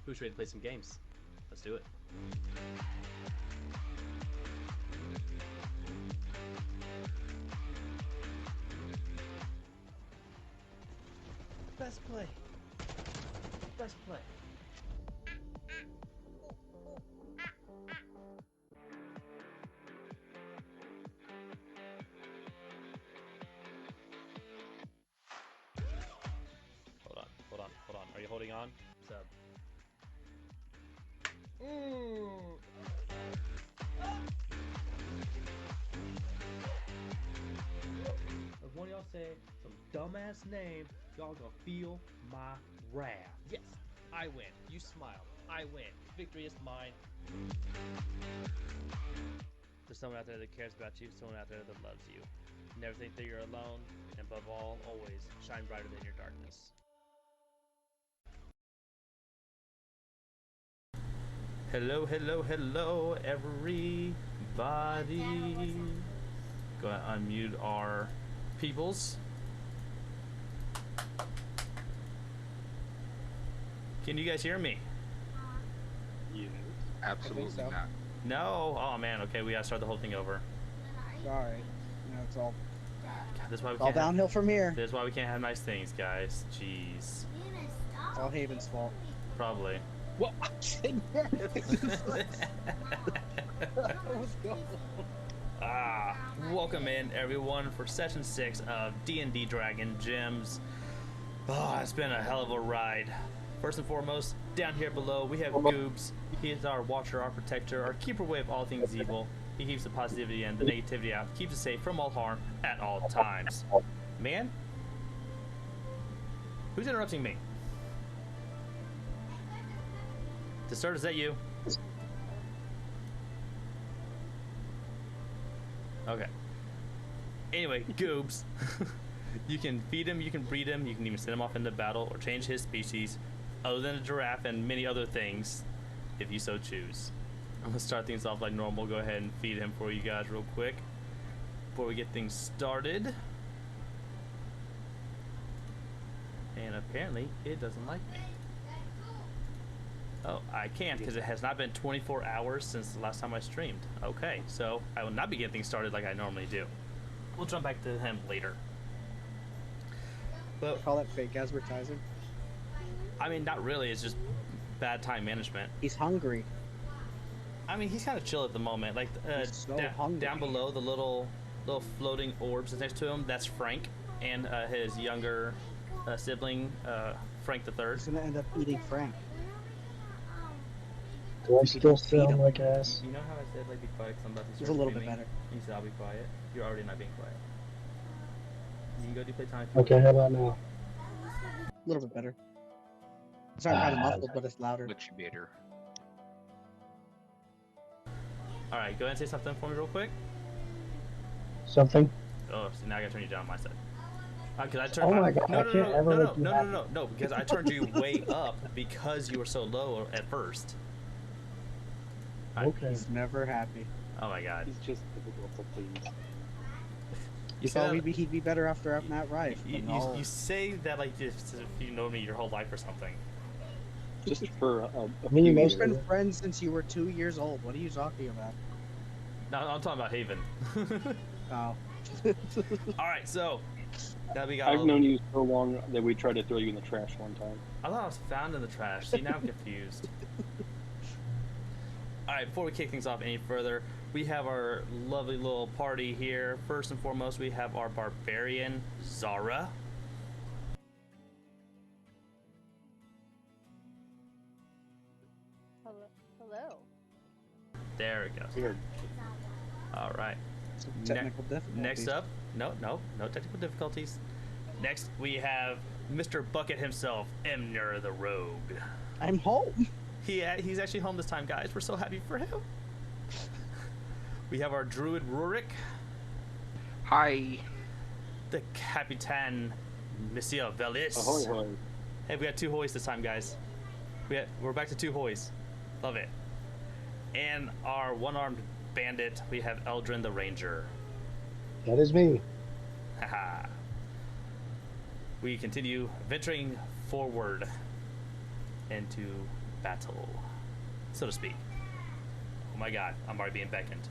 Who's ready to play some games? Let's do it. Best play. Best play. Hold on. Are you holding on? Sub. If one of y'all say some dumbass name, y'all gonna feel my wrath. Yes, I win. You smile. I win. Victory is mine. There's someone out there that cares about you, someone out there that loves you. Never think that you're alone, and above all, always shine brighter than your darkness. Hello, everybody. Go ahead and unmute our peoples. Can you guys hear me? Yes. Absolutely so. not. No? Oh man, okay, we gotta start the whole thing over. Sorry. No, it's all God, this is why we all can't downhill from here. This is why we can't have nice things, guys. Jeez. It's all Haven's fault. Probably. Well, I'm sitting here. Welcome in everyone for session 6 of D&D Dragon Gems. Oh, it's been a hell of a ride. First and foremost, down here below we have Goobs. He is our watcher, our protector, our keeper away of all things evil. He keeps the positivity and the negativity out, keeps us safe from all harm at all times. Man? Who's interrupting me? To start, is that you? Okay. Anyway, Goobs. You can feed him, you can breed him, you can even send him off into battle or change his species, other than a giraffe and many other things, if you so choose. I'm gonna start things off like normal. Go ahead and feed him for you guys real quick before we get things started. And apparently, it doesn't like me. Oh, I can't because it has not been 24 hours since the last time I streamed. Okay, so I will not be getting things started like I normally do. We'll jump back to him later. But Call that fake advertising. I mean, not really. It's just bad time management. He's hungry. I mean, he's kind of chill at the moment. Like He's so hungry. down below, the little floating orbs that's next to him. That's Frank and his younger sibling, Frank the Third. He's gonna end up eating Frank. Do I still sound like ass? You know how I said like be quiet? 'Cause I'm about to He's start a little bit streaming? better. You said I'll be quiet. You're already not being quiet. You can go do playtime. Okay, how about now? A little bit better. It's not kind of muffled, but it's louder. Much better. All right, go ahead and say something for me real quick. Something? Oh, so now I gotta turn you down on my side. Because I turned. Oh my God, I can't ever let you have it. No, because I turned you way up because you were so low at first. Okay. He's never happy. Oh my God. He's just difficult to please. You So say he'd be better after Matt Rife. you say that like just if you know me your whole life or something. Just for a mean, few most years. You've been friends since you were 2 years old. What are you talking about? No, I'm talking about Haven. Oh. All right, so now we got. I've known you so long that we tried to throw you in the trash one time. I thought I was found in the trash. See, now I'm confused. All right, before we kick things off any further, we have our lovely little party here. First and foremost, we have our barbarian, Zara. Hello. There it goes. Weird. All right. Some technical difficulties. Next up, no technical difficulties. Next, we have Mr. Bucket himself, Emner the Rogue. I'm home. He's actually home this time, guys. We're so happy for him. We have our druid Rurik, Hi. the Capitan Monsieur Velis. Ahoy, hoy. Hey, we got 2 hoys this time, guys. We're back to 2 hoys. Love it. And our one-armed bandit, we have Eldrin the Ranger. That is me. Haha. We continue venturing forward into battle, so to speak. Oh my god, I'm already being beckoned.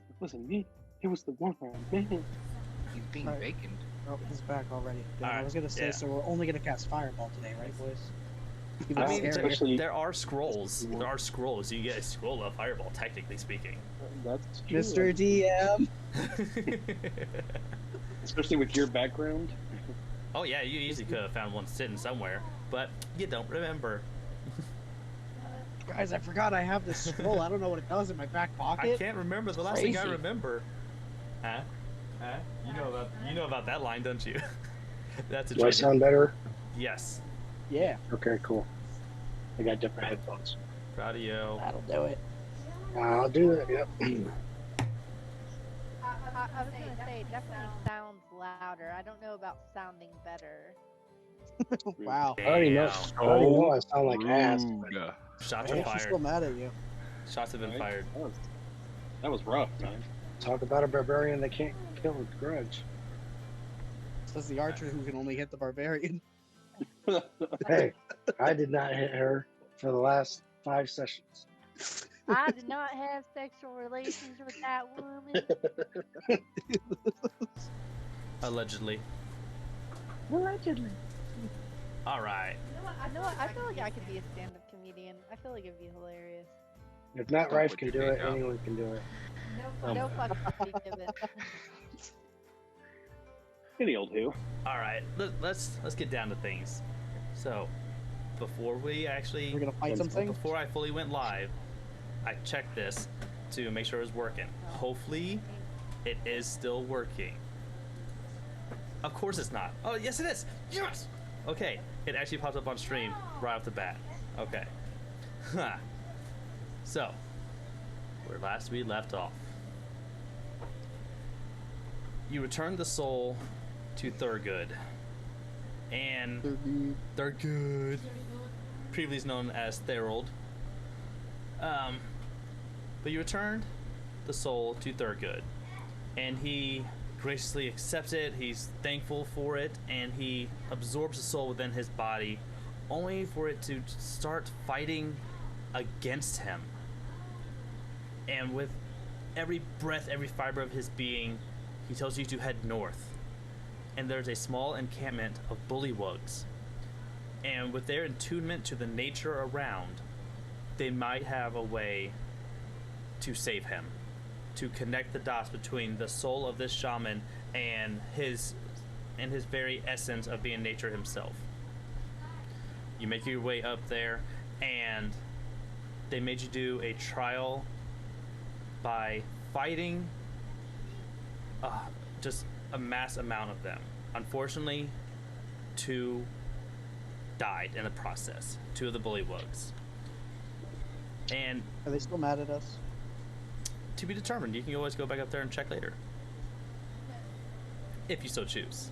It wasn't me. It was the one man. He's being Right. baconed. Oh, he's back already. Damn, I Alright, was gonna say, yeah. so we're only gonna cast Fireball today, right, boys? Even I Well, mean, scarier. especially- there are scrolls. There are scrolls. You get a scroll of fireball, technically speaking. That's true. Mr. DM. Especially with your background. Oh yeah, you easily could have found one sitting somewhere, but you don't remember. Guys, I forgot I have this scroll. I don't know what it does in my back pocket. I can't remember. The last thing I Crazy. remember. Huh? Huh? You know about that line, don't you? That's a Do I trigger. sound better? Yes. Yeah, Okay, cool. I got different headphones. Proud of you. that'll do it. I'll do it. Yep. I was gonna say it definitely sounds louder. I don't know about sounding better. Wow. I already know. I already know I sound like ass. but Rude. Shots Man, are she's fired. still mad at you. Shots have been Right? fired. That was rough, man. Talk about a barbarian that can't kill with grudge. Says the archer who can only hit the barbarian. Hey, I did not hit her for the last 5 sessions. I did not have sexual relations with that woman. Allegedly. Allegedly. All right. I know. I feel like I could be a stand-up comedian. I feel like it'd be hilarious. If not Stop Rife what can you do did it, now. anyone can do it. No fucking be given. Any old who. All right. Let's get down to things. So, before we actually, We're gonna fight something. before I fully went live, I checked this to make sure it was working. Hopefully, it is still working. Of course it's not. Oh, yes it is. Yes. Okay. It actually popped up on stream right off the bat. Okay. Huh. So, where last we left off. You returned the soul to Thergude. And Thergude, previously known as Thergude. But you returned the soul to Thergude, and he graciously accepts it. He's thankful for it, and he absorbs the soul within his body, only for it to start fighting against him. And with every breath, every fiber of his being, he tells you to head north. And there's a small encampment of bullywugs. And with their attunement to the nature around, they might have a way to save him, to connect the dots between the soul of this shaman and his very essence of being nature himself. You make your way up there, and they made you do a trial by fighting just a mass amount of them. Unfortunately, 2 died in the process. 2 of the bullywugs. And Are they still mad at us? to be determined, you can always go back up there and check later. If you so choose.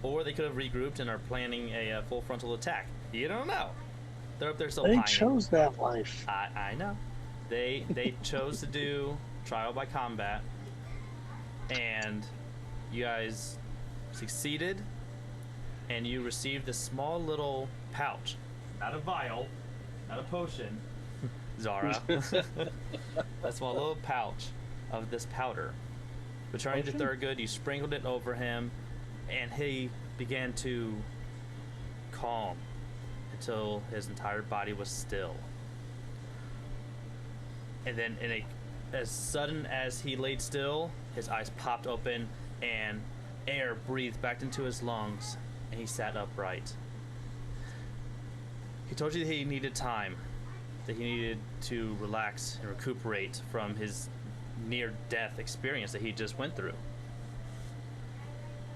Or they could have regrouped and are planning a full frontal attack. You don't know. They're up there still They pining. chose that life. I know. They chose to do trial by combat, and you guys succeeded, and you received this small little pouch, not a vial, not a potion, Zara. A small little pouch of this powder. Returning to Thergude, you sprinkled it over him, and he began to calm until his entire body was still. And then as sudden as he laid still, his eyes popped open and air breathed back into his lungs, and he sat upright. He told you that he needed time, that he needed to relax and recuperate from his near-death experience that he just went through.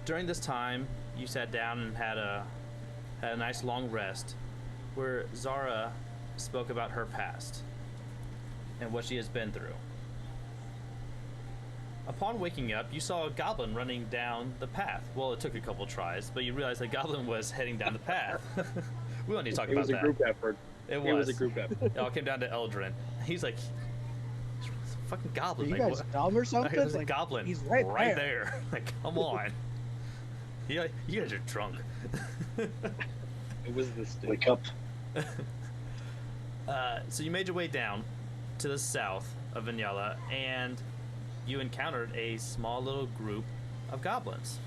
During this time, you sat down and had a nice long rest, where Zara spoke about her past and what she has been through. Upon waking up, you saw a goblin running down the path. Well, it took a couple tries, but you realized the goblin was heading down the path. We don't need to talk It about was a that. group effort. It It was was a group effort. It all came down to Eldrin. He's like, "It's a fucking goblin. Are you like, guys what?" dumb or something? There's a Like, goblin he's right there. there. Like, come on. You guys are drunk. It was the stick. Wake up. So you made your way down to the south of Vinyala, and you encountered a small little group of goblins.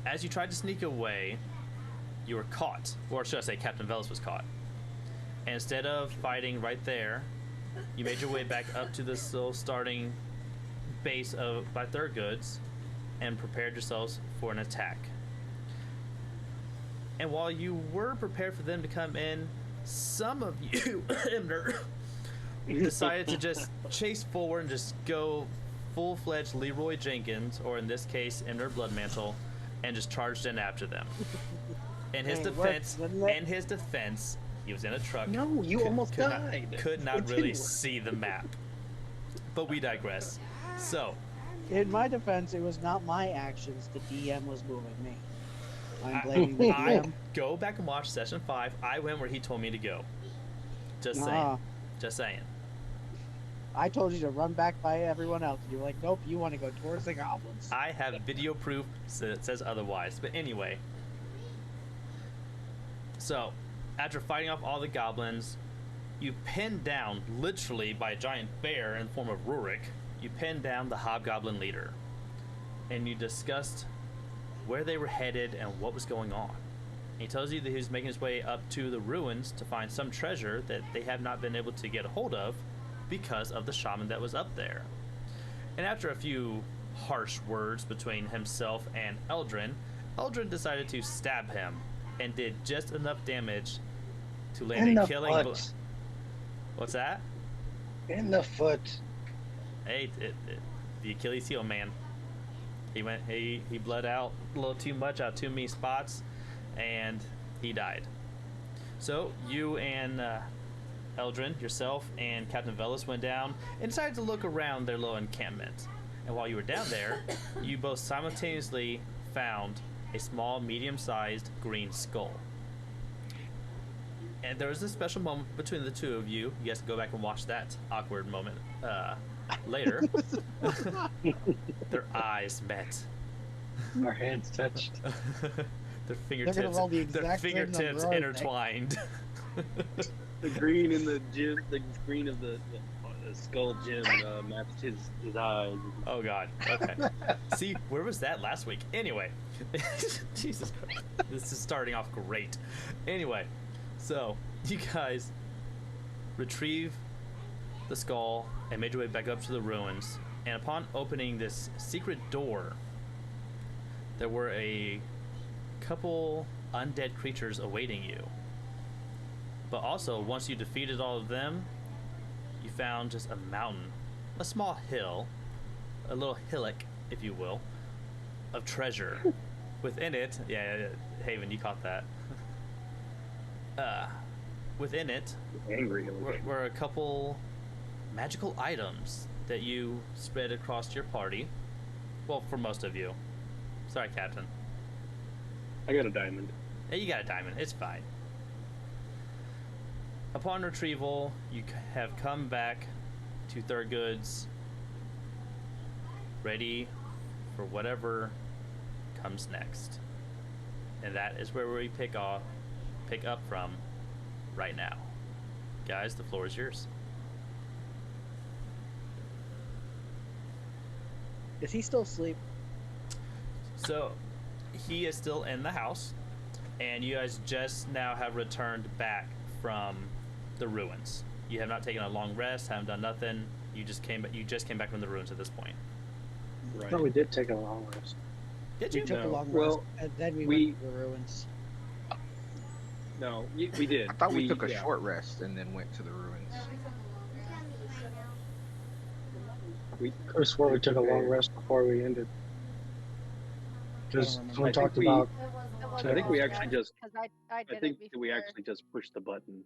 As you tried to sneak away, you were caught, or should I say Captain Velas was caught. And instead of fighting right there, you made your way back up to this little starting base by Thergude and prepared yourselves for an attack. And while you were prepared for them to come in, some of you decided to just chase forward and just go full-fledged Leroy Jenkins, or in this case, Emner Bloodmantle, and just charged in after them. In his defense, he was in a truck. No, you almost died. Could not really see the map. But we digress. So, In my defense, it was not my actions. The DM was moving me. I'm blaming the DM. Go back and watch session 5. I went where he told me to go. Just saying. Nah. Just saying. I told you to run back by everyone else. You're like, nope, you want to go towards the goblins. I have video proof that says otherwise. But anyway. So, after fighting off all the goblins, you pinned down, literally by a giant bear in the form of Rurik, you pinned down the hobgoblin leader. And you discussed where they were headed and what was going on. He tells you that he was making his way up to the ruins to find some treasure that they have not been able to get a hold of because of the shaman that was up there. And after a few harsh words between himself and Eldrin, Eldrin decided to stab him and did just enough damage to land a killing blow. What's that? In the foot. Hey, the Achilles heel, man. He bled out a little too much out too many spots, and he died. So you and Eldrin, yourself, and Captain Velas went down and decided to look around their little encampment. And while you were down there, you both simultaneously found a small, medium-sized green skull. And there was a special moment between the two of you. You guys can go back and watch that awkward moment later. Their eyes met. Our hands touched. Their roll the fingertips, exact same number, aren't they? intertwined. The green in the gym, the green of the skull gym matched his eyes. Oh god. Okay. See, where was that last week? Anyway, Jesus Christ, this is starting off great. Anyway, so you guys retrieve the skull and made your way back up to the ruins. And upon opening this secret door, there were a couple undead creatures awaiting you. But also, once you defeated all of them, you found just a mountain, a small hill, a little hillock, if you will, of treasure. Within it, yeah, Haven, you caught that. Within it were a couple magical items that you spread across your party. Well, for most of you. Sorry, Captain. I got a diamond. Yeah, you got a diamond. It's fine. Upon retrieval, you have come back to Thergude's, ready for whatever comes next. And that is where we pick up from right now. Guys, the floor is yours. Is he still asleep? So, he is still in the house, and you guys just now have returned back from the ruins. You have not taken a long rest, haven't done nothing. You just came back from the ruins at this point. I thought we did take a long rest. Did We you? took a long Well, rest, and then we we- went to the ruins. No, we did. I thought we took a short rest and then went to the ruins. I could have swore we took a long rest before we ended. Because I someone think talked we- about. I think we actually just. Because I did I think it that we before. actually just pushed the button.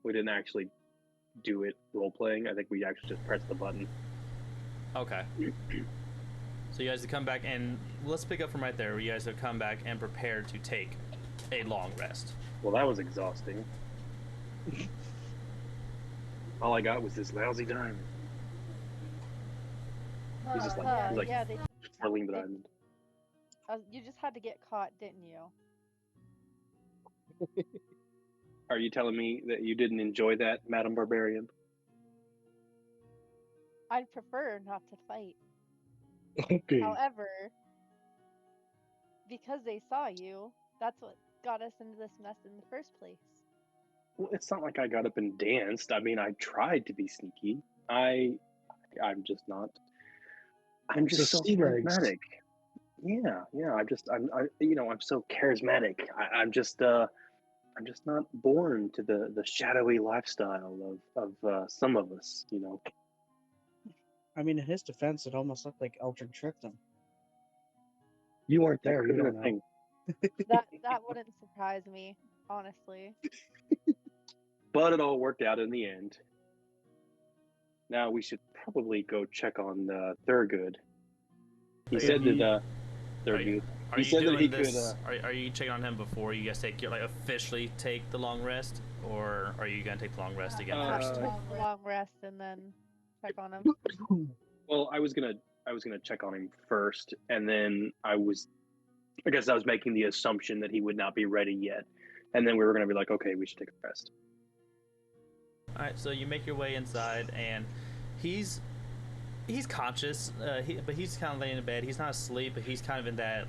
We didn't actually do it role playing. I think we actually just pressed the button. Okay. So you guys have come back, and let's pick up from right there. You guys have come back and prepared to take a long rest. Well, that was exhausting. All I got was this lousy diamond. He's just like, Yeah, they twirling the diamond. You just had to get caught, didn't you? Are you telling me that you didn't enjoy that, Madam Barbarian? I'd prefer not to fight. Okay. However, because they saw you, that's what got us into this mess in the first place. Well, it's not like I got up and danced. I mean, I tried to be sneaky. I'm just not. I'm just so Easter eggs. charismatic. Yeah. I'm so charismatic. I'm just not born to the shadowy lifestyle of some of us. I mean, in his defense, it almost looked like Eldred tricked him. You weren't That there. could You have been don't a know. thing. That wouldn't surprise me, honestly. But it all worked out in the end. Now we should probably go check on Thurgood. He said that Thurgood. Are He you said that doing he this? could. Are you checking on him before you guys officially take the long rest, or are you gonna take the long rest again first? Take a long rest and then check on him. Well, I was gonna check on him first, and then I guess I was making the assumption that he would not be ready yet, and then we were gonna be like, okay, we should take a rest. All right, so you make your way inside, and he's conscious, but he's kind of laying in bed. He's not asleep, but he's kind of in that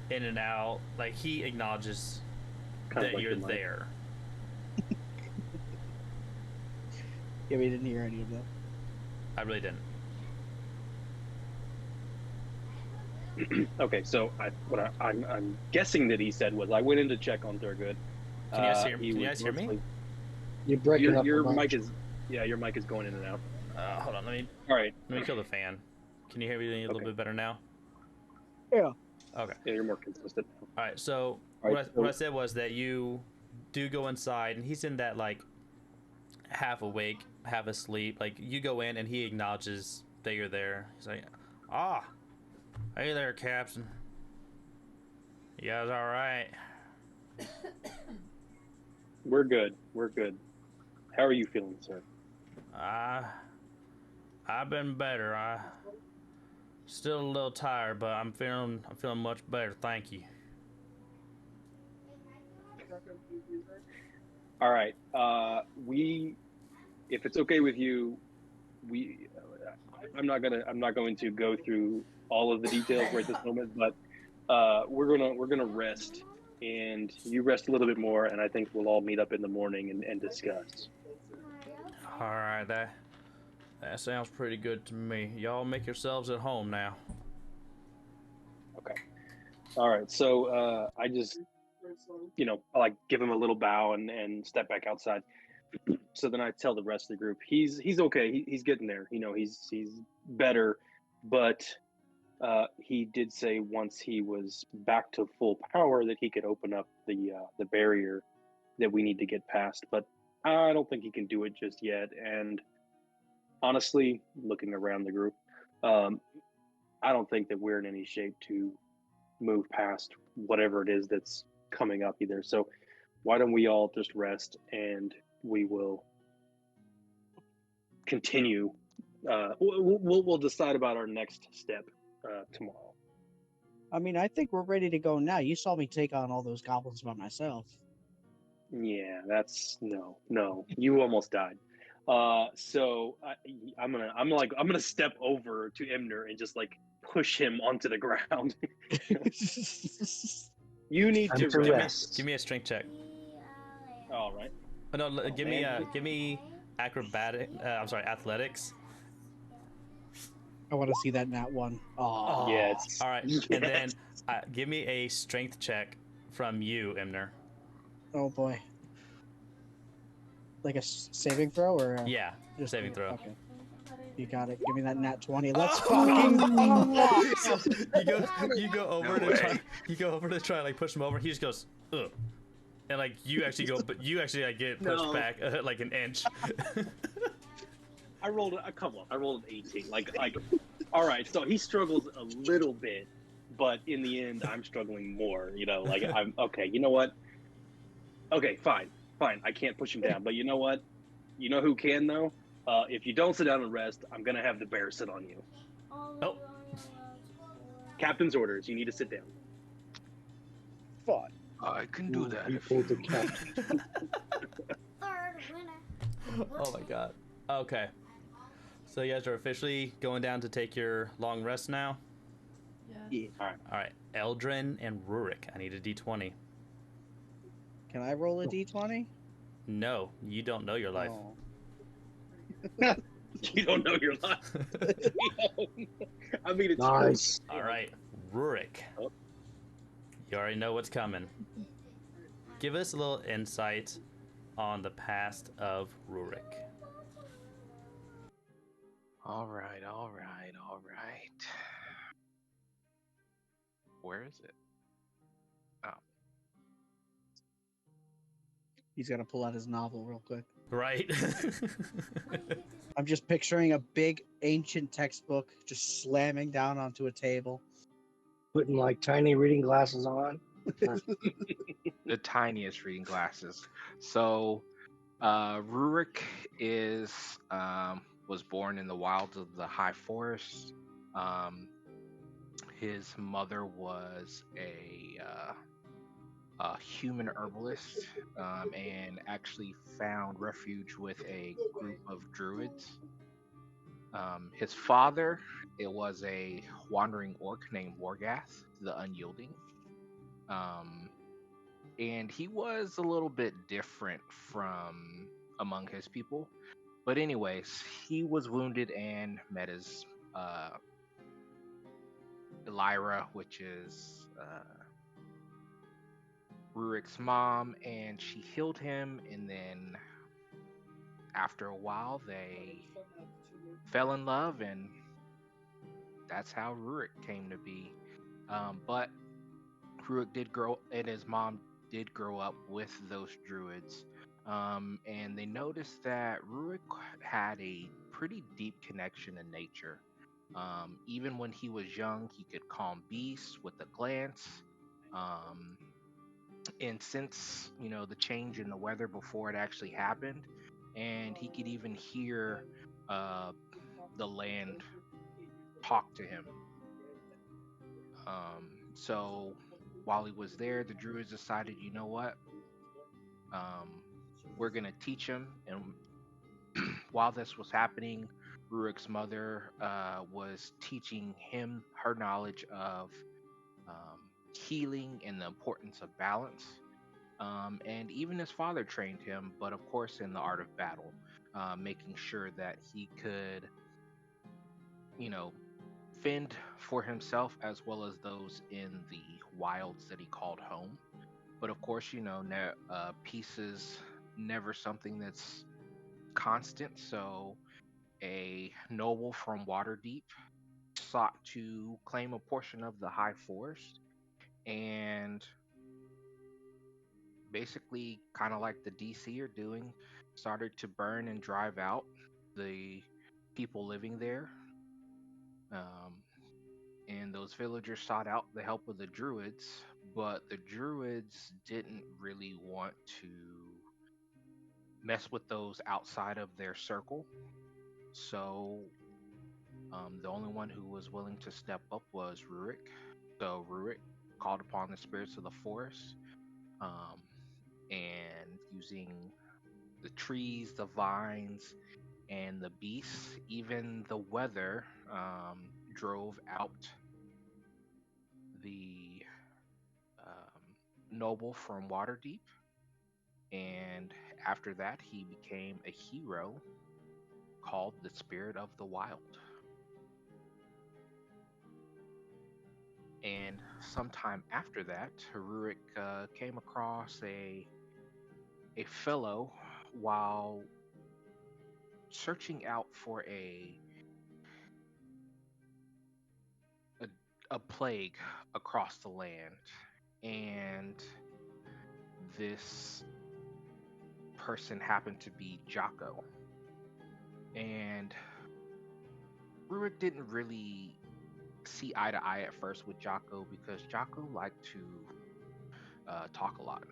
in and out. Like he acknowledges Kind of that like you're in life. there. Yeah, we didn't hear any of that. I really didn't. Okay, so I'm guessing that he said was I went in to check on Thurgood. Can you guys hear me? Can you guys hear me? You're breaking up. Your a bunch. mic is your mic is going in and out. Hold on, All right, let me kill the fan. Can you hear me a little Okay. bit better now? Yeah. Okay. yeah, you're more consistent. All right. So All right, what I said was that you do go inside, and he's in that half awake, half asleep. Like you go in, and he acknowledges that you're there. He's like, "Ah, hey there, Captain. You guys all right?" We're good. We're good. How are you feeling, sir? I've been better. I still a little tired, but I'm feeling much better. Thank you. All right. If it's okay with you, I'm not going to go through all of the details right this moment, but we're gonna rest, and you rest a little bit more, and I think we'll all meet up in the morning and discuss. All right, that sounds pretty good to me. Y'all make yourselves at home now. Okay. All right. So I just, I give him a little bow and step back outside. So then I tell the rest of the group, he's okay. He's getting there. He's better, but he did say once he was back to full power that he could open up the barrier that we need to get past. But I don't think he can do it just yet. And honestly, looking around the group, I don't think that we're in any shape to move past whatever it is that's coming up either. So why don't we all just rest, and we will continue. We'll decide about our next step tomorrow. I mean, I think we're ready to go now. You saw me take on all those goblins by myself. Yeah, that's no. You almost died. So I'm gonna step over to Emner and just push him onto the ground. You need Time to to rest. rest. Give me a strength check. All right. Oh, no, give man. me athletics. I want to see that nat one. Oh, Yes. All right, and then give me a strength check from you, Emner. oh boy. Like a saving throw or Yeah, just saving throw. Okay. You got it. Give me that nat 20. Let's fucking you go over No to way. try. You go over to try push him over. He just goes, ugh. And you actually go, but you actually get pushed No. back like an inch. I rolled come on. I rolled an 18. All right. So he struggles a little bit, but in the end, I'm struggling more. I'm okay. You know what? Okay, fine. I can't push him down, but you know what? You know who can though? If you don't sit down and rest, I'm gonna have the bear sit on you. Oh. Captain's orders. You need to sit down. Fun. I can do that. He If pulled the you... captain. Third winner. Oh my god. Okay. So you guys are officially going down to take your long rest now? Yeah. Alright. Eldrin and Rurik. I need a d20. Can I roll a d20? No, you don't know your life. Oh. You don't know your life. I mean, it's Nice. Alright. Rurik. Oh. You already know what's coming. Give us a little insight on the past of Rurik. All right. Where is it? Oh, He's gonna pull out his novel real quick. Right? I'm just picturing a big ancient textbook just slamming down onto a table. Putting like tiny reading glasses on. the tiniest reading glasses. So, Rurik is was born in the wilds of the high forest. His mother was a human herbalist, and actually found refuge with a group of druids. His father, it was a wandering orc named Wargath, the Unyielding. And he was a little bit different from among his people. But anyways, he was wounded and met his Lyra, which is Rurik's mom, and she healed him, and then after a while they fell in love, and that's how Rurik came to be. But Rurik did grow, and his mom did grow up with those druids, and they noticed that Rurik had a pretty deep connection to nature. Even when he was young, he could calm beasts with a glance. And since the change in the weather before it actually happened, and he could even hear the land talk to him. So while he was there, the druids decided, you know what, we're gonna teach him. And while this was happening, Rurik's mother was teaching him her knowledge of healing and the importance of balance. And even his father trained him, but of course in the art of battle, making sure that he could, fend for himself as well as those in the wilds that he called home. But of course, peace is never something that's constant. So a noble from Waterdeep sought to claim a portion of the High Forest and basically, kind of like the DC are doing, started to burn and drive out the people living there. And those villagers sought out the help of the druids, but the druids didn't really want to mess with those outside of their circle. So the only one who was willing to step up was Rurik. So Rurik called upon the spirits of the forest, and using the trees, the vines, and the beasts, even the weather, drove out the noble from Waterdeep. And after that, he became a hero called the Spirit of the Wild. And sometime after that, Rurik came across a fellow while searching out for a plague across the land. And this person happened to be Jocko. And Rurik didn't really see eye to eye at first with Jocko because Jocko liked to talk a lot,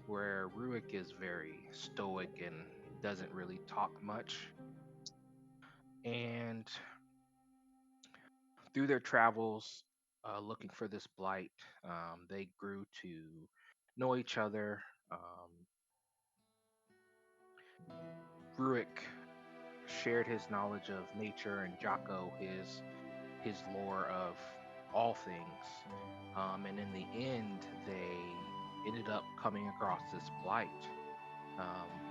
where Rurik is very stoic and doesn't really talk much. And through their travels, looking for this blight. They grew to know each other. Ruick shared his knowledge of nature, and Jocko his lore of all things. And in the end, they ended up coming across this blight,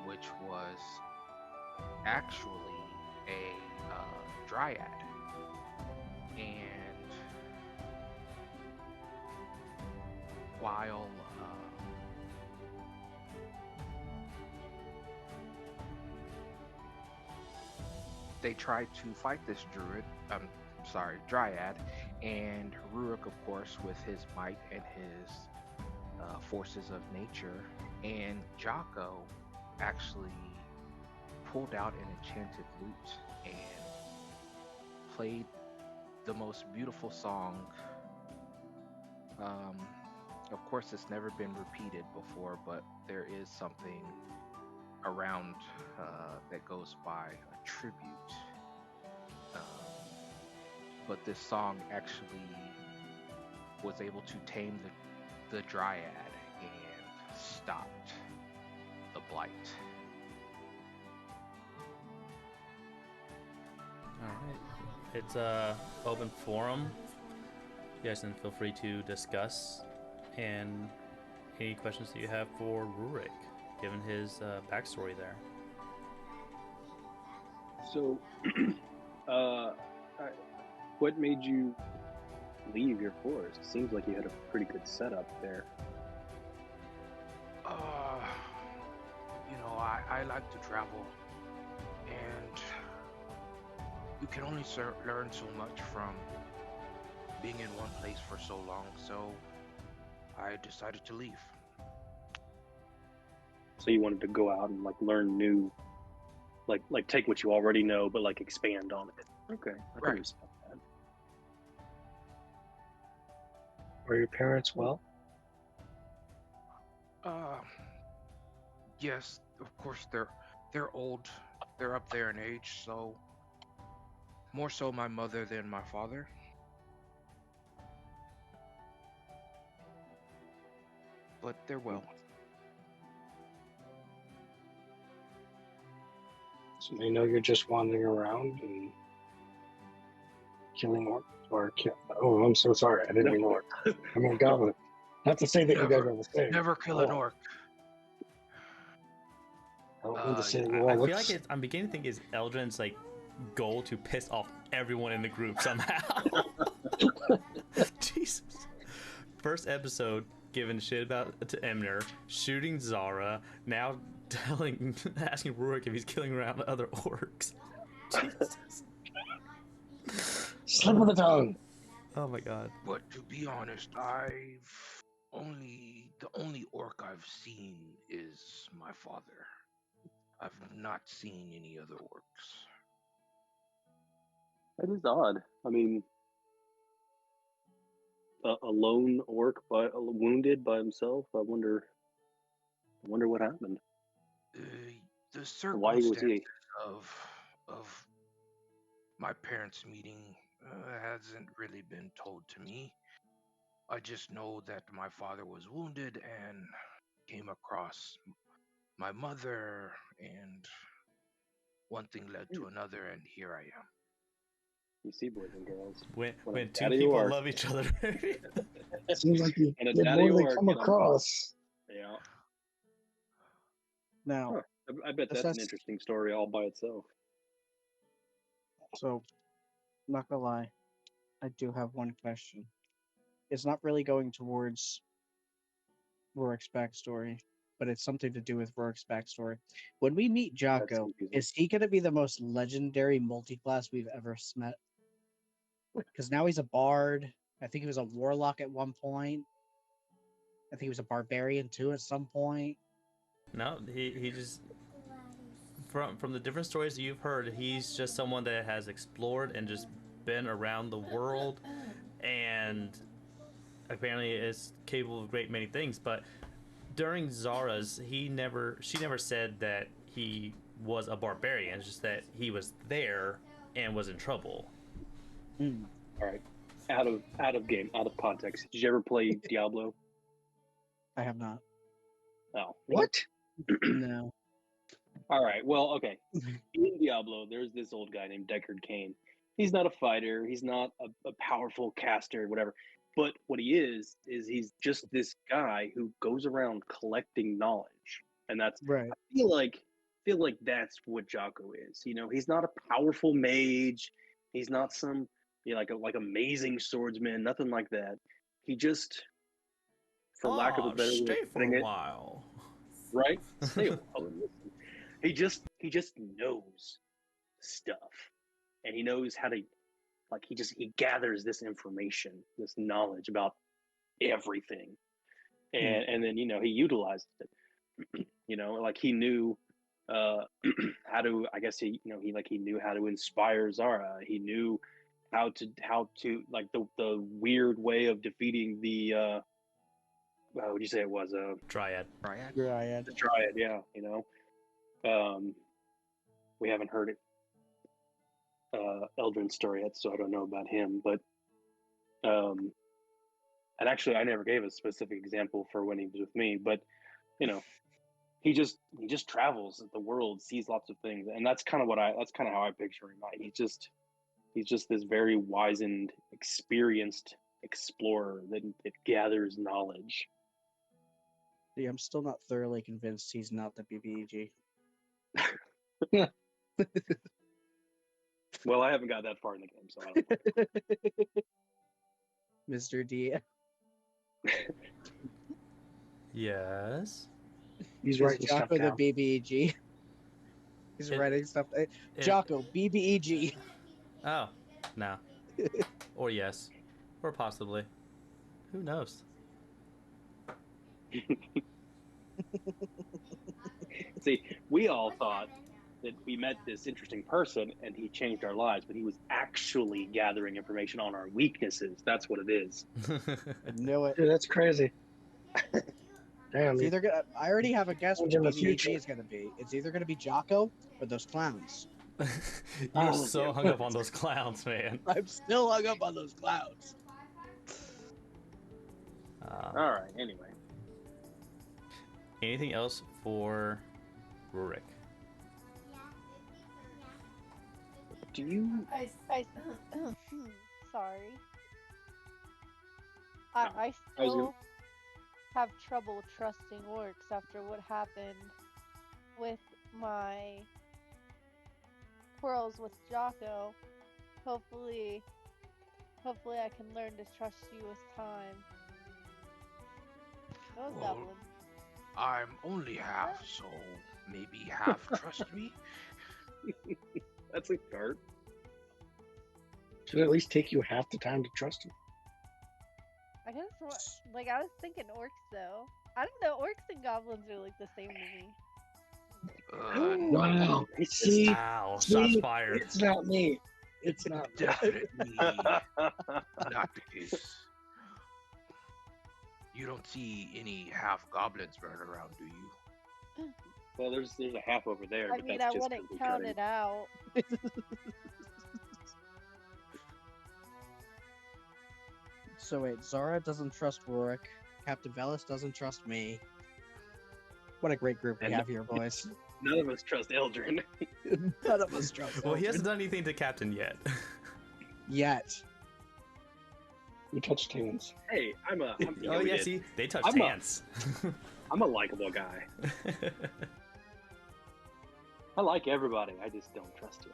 which was actually a dryad. And while they tried to fight this dryad, and Rurik, of course, with his might and his forces of nature, and Jocko actually pulled out an enchanted lute and played the most beautiful song. Of course, it's never been repeated before, but there is something around that goes by a tribute. But this song actually was able to tame the dryad and stopped the blight. All right. It's a open forum. You guys can feel free to discuss and any questions that you have for Rurik, given his backstory there. So, what made you leave your forest? It seems like you had a pretty good setup there. I like to travel, and you can only learn so much from being in one place for so long, so I decided to leave. So you wanted to go out and like learn new, like take what you already know, but like expand on it. Okay, I can respect that. Were your parents well? Yes, of course they're old. They're up there in age, so more so my mother than my father. But they're well. So they know you're just wandering around and killing Oh, I'm so sorry. I didn't mean orc. I mean goblin. Not to say that you guys are the same. Never kill an orc. I don't mean to say that you I all feel like I'm beginning to think it's Eldrin's like goal to piss off everyone in the group somehow. Jesus. First episode, giving shit about to Emner, shooting Zara, now asking Rurik if he's killing around other orcs. Jesus. Slip of the tongue. Oh my god. But to be honest, the only orc I've seen is my father. I've not seen any other orcs. That is odd. I mean, a lone orc wounded by himself. I wonder what happened. The Why was circumstances he? of my parents' meeting hasn't really been told to me. I just know that my father was wounded and came across my mother, and one thing led to another, and here I am. You see, boys and girls, when two people orc. love each other. Seems like you And a get daddy more than orc, come across. Yeah. Now, I bet that's an interesting story all by itself. So, not gonna lie, I do have one question. It's not really going towards Rorik's backstory, but it's something to do with Rorik's backstory. When we meet Jocko, is he going to be the most legendary multi-class we've ever met? Because now he's a bard. I think he was a warlock at one point. I think he was a barbarian too at some point. No, he just from the different stories that you've heard, he's just someone that has explored and just been around the world, and apparently is capable of a great many things. But during Zara's, she never said that he was a barbarian. It's just that he was there and was in trouble. All right. out of game, out of context. Did you ever play Diablo? I have not. Oh, What? No. All right. Well, okay. In Diablo, there's this old guy named Deckard Cain. He's not a fighter. He's not a powerful caster, whatever. But what he is he's just this guy who goes around collecting knowledge, and that's Right. I feel like that's what Jocko is. You know, he's not a powerful mage. He's not some like amazing swordsman. Nothing like that. He just, for lack of a better way stay of for putting a it, while. right? Stay a while and listen. He just knows stuff, and he knows how to he gathers this information, this knowledge about everything, and then he utilizes it. Like he knew how to. I guess he knew how to inspire Zara. He knew how to like the weird way of defeating the what would you say it was Dryad. Dryad. the Dryad. Yeah, we haven't heard it. Eldrin's story yet, so I don't know about him. But and actually, I never gave a specific example for when he was with me. But he just travels the world, sees lots of things, and that's kind of how I picture him. He's just this very wizened, experienced explorer that gathers knowledge. See, I'm still not thoroughly convinced he's not the BBEG. Well, I haven't got that far in the game, so I don't know. Mr. D. Yes. He's Is writing stuff Jocko the down. BBEG? He's writing stuff. Jocko, BBEG. Oh, no. Or yes. Or possibly. Who knows? See, we all thought that we met this interesting person and he changed our lives, but he was actually gathering information on our weaknesses. That's what it is. I knew it. Dude, that's crazy. Damn. It's either gonna. I already have a guess what In the BBEG future. is gonna be. It's either gonna be Jocko or those clowns. You're Oh, so yeah. hung up on those clowns, man. I'm still hung up on those clowns. All right. Anyway, Anything else for Rurik? do you? I sorry. I I was still have trouble trusting orcs after what happened with my quarrels with Jocko. Hopefully I can learn to trust you with time. Those Well, goblins. I'm only half, so maybe half trust me. That's a start. Should at least take you half the time to trust him. I guess I was thinking orcs though. I don't know, orcs and goblins are like the same to me. Wow. See, Ow, shots see, fired. it's not me. It's not me. Definitely not the case. You don't see any half goblins running around, do you? Well, there's a half over there. I but mean, that's I just wouldn't 'cause we count cut it out. So wait, Zara doesn't trust Rurik. Captain Velis doesn't trust me. What a great group we And- have here, boys. None of us trust Eldrin. None of us trust. Well, he Eldrin. hasn't done anything to Captain yet. Yet. We touched hands. Hey, Oh, yeah, see? They touched I'm a- hands. I'm a likable guy. I like everybody. I just don't trust you.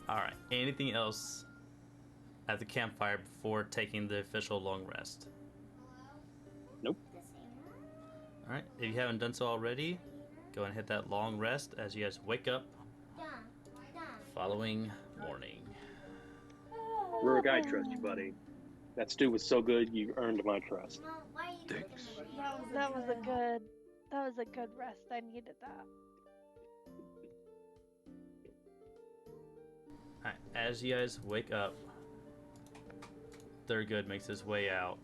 Alright, anything else at the campfire before taking the official long rest? Nope. Alright, if you haven't done so already, go and hit that long rest as you guys wake up following morning. Rurik, I trust you, buddy. That stew was so good, you earned my trust. Thanks. That was a good rest. I needed that. Alright, as you guys wake up, Thergude makes his way out.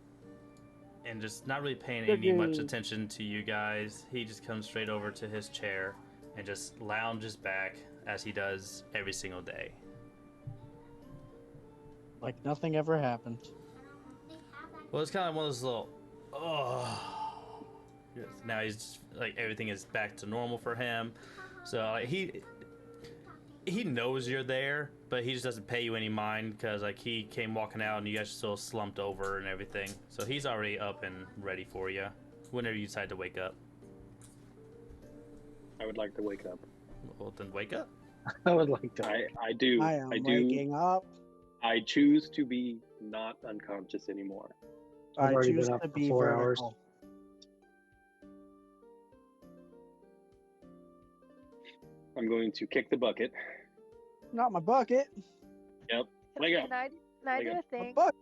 And just not really paying any much attention to you guys, he just comes straight over to his chair and just lounges back as he does every single day. Like nothing ever happened. Well, it's kind of one of those little. Oh. Yes, now he's like everything is back to normal for him, so like, he knows you're there, but he just doesn't pay you any mind because like he came walking out and you guys are still slumped over and everything. So he's already up and ready for you whenever you decide to wake up. I would like to wake up. Well, then wake up. I would like to. I do. I am I do. waking up. I choose to be not unconscious anymore. I've I already choose been up to for be 4 hours. vertical. I'm going to kick the bucket. Not my bucket. Yep. Wake up. Can I Wake do up. a thing? Bucket.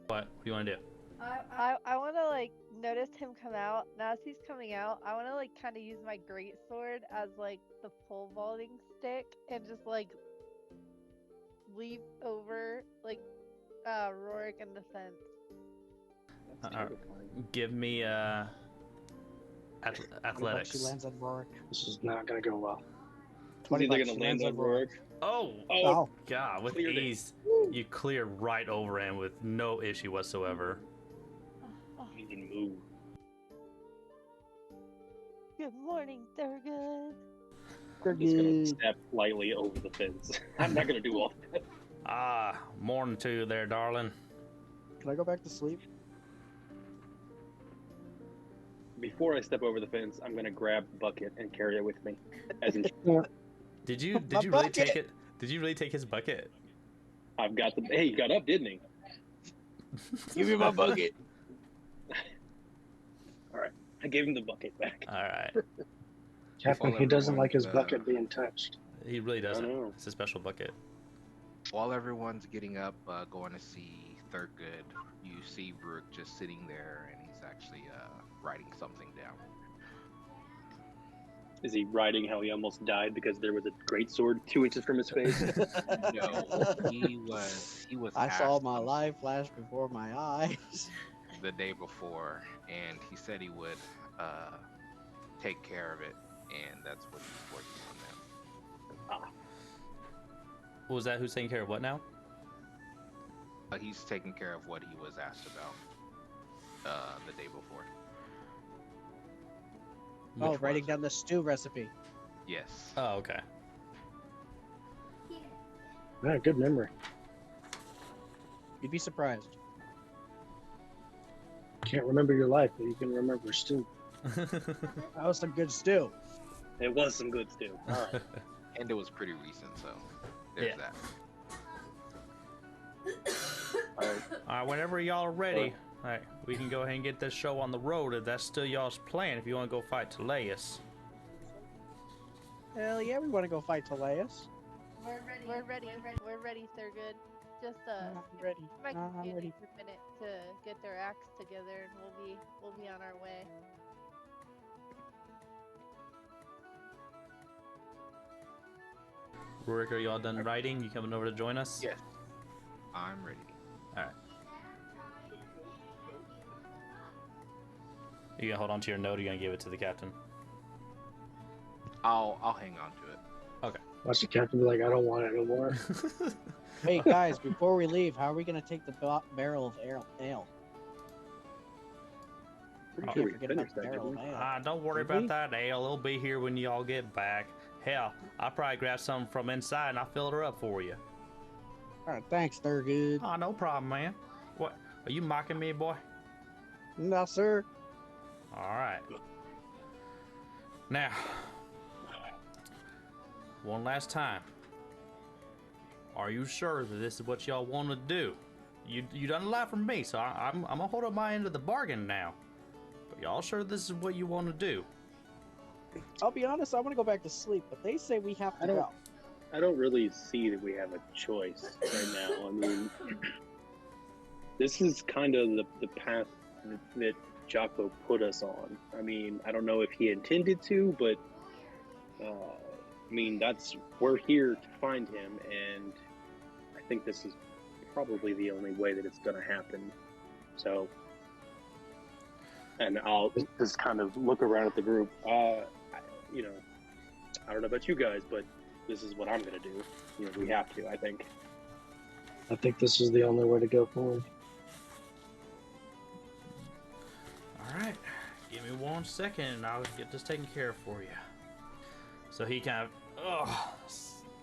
What do you want to do? I want to like notice him come out. Now as he's coming out, I want to like kind of use my great sword as like the pole vaulting stick and just like leap over like Rorik and the fence. That's terrifying. Give me What if athletics. she lands on Rorik? This is not going to go well. He's either $20 gonna she land lands on Rorik. Oh Oh, God! With Cleared it. ease, you clear right over him with no issue whatsoever. He didn't move. Good morning, Thergude. I'm just gonna step lightly over the fence. I'm not gonna do all that. Ah, morning to you there, darling. Can I go back to sleep? Before I step over the fence, I'm gonna grab the bucket and carry it with me. As in, Did you My really take bucket! it? Did you really take his bucket? I've got the. Hey, he got up, didn't he? Give me my bucket. All right, I gave him the bucket back. All right. Captain, While he doesn't like everyone's, his bucket being touched. He really doesn't. know. It's a special bucket. While everyone's getting up, going to see Thergude, you see Rook just sitting there, and he's actually writing something down. Is he riding how he almost died because there was a great sword 2 inches from his face? No, he was I saw asked my life flash before my eyes. the day before, and he said he would take care of it, and that's what he's working on now. What was that? Who's taking care of what now? He's taking care of what he was asked about the day before. Oh, Which writing was? down the stew recipe. Yes. Oh, okay. Yeah, good memory. You'd be surprised. Can't remember your life, but you can remember stew. That was some good stew. It was some good stew. All right. And it was pretty recent, so there's Yeah. that. All right. All right. Whenever y'all are ready, all right, we can go ahead and get this show on the road if that's still y'all's plan. If you want to go fight Talayes. Hell yeah, we want to go fight Talayes. We're ready. We're ready, Thergude. Just I'm ready. might I'm give ready. you a minute to get their acts together, and we'll be on our way. Rorik, are y'all done writing? You coming over to join us? Yes. I'm ready. All right. You gonna hold on to your note? Or you gonna give it to the captain? I'll hang on to it. Watch the captain be like, I don't want it no more. Hey guys, before we leave, how are we gonna take the barrel of ale? Pretty Oh. sure we Forget finished about the that, barrel didn't of we? ale. Don't worry Did about we? that ale. It'll be here when y'all get back. Hell, I'll probably grab some from inside and I'll fill her up for you. All right, thanks, Thergude. Oh, no problem, man. What? Are you mocking me, boy? No, sir. All right. Now, one last time. Are you sure that this is what y'all want to do? You done a lot for me, so I'm gonna hold up my end of the bargain now. But y'all sure this is what you want to do? I'll be honest, I want to go back to sleep, but they say we have to go. I don't really see that we have a choice right now. I mean, this is kind of the path that Jocko put us on. I mean, I don't know if he intended to, but I mean, we're here to find him, and I think this is probably the only way that it's going to happen. So, and I'll just kind of look around at the group. You know, I don't know about you guys, but this is what I'm going to do. You know, we have to, I think. I think this is the only way to go forward. All right, give me 1 second, and I'll get this taken care of for you. So he kind of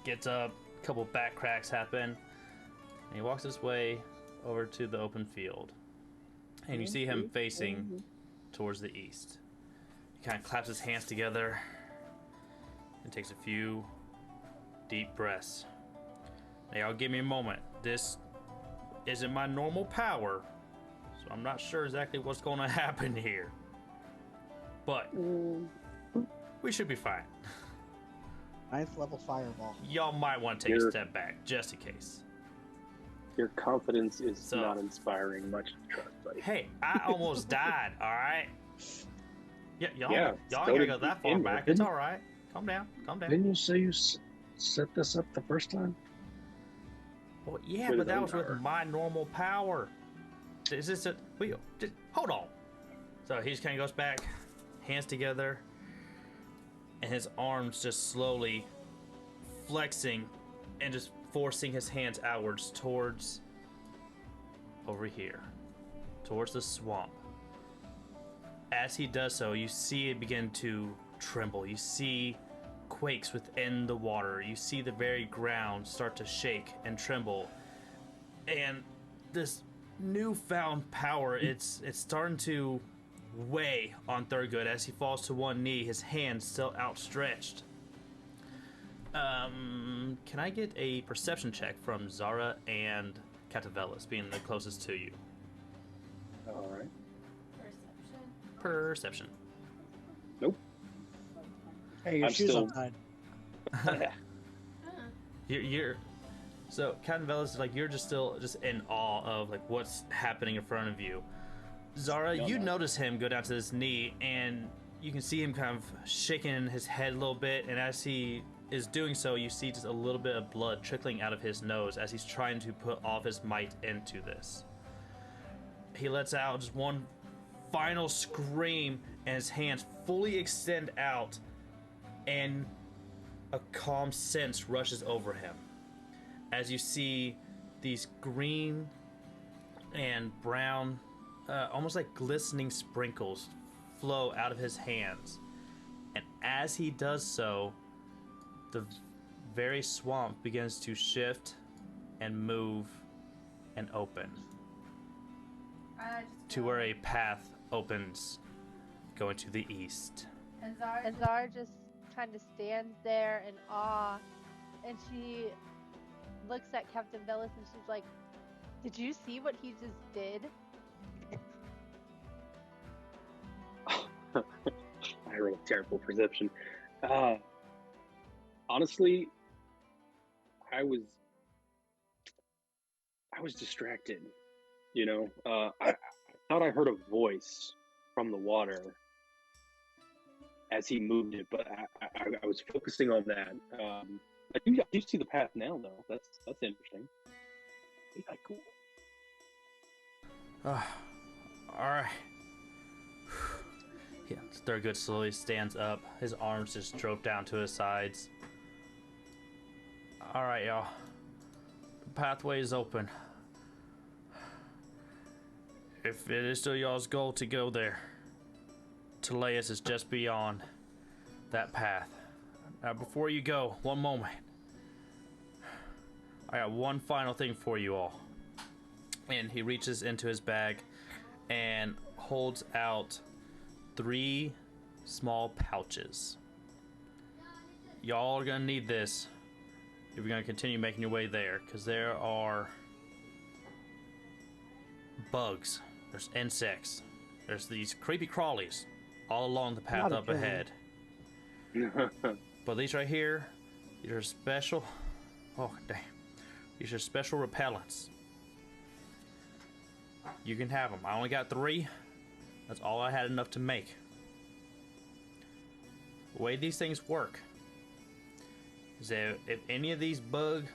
gets up. A couple back cracks happen, and he walks his way over to the open field. And you see him facing towards the east. He kind of claps his hands together and takes a few deep breaths. Now, y'all give me a moment. This isn't my normal power, so I'm not sure exactly what's going to happen here. But we should be fine. 9th level fireball. Y'all might want to take a step back, just in case. Your confidence is not inspiring much trust, buddy. Hey, I almost died, alright? Y'all Yeah, ain't gotta go that far back. It's alright. Calm down, calm down. Didn't you say you set this up the first time? Well, yeah, but that was with my normal power. Is this just hold on. So he just kind of goes back, hands together, and his arms just slowly flexing and just forcing his hands outwards towards over here, towards the swamp. As he does so, you see it begin to tremble. You see quakes within the water. You see the very ground start to shake and tremble. And this newfound power, it's starting to weigh on Thergude as he falls to one knee, his hand still outstretched. Can I get a perception check from Zara and Catavelis, being the closest to you? All right. Perception. Nope. Hey, your I'm shoes still- untied. You're so Catavelis, like you're just in awe of like what's happening in front of you. Zara, you notice him go down to his knee, and you can see him kind of shaking his head a little bit, and as he is doing so, you see just a little bit of blood trickling out of his nose as he's trying to put all of his might into this. He lets out just one final scream, and his hands fully extend out, and a calm sense rushes over him as you see these green and brown, almost like glistening sprinkles flow out of his hands. And as he does so, the very swamp begins to shift and move and open to where a path opens going to the east. And Zara just kind of stands there in awe, and she looks at Captain Bellis and she's like, "Did you see what he just did?" I rolled terrible perception. Honestly, I was distracted. You know, I thought I heard a voice from the water as he moved it, but I was focusing on that. I do see the path now, though. That's interesting. Yeah, cool. All right. Yeah, Thergude slowly stands up. His arms just drope down to his sides. All right, y'all. The pathway is open. If it is still y'all's goal to go there, Talayes is just beyond that path. Now, before you go, one moment. I got one final thing for you all. And he reaches into his bag and holds out 3 small pouches. Y'all are gonna need this if you're gonna continue making your way there, because there are bugs, there's insects, there's these creepy crawlies all along the path up ahead. But these right here, these are special. Oh damn, these are special repellents. You can have them. I only got 3. That's all I had enough to make. The way these things work is that if any of these bug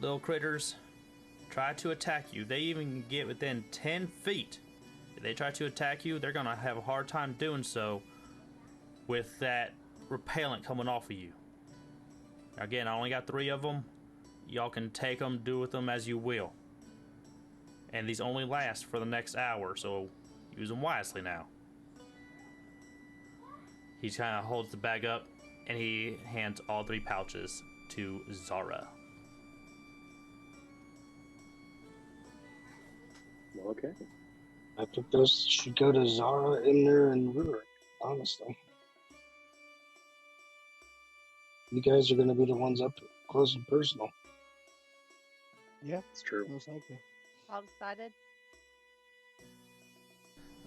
little critters try to attack you, they even get within 10 feet. If they try to attack you, they're gonna have a hard time doing so with that repellent coming off of you. Again, I only got 3 of them. Y'all can take them, do with them as you will. and these only last for the next hour, so use them wisely now. He kind of holds the bag up, and he hands all 3 pouches to Zara. Okay. I think those should go to Zara, Imner, and Rurik, honestly. You guys are going to be the ones up close and personal. Yeah, It's true. most likely. All decided.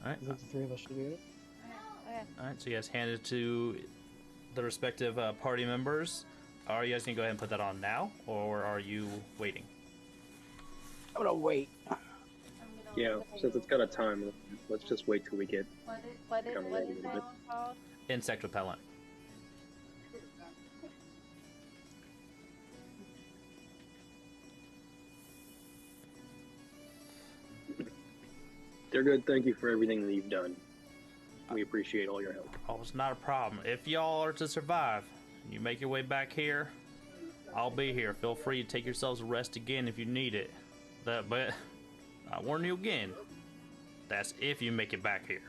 All right. I think the 3 of us should do it. Okay. All right. So you guys hand it to the respective party members. Are you guys gonna go ahead and put that on now, or are you waiting? I'm gonna wait. Yeah, since it's got a time, let's just wait till we get. What is Come on, that a bit. one called? Insect repellent. Thergude, thank you for everything that you've done. We appreciate all your help. Oh, it's not a problem. If y'all are to survive, you make your way back here, I'll be here. Feel free to take yourselves a rest again if you need it. But I warn you again, that's if you make it back here.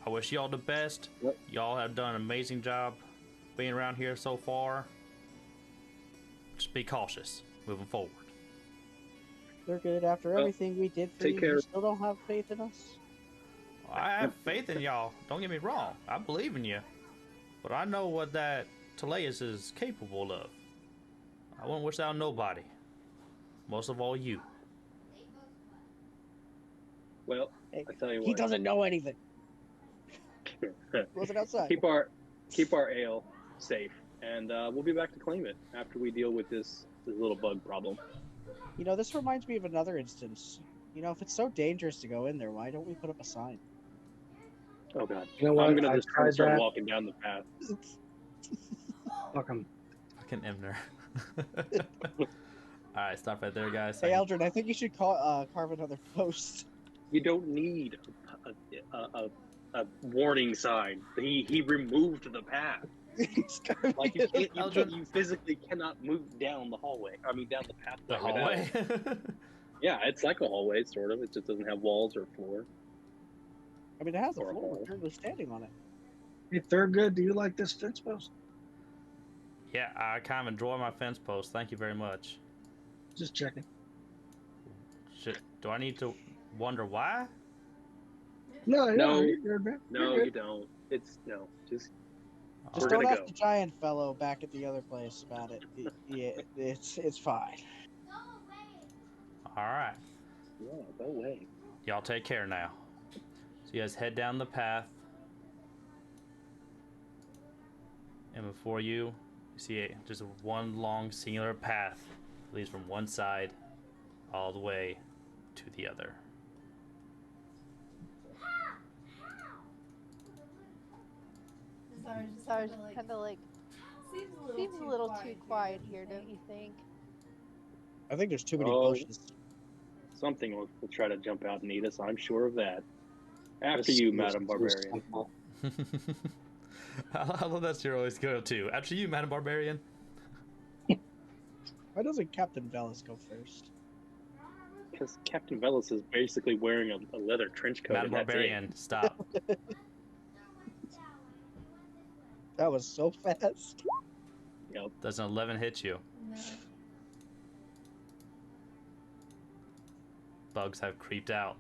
I wish y'all the best. Yep. Y'all have done an amazing job being around here so far. Just be cautious moving forward. They're good. After everything we did for take you, care. you still don't have faith in us? I have faith in y'all. Don't get me wrong. I believe in you. But I know what that Talayes is capable of. I wouldn't wish that on nobody. Most of all you. Well, Hey, I tell you he what. doesn't know anything. Was it outside? keep our ale safe, and we'll be back to claim it after we deal with this little bug problem. You know, this reminds me of another instance. You know, if it's so dangerous to go in there, why don't we put up a sign? Oh God, You know what? I'm gonna I just tried start that. walking down the path. Fuck 'em. Fucking Emner. Alright, stop right there, guys. Hey, Eldrin, I think you should carve another post. You don't need a warning sign. He removed the path. He's carving Like you it. can't, you physically cannot move down the hallway. I mean, down the pathway. The hallway? Yeah, it's like a hallway, sort of. It just doesn't have walls or floor. I mean, it has a Or a floor. We're hole. currently standing on it. Hey, Thergude, do you like this fence post? Yeah, I kind of enjoy my fence post. Thank you very much. Just checking. Do I need to wonder why? No, No. you're good, man. No, You're you good. don't. Just Just We're don't gonna ask go. the giant fellow back at the other place about it. Yeah, it's fine. Alright. Yeah, go away. Y'all take care now. So you guys head down the path. And before you see just one long singular path that leads from one side all the way to the other. Sorry, kind of like seems a little too quiet here, don't you think? I think there's too many Oh. bushes. Something will try to jump out and eat us. I'm sure of that. After This you, is Madam too Barbarian. simple. I love that's your always go to. After you, Madam Barbarian. Why doesn't Captain Velas go first? Because Captain Velas is basically wearing a leather trench coat. Madam and that's it. Barbarian, stop. That was so fast. Yep. Does an 11 hit you? No. Bugs have creeped out.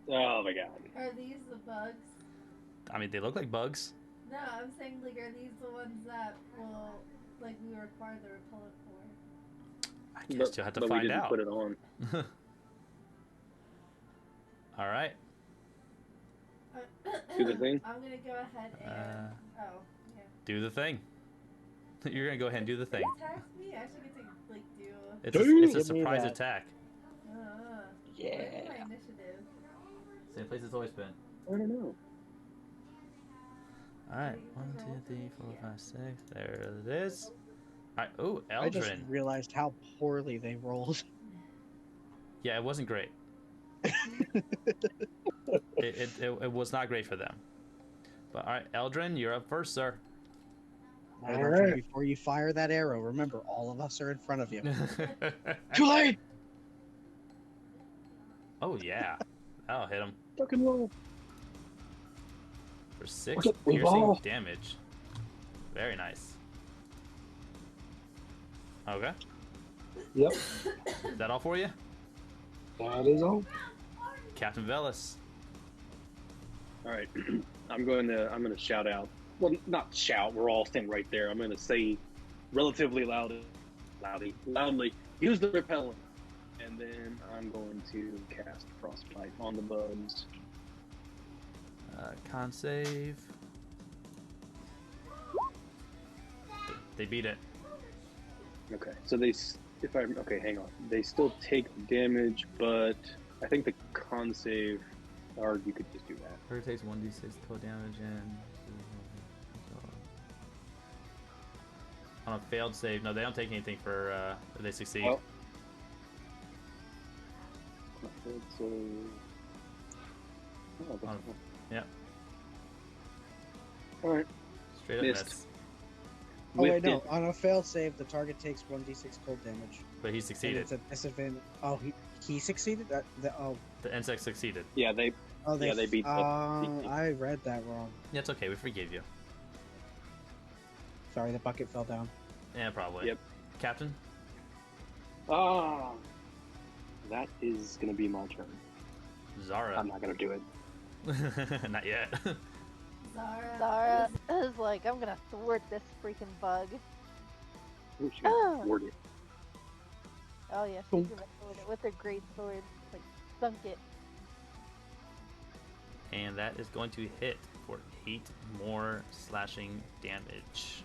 Oh my God. Are these the bugs? I mean, they look like bugs. No, I'm saying like, are these the ones that will like we require the repellent for? I guess you'll have to but we find didn't out. put it on. All right. Do the thing. I'm gonna go ahead and oh yeah. Do the thing. You're gonna go ahead and do the thing. Attack me. I should get to like do. It's a Give me surprise that. attack. Yeah. Where's my initiative? Same place it's always been. I don't know. All right. 1, 2, 3, 4, 5, 6. There it is. All right. Oh, I just Eldrin. realized how poorly they rolled. Yeah, it wasn't great. it was not great for them. But all right, Eldrin, you're up first, sir. All All right, right. before you fire that arrow, remember all of us are in front of you. Too late. Oh yeah, that'll hit him Fucking roll. for 6 Okay, we've piercing all- damage. Very nice. Okay, Yep, is that all for you, that is all. Captain Velis? All right, I'm gonna shout out. Well, not shout. We're all standing right there. I'm gonna say relatively loudly. Use the repellent, and then I'm going to cast frostbite on the bugs. Con save. They beat it. Okay, so hang on. They still take damage, but I think the con save, or you could just do that. Her takes 1d6 total damage and on a failed save. No, they don't take anything for if they succeed. Oh. So, oh, that's cool. Yeah, All right. straight up Missed. miss. Oh wait, Whipped no. it. On a failed save, the target takes 1d6 cold damage. But he And succeeded. it's a disadvantage. Oh, he succeeded. The insect succeeded. Yeah, they they beat the. I read that wrong. Yeah, it's okay. We forgave you. Sorry, the bucket fell down. Yeah, probably. Yep. Captain? Ah, that is gonna be my turn. Zara. I'm not gonna do it. Not yet. Zara is like, I'm gonna thwart this freaking bug. Ooh, she got word it. Oh yeah, she's gonna thwart it with her great sword. Like, sunk it. And that is going to hit for 8 more slashing damage.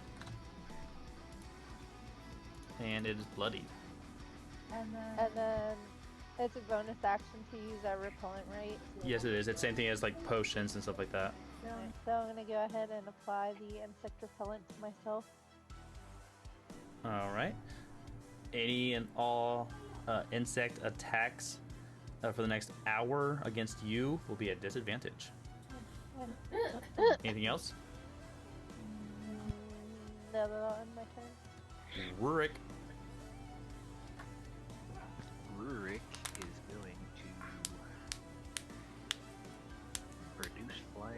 And it is bloodied. And And then it's a bonus action to use that repellent, right? Yes, it is. It's the same thing as like potions and stuff like that. So I'm gonna go ahead and apply the insect repellent to myself. Alright. Any and all insect attacks for the next hour against you will be at disadvantage. Anything else? No, not in my turn. Rurik. Rurik is going to produce flame.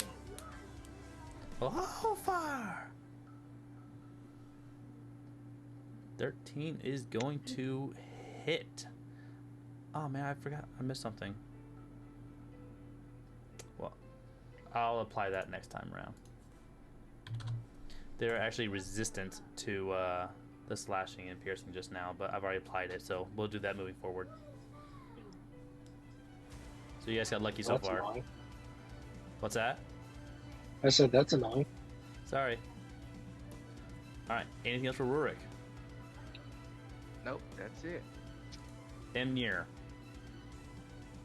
Oh, fire! 13 is going to hit. Oh man, I forgot. I missed something. Well, I'll apply that next time around. They're actually resistant to the slashing and piercing just now, but I've already applied it, so we'll do that moving forward. So you guys got lucky so That's far. annoying. What's that? I said that's annoying. Sorry. Alright, anything else for Rurik? Nope, that's it. Emnir.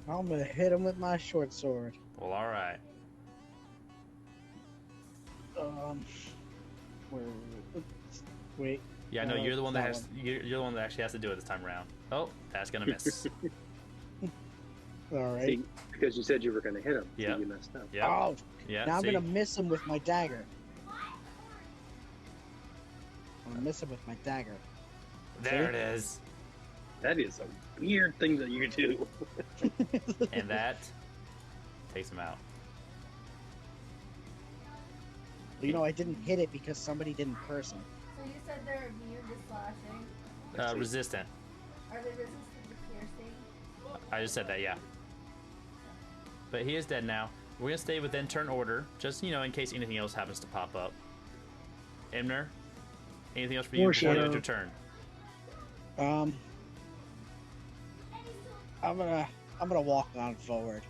I'm gonna hit him with my short sword. Well, alright. Where? Wait. Yeah, no, you're the one that has. one. You're the one that actually has to do it this time around. Oh, that's gonna miss. All right. See, because you said you were gonna hit him, Yeah. so you messed up. Yeah. Oh, Yeah. now I'm see? gonna miss him with my dagger. I'm gonna miss him with my dagger. There it is. That is a weird thing that you do. And that takes him out. You know, I didn't hit it because somebody didn't curse him. So you said they're immune to slashing. Resistant. Are they resistant to piercing? I just said that, yeah. But he is dead now. We're gonna stay within turn order, just in case anything else happens to pop up. Emner, anything else for you before you end your turn? I'm gonna walk on forward.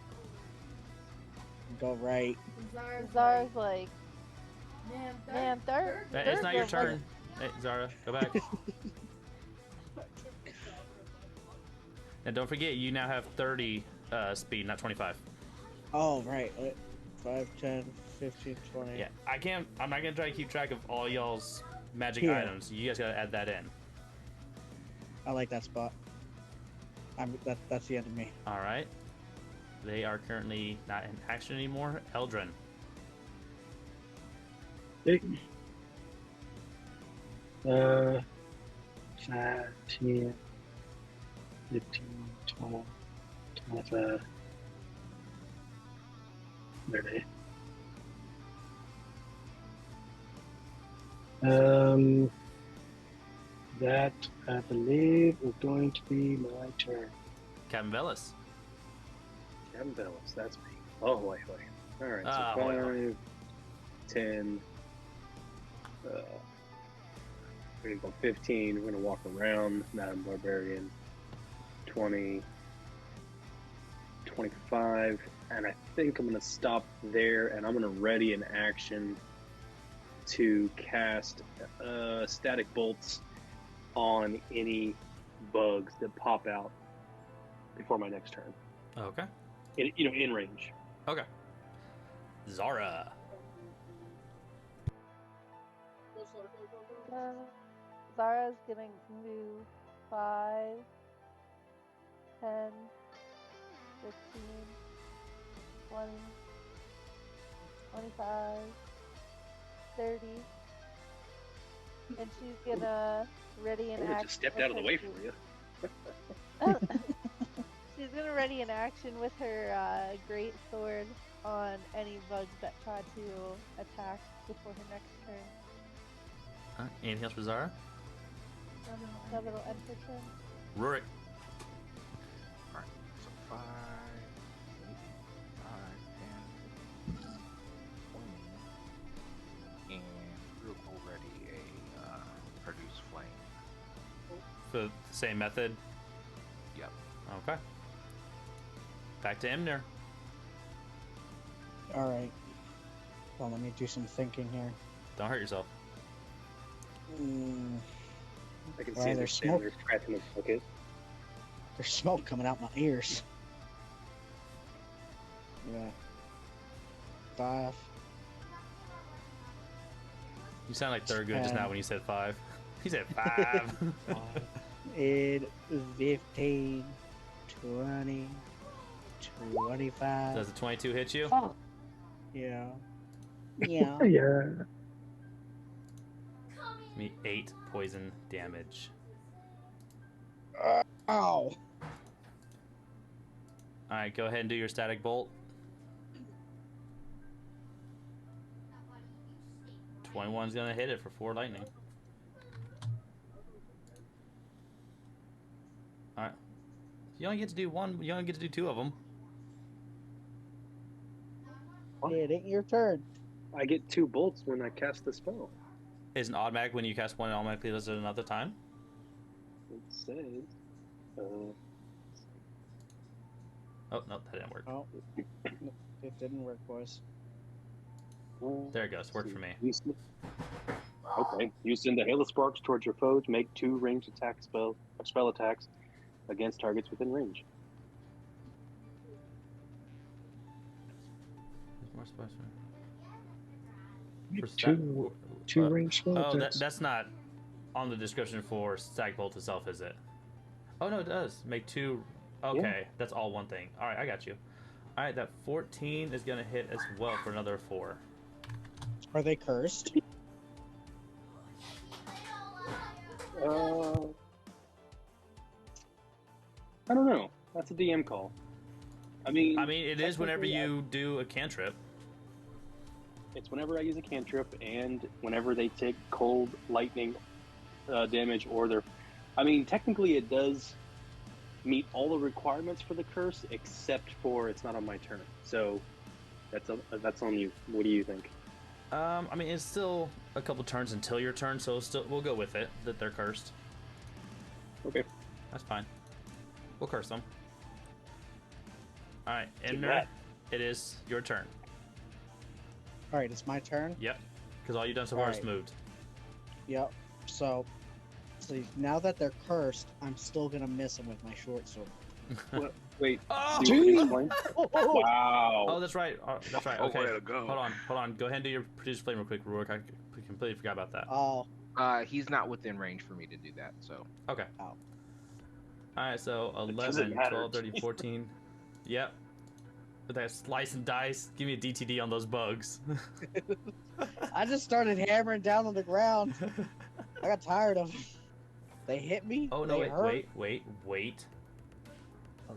Go right. Zara's like, Man, third. It's not your turn. Hey, Zara, go back. And don't forget, you now have 30 speed, not 25. Oh, right. 5, 10, 15, 20. Yeah, I'm not gonna try to keep track of all y'all's magic Here. items. You guys gotta add that in. I like that spot. That's the end of me. All right. They are currently not in action anymore. Eldrin. Hey. 5, 10, 15, 20, with there they. That I believe is going to be my turn. Captain Velas. Captain Bellis, that's me. Oh, wait. All right, so Ah, 5, hoy, hoy. 10, we're going to go 15. We're going to walk around, Madam Barbarian. 20, 25, and I think I'm going to stop there, and I'm going to ready an action to cast static bolts on any bugs that pop out before my next turn. Okay. In range. Okay. Zara. Zara's gonna move 5, 10, 15, 20, 25, 30. And she's gonna ready an I action. just stepped out of the way for you. She's gonna ready an action with her great sword on any bugs that try to attack before her next turn. Anything else for Zara? That little end her turn. Rurik. Alright, so 5, 8, 5, 10, 15, 20, and we're already a produce flame. So the same method? Yep. Okay. Back to Imner. Alright. Well, let me do some thinking here. Don't hurt yourself. I can Well, see there's they're standing smoke. there scratching his pocket. There's smoke coming out my ears. Yeah. 5. You sound like Thergude just now when you said 5. He said 5. 5, 8, 15, 20, 25. Does the 22 hit you? Oh. Yeah. Yeah. Yeah. Me 8 poison damage. Ow. Alright, go ahead and do your static bolt. 21's gonna hit it for 4 lightning. Alright. You only get to do 1, you only get to do 2 of them. It ain't your turn. I get 2 bolts when I cast the spell. Is an automatic when you cast one, it automatically does it another time? It says. Oh, no, that didn't work. Oh. It didn't work, boys. There it goes. Worked for me. Okay. You send the hail of sparks towards your foes. Make 2 ranged spell attacks against targets within range. More special. Two range spell Oh, attacks. that's not on the description for static bolt itself, is it? Oh no, it does make 2. Okay, Yeah. that's all one thing. All right, I got you. All right, that 14 is gonna hit as well for another 4. Are they cursed? I don't know. That's a DM call. I mean, it is whenever you do a cantrip. It's whenever I use a cantrip and whenever they take cold lightning damage or their. I mean, technically, it does meet all the requirements for the curse, except for it's not on my turn. So that's on you. What do you think? It's still a couple turns until your turn, so we'll go with it that they're cursed. Okay. That's fine. We'll curse them. All right, Too Emner, bad. it is your turn. Alright, it's my turn? Yep, because all you've done so far is Alright. moved. Yep. So now that they're cursed, I'm still gonna miss them with my short sword. What? Wait. Oh, Do you explain? Oh, Wow. oh, that's right. That's right. Oh, Okay. way to go. Hold on. Go ahead and do your produce flame real quick, Rurik. I completely forgot about that. Oh. He's not within range for me to do that, so. Okay. Ow. Alright, so It doesn't 11, matter. 12, 13, 14. Yep. With that slice and dice, give me a DTD on those bugs. I just started hammering down on the ground. I got tired of them. They hit me. Oh, no, they wait, hurt. wait.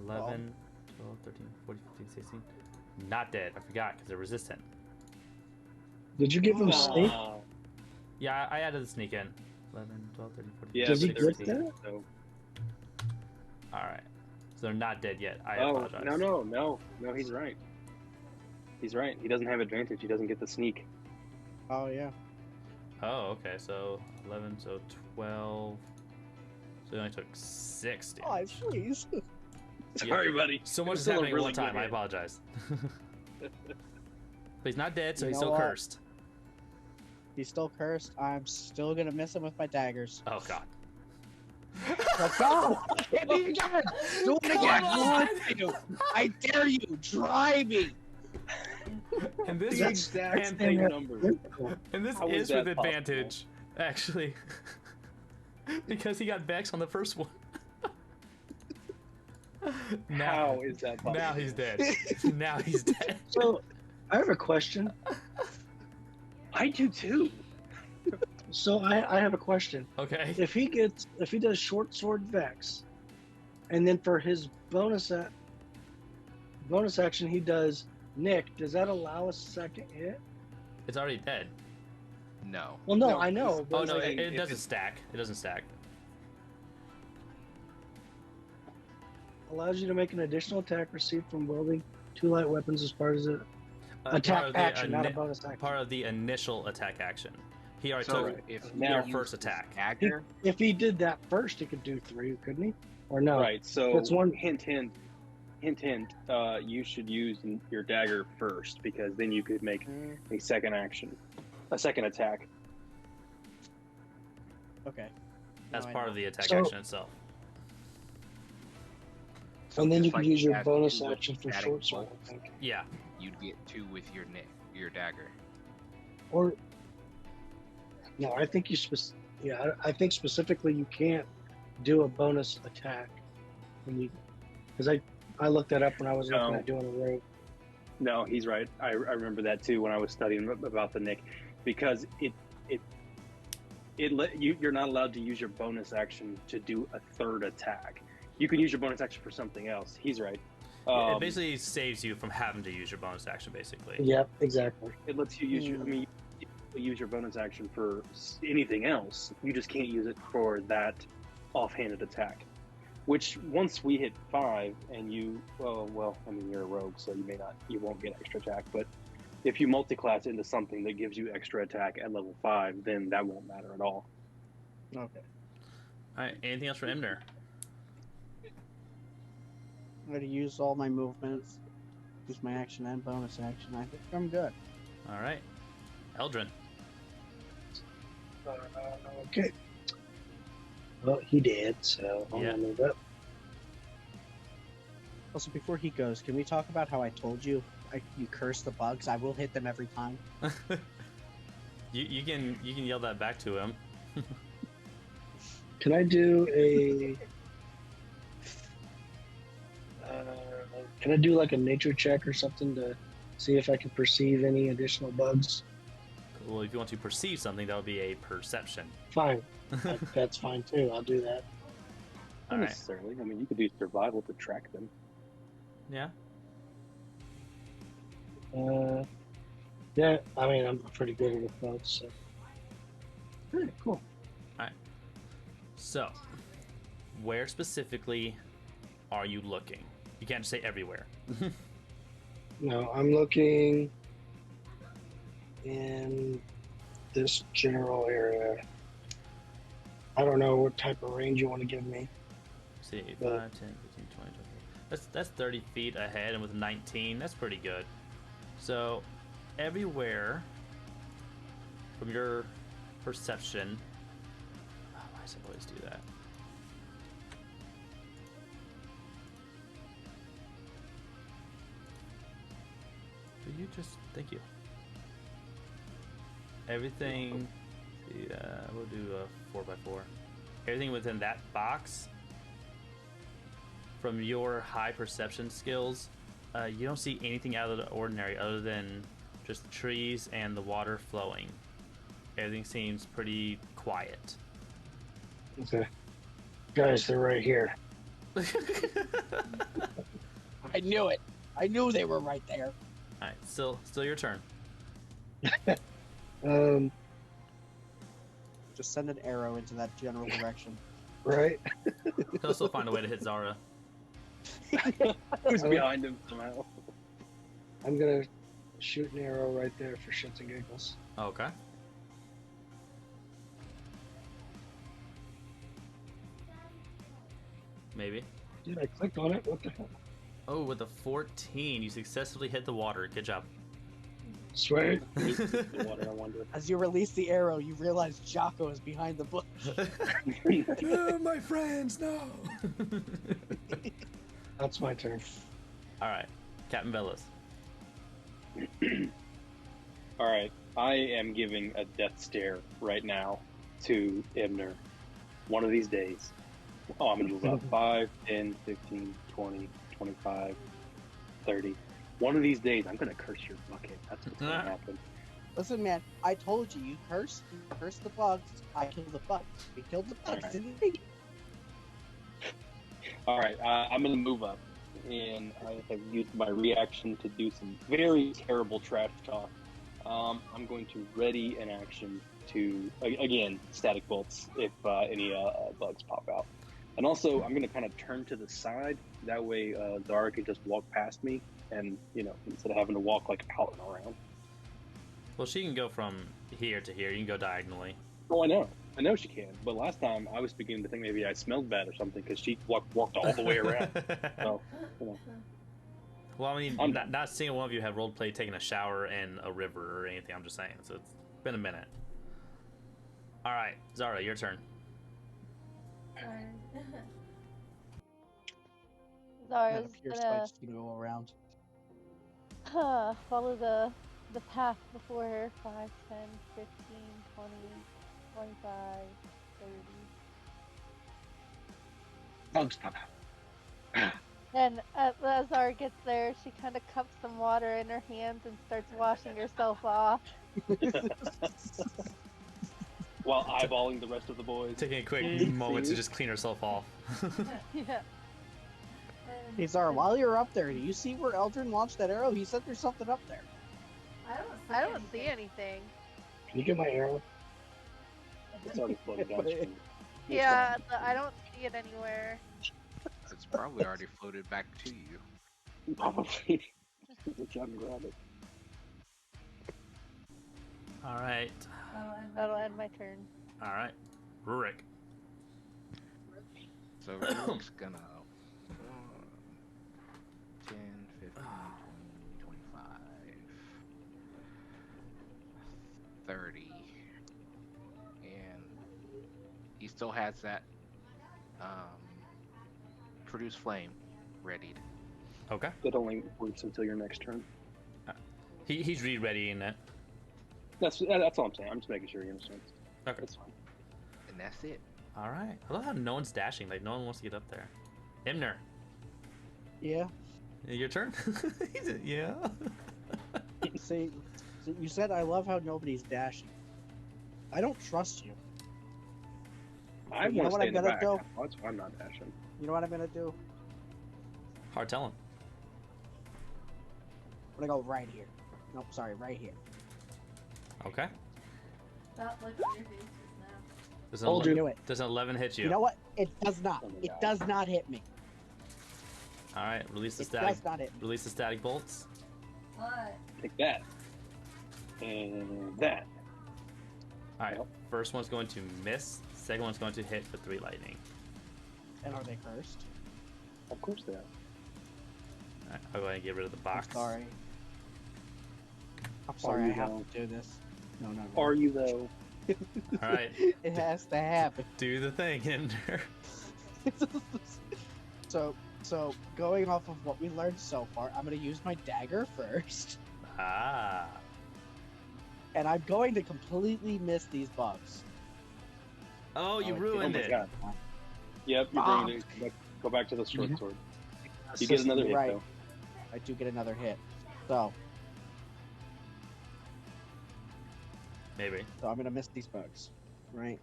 11, 12, 13, 14, 15, 16. Not dead. I forgot because they're resistant. Did you give him sneak? Yeah, I added the sneak in. 11, 12, 13, 14, Yeah, Does he but get they're 16. that? So. Alright. So they're not dead yet. I Oh, apologize. no, he's right. He's right. He doesn't have advantage. He doesn't get the sneak. Oh yeah. Oh, okay. So 11, so 12. So they only took 6 Oh, damage. please. Sorry, buddy. So It much was is still a happening at really one time. good I hit. apologize. But he's not dead, so You he's know still what? cursed. He's still cursed. I'm still gonna miss him with my daggers. Oh, God. Let's go! Hit me again! Do it Come again! on! I dare you! Try me! And this, The exact and, same number. and this How is is with that possible? advantage, actually. Because he got Vex on the first one. How is that possible? Now he's dead. Now he's dead. So, I have a question. I do too. So I have a question. Okay. If he does short sword Vex, and then for his bonus action he does Nick, does that allow a second hit? It's already dead. No. Well, no, No, I know. he's- But Oh, it's no, like, it if doesn't it's- stack. It doesn't stack. allows you to make an additional attack received from wielding 2 light weapons as part of the attack part of the action, not a bonus action. Part of the initial attack action. He already So took if now your he first uses attack. dagger, If he did that first, he could do 3, couldn't he? Or no? Right. So That's one. hint. You should use your dagger first because then you could make a second attack. Okay. That's Now I part know. of the attack So- action itself. And then just you could like use your has bonus two with action for static short sword, bolts, I think. Yeah. you'd get 2 with your dagger. Or no, I think I think specifically you can't do a bonus attack when you, because I looked that up when I was looking No. at doing a rogue. No, he's right. I remember that too when I was studying about the Nick, because you're not allowed to use your bonus action to do a third attack. You can use your bonus action for something else. He's right. It basically saves you from having to use your bonus action, basically. Yep, exactly. It lets you use you use your bonus action for anything else. You just can't use it for that offhanded attack. Which once we hit 5 and you, well, I mean you're a rogue, so you won't get extra attack. But if you multi-class into something that gives you extra attack at level 5, then that won't matter at all. Okay. All right. Anything else for Imner? I'm gonna use all my movements. Use my action and bonus action. I think I'm good. All right. Eldrin. Okay. Well, he did, so I'm Yeah. gonna move up. Also, before he goes, can we talk about how I told you you curse the bugs? I will hit them every time. you can yell that back to him. Can I do a? Can I do like a nature check or something to see if I can perceive any additional bugs? Well, if you want to perceive something, that would be a perception. Fine, that's fine too. I'll do that. Not All right. necessarily. I mean, you could do survival to track them. Yeah. Yeah, I mean, I'm pretty good with bugs, so. All right, cool. So, where specifically are you looking? You can't just say everywhere. No, I'm looking in this general area. I don't know what type of range you want to give me. Let's see, 5, 10, 15, 20, 25. That's 30 feet ahead, and with 19, that's pretty good. So, everywhere from your perception. Oh, why does it always do that? Do you just. Thank you. Everything. We'll do a 4x4. Everything within that box, from your high perception skills, you don't see anything out of the ordinary other than just the trees and the water flowing. Everything seems pretty quiet. Okay. Guys, they're right here. I knew it. I knew they were right there. All right, still your turn. Just send an arrow into that general direction. Right. He'll still find a way to hit Zara. Who's behind him somehow? I'm gonna shoot an arrow right there for shits and giggles. Okay. Maybe. Dude, I clicked on it. What the hell? Oh, with a 14, you successfully hit the water. Good job. Swear. The water, I wonder. As you release the arrow, you realize Jocko is behind the bush. No, my friends, no. That's my turn. All right, Captain Velas. All right, I am giving a death stare right now to Ibner. One of these days. Oh, I'm going to lose up 5, 10, 15, 20, 25, 30. One of these days, I'm going to curse your bucket. That's what's going to happen. Listen, man, I told you, you curse the bugs. I killed the bugs. We killed the bugs, didn't we? All right, I'm going to move up. And I have used my reaction to do some very terrible trash talk. I'm going to ready an action to, again, static bolts if any bugs pop out. And also, I'm going to kind of turn to the side. That way, Zara can just walk past me and, instead of having to walk, like, out and around. Well, she can go from here to here. You can go diagonally. Oh, I know. I know she can. But last time, I was beginning to think maybe I smelled bad or something because she walked all the way around. So, Well, I mean, not a single one of you have roleplayed taking a shower in a river or anything. I'm just saying. So it's been a minute. All right, Zara, your turn. Zara's Pierce gonna spike's gonna go around. follow the path before her. 5, 10, 15, 20, 25, 30. Bugs pop out. And as Zara gets there, she kind of cups some water in her hands and starts washing herself off. While eyeballing the rest of the boys. Taking a quick moment to just clean herself off. Yeah. Hey, Zara, while you're up there, do you see where Eldrin launched that arrow? He said there's something up there. I don't see anything. Can you get my arrow? It's already floated downstream. Yeah, I don't see it anywhere. It's probably already floated back to you. Probably. We'll try and grab it. All right. That'll end my turn. All right. Rurik. So Rurik's gonna 10, 15, 20, 25, 30. And he still has that produce flame readied. Okay. That only works until your next turn. He's re-readying it. That's all I'm saying. I'm just making sure you understand. Okay. That's fine. And that's it. All right. I love how no one's dashing. Like, no one wants to get up there. Imner, Yeah. your turn. Yeah. See, you said I love how nobody's dashing. I don't trust you. I You know want to what stay I'm in the gonna back. do? That's why I'm not dashing. You know what I'm gonna do? Hard telling. I'm gonna go right here. Nope, sorry, right here. Okay. Stop looking at your face just now. Does Told an, you. Do it. does an 11 hit you? You know what? It does not. Oh my It God. does not hit me. All right. Release the It static. does not hit me. Release the static bolts. What? Take that. And that. All right. Yep. First one's going to miss. Second one's going to hit for 3 lightning. And are they cursed? Of course they are. All right, I'll go ahead and get rid of the box. I'm sorry. I'm sorry, I you have don't? to do this. No. Are you though? All right. It has to happen. Do the thing, Imner. So going off of what we learned so far, I'm gonna use my dagger first, Ah. and I'm going to completely miss these bugs. Oh, you Oh, ruined my it. God. Yep, you're bringing it. Go back to the short Mhm. sword. You get another hit Right. though. I do get another hit. So Maybe. I'm gonna miss these bugs, right?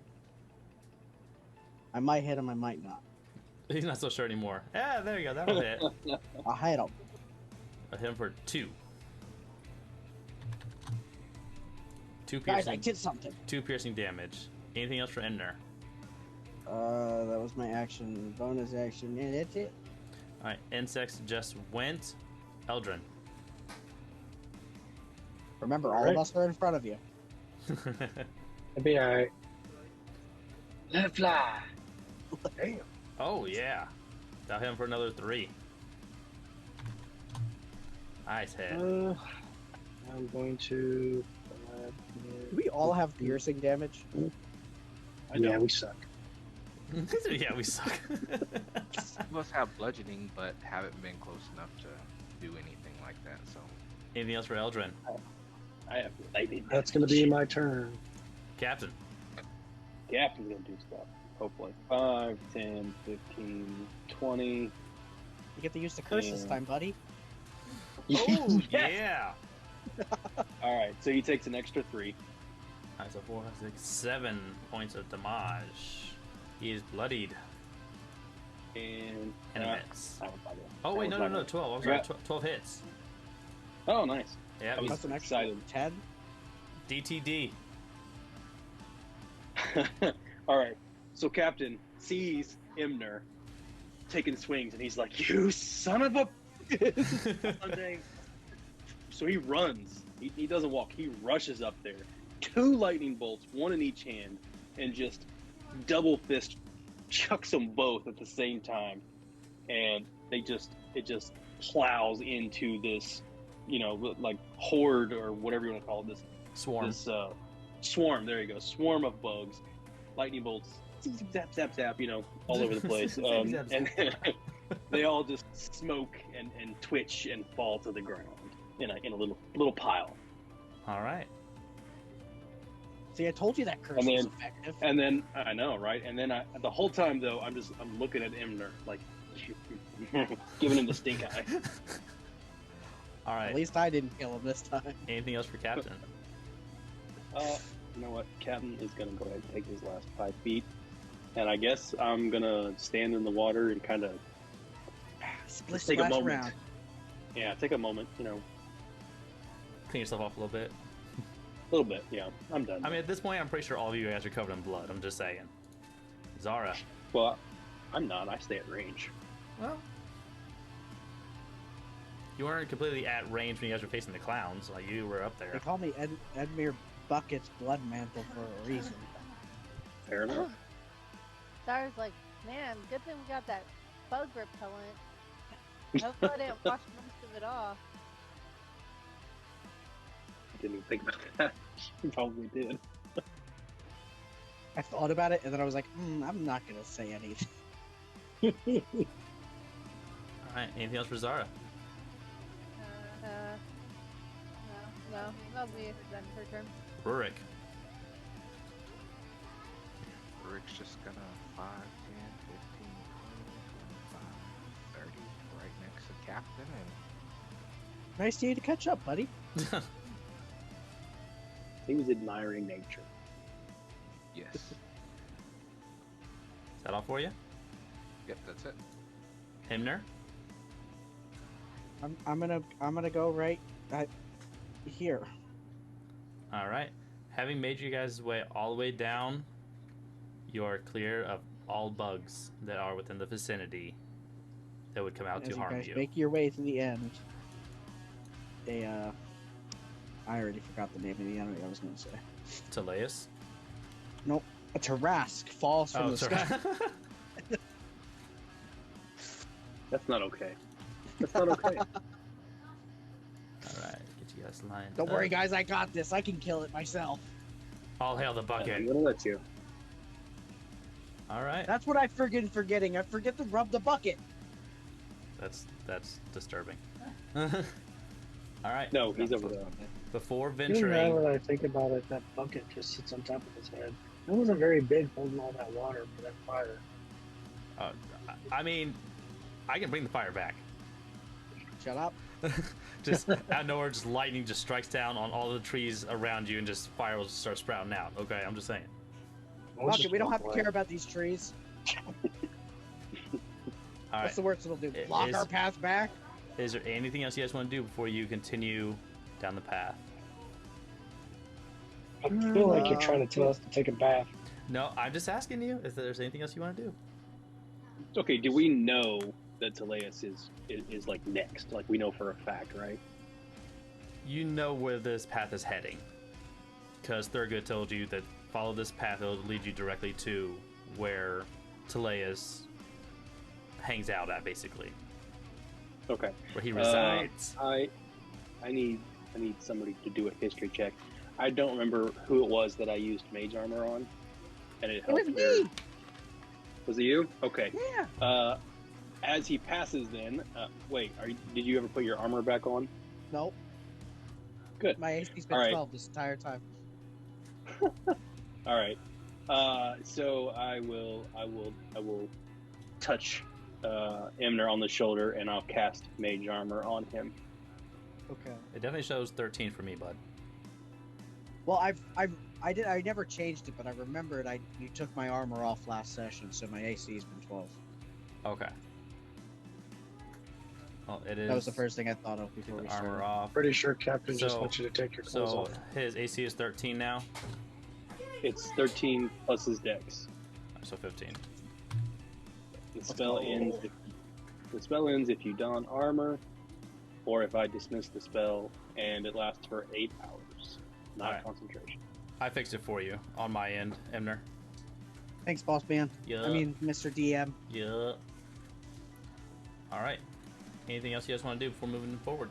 I might hit them, I might not. He's not so sure anymore. Yeah, there you go. That'll hit. I'll hit them. hit him for 2. 2 Guys, I piercing. did something. 2 piercing damage. Anything else for Emner? That was my action, bonus action, and that's it. All right, insects just went. Eldrin. Remember, all Alright. of us are in front of you. It'll be alright. Let it fly. Damn. Oh yeah, that'll hit him for another 3. Nice hit. I'm going to. Do we all have piercing damage? Yeah, we suck. Yeah, we suck. Some of us have bludgeoning, but haven't been close enough to do anything like that. So Anything else for Eldrin? I have lightning. That's going to be my turn. Captain. Captain's gonna do stuff. Hopefully. 5, 10, 15, 20. You get to use the curse this Yeah. time, buddy. Oh Yes! yeah. All right, so he takes an extra 3. All right, so 4, 6, 7 points of damage. He is bloodied And and hits. that was my go. Oh That wait, was no, my no, no, go. 12. I'm Yeah. sorry, 12 hits. Oh, nice. Yeah, I was- he's That's an extra excited. 10. DTD. All right, so Captain sees Imner taking swings, and he's like, "You son of a!" Sunday. So he runs. He doesn't walk. He rushes up there. 2 lightning bolts, 1 in each hand, and just double fist chucks them both at the same time, and it just plows into this, like horde or whatever you want to call it. This Swarm. swarm. There you go. Swarm of bugs, lightning bolts, zap, zap, zap. All over the place. Zap, zap, And they all just smoke and twitch and fall to the ground in a little pile. All right. See, I told you that curse And was then- effective. And then I know, right? And then the whole time though, I'm looking at Imner like giving him the stink eye. All At right. least I didn't kill him this time. Anything else for Captain? You know what? Captain is gonna go ahead and take his last 5 feet, and I guess I'm gonna stand in the water and kind of Split take a splash moment. around. Yeah, take a moment. Clean yourself off a little bit. A little bit. Yeah, I'm done. I mean, at this point, I'm pretty sure all of you guys are covered in blood. I'm just saying. Zara. well, I'm not. I stay at range. Well, you weren't completely at range when you guys were facing the clowns. Like you were up They there. call me Edmure Bucket's blood mantle for a reason. Fair enough. Zara's like, man, good thing we got that bug repellent. Hopefully I didn't wash most of it off. I didn't even think about that. You probably did. I thought about it, and then I was like, I'm not gonna say anything. All right. Anything else for Zara? No, that'll be then her turn. Rurik. Rick's just gonna 5, 10, 15, 20, 25, 30, right next to Captain, and Nice to you to catch up, buddy. He was admiring nature. yes, Is that all for you? yep, that's it. Himner. I'm gonna go right here. All right. Having made you guys' way all the way down, you are clear of all bugs that are within the vicinity that would come out As to you harm guys you. make your way to the end, I already forgot the name of the enemy I was gonna say. Talayes. A Tarask falls from the sky. That's not okay. That's not okay. All right. Get you guys lined Don't up. worry, guys, I got this. I can kill it myself. All hail the I'm bucket. gonna let you. All right. That's what I forgetting. I forget to rub the bucket. That's disturbing. All right. No, he's over there. Before Now venturing, that I think about it, that bucket just sits on top of his head. It wasn't very big holding all that water for that fire. I mean, I can bring the fire back. Shut up. Just out of nowhere, just lightning just strikes down on all the trees around you, and just fire will start sprouting out. Okay, I'm just saying. Let's Fuck just it, we don't walk have to away. care about these trees. All What's right. the worst it'll do? It Block is- our path back? Is there anything else you guys want to do before you continue down the path? I feel like you're trying to tell us to take a bath. No, I'm just asking you if there's anything else you want to do. Okay, do we know that Talayes is like next? Like we know for a fact, right? You know where this path is heading, because Thergude told you that follow this path; it'll lead you directly to where Talayes hangs out at, basically, Okay. where he resides. I need somebody to do a history check. I don't remember who it was that I used mage armor on, and it helped. was me. Was it you? Okay. Yeah. As he passes, then wait, did you ever put your armor back on? Nope. Good. My AC's been All right. 12 this entire time. All right. So I will touch Emner on the shoulder, and I'll cast mage armor on him. Okay. It definitely shows 13 for me, bud. Well, I never changed it, but I remembered you took my armor off last session, so my AC's been 12. Okay. Well, it is. That was the first thing I thought of Get before the we armor started. off. Pretty sure Captain just So- wants you to take your clothes So off. his AC is 13 now, It's 13 plus his dex. so 15. The spell ends. The spell ends if you don armor, or if I dismiss the spell, and it lasts for 8 hours. Not Alright. concentration. I fixed it for you on my end, Emner. Thanks, boss man. Yeah. I mean, Mr. DM. Yeah. All right. Anything else you guys want to do before moving forward?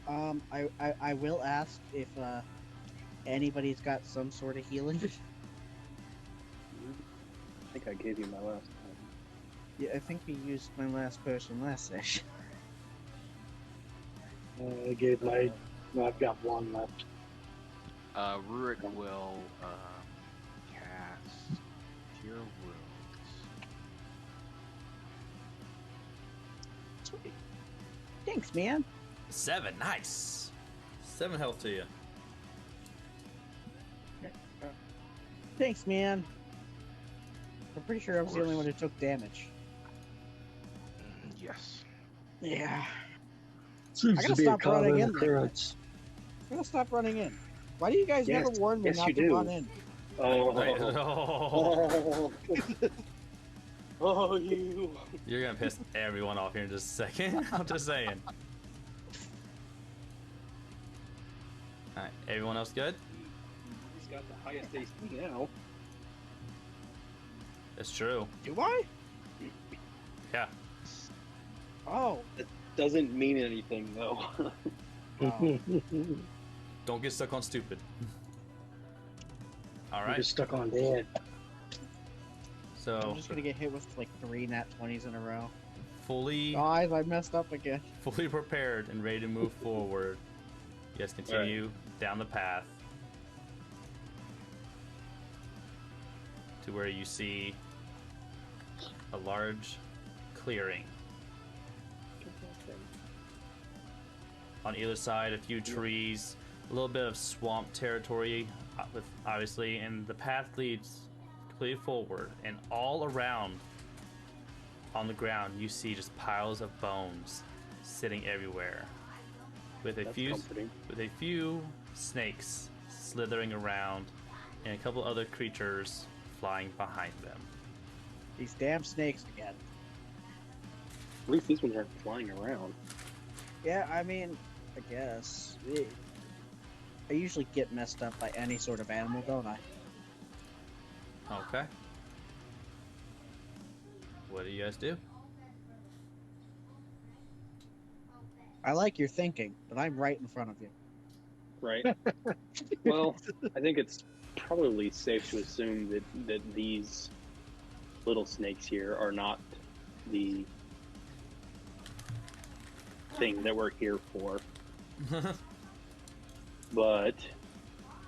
I will ask if anybody's got some sort of healing. I think I gave you my last time. Yeah, I think you used my last person last session. I gave my. No, I've got one left. Rurik will cast Cure Wounds. Sweet. Thanks, man. 7. Nice. 7 health to you. Thanks, man. I'm pretty sure I was the only one who took damage. Yes. Yeah. Seems I to gotta be a stop running common in there. occurrence. I'm gonna stop running in. Why do you guys Yes. never warn me Yes, not you to do. run in? Oh. Oh, you. You're going to piss everyone off here in just a second. I'm just saying. All right. Everyone else good? He's got the highest AC now. It's true. Do I? Yeah. Oh. That doesn't mean anything, though. Oh. Don't get stuck on stupid. All I'm right. just stuck on dead. So I'm just gonna get hit with like 3 nat 20s in a row. fully Guys, I messed up again. prepared and ready to move forward. You guys continue down the path to where you see a large clearing. On either side, a few trees, a little bit of swamp territory, with obviously, and the path leads completely forward. And all around, on the ground, you see just piles of bones sitting everywhere, with a That's few comforting. snakes slithering around, and a couple other creatures flying behind them. These damn snakes again. At least these ones aren't flying around. Yeah, I mean, I guess. I usually get messed up by any sort of animal, don't I? Okay. What do you guys do? I like your thinking, but I'm right in front of you. Right. Well, I think it's probably safe to assume that these little snakes here are not the thing that we're here for. But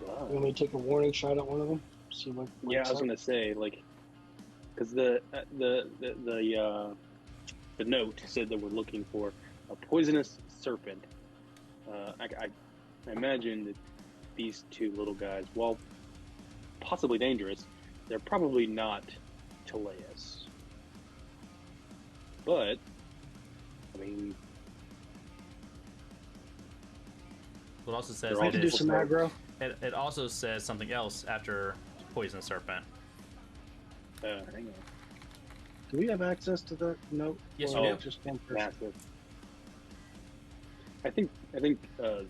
You want me to take a warning shot at one of them? See what? yeah, I was gonna say, like, because the note said that we're looking for a poisonous serpent. I imagine that these two little guys, while possibly dangerous, they're probably not Talayes. But I mean, It also says They're all I can do full some smoke. aggro. it also says something else after poison serpent. Hang on. Do we have access to that note? Yes, Or you do. Just one person. Massive. I think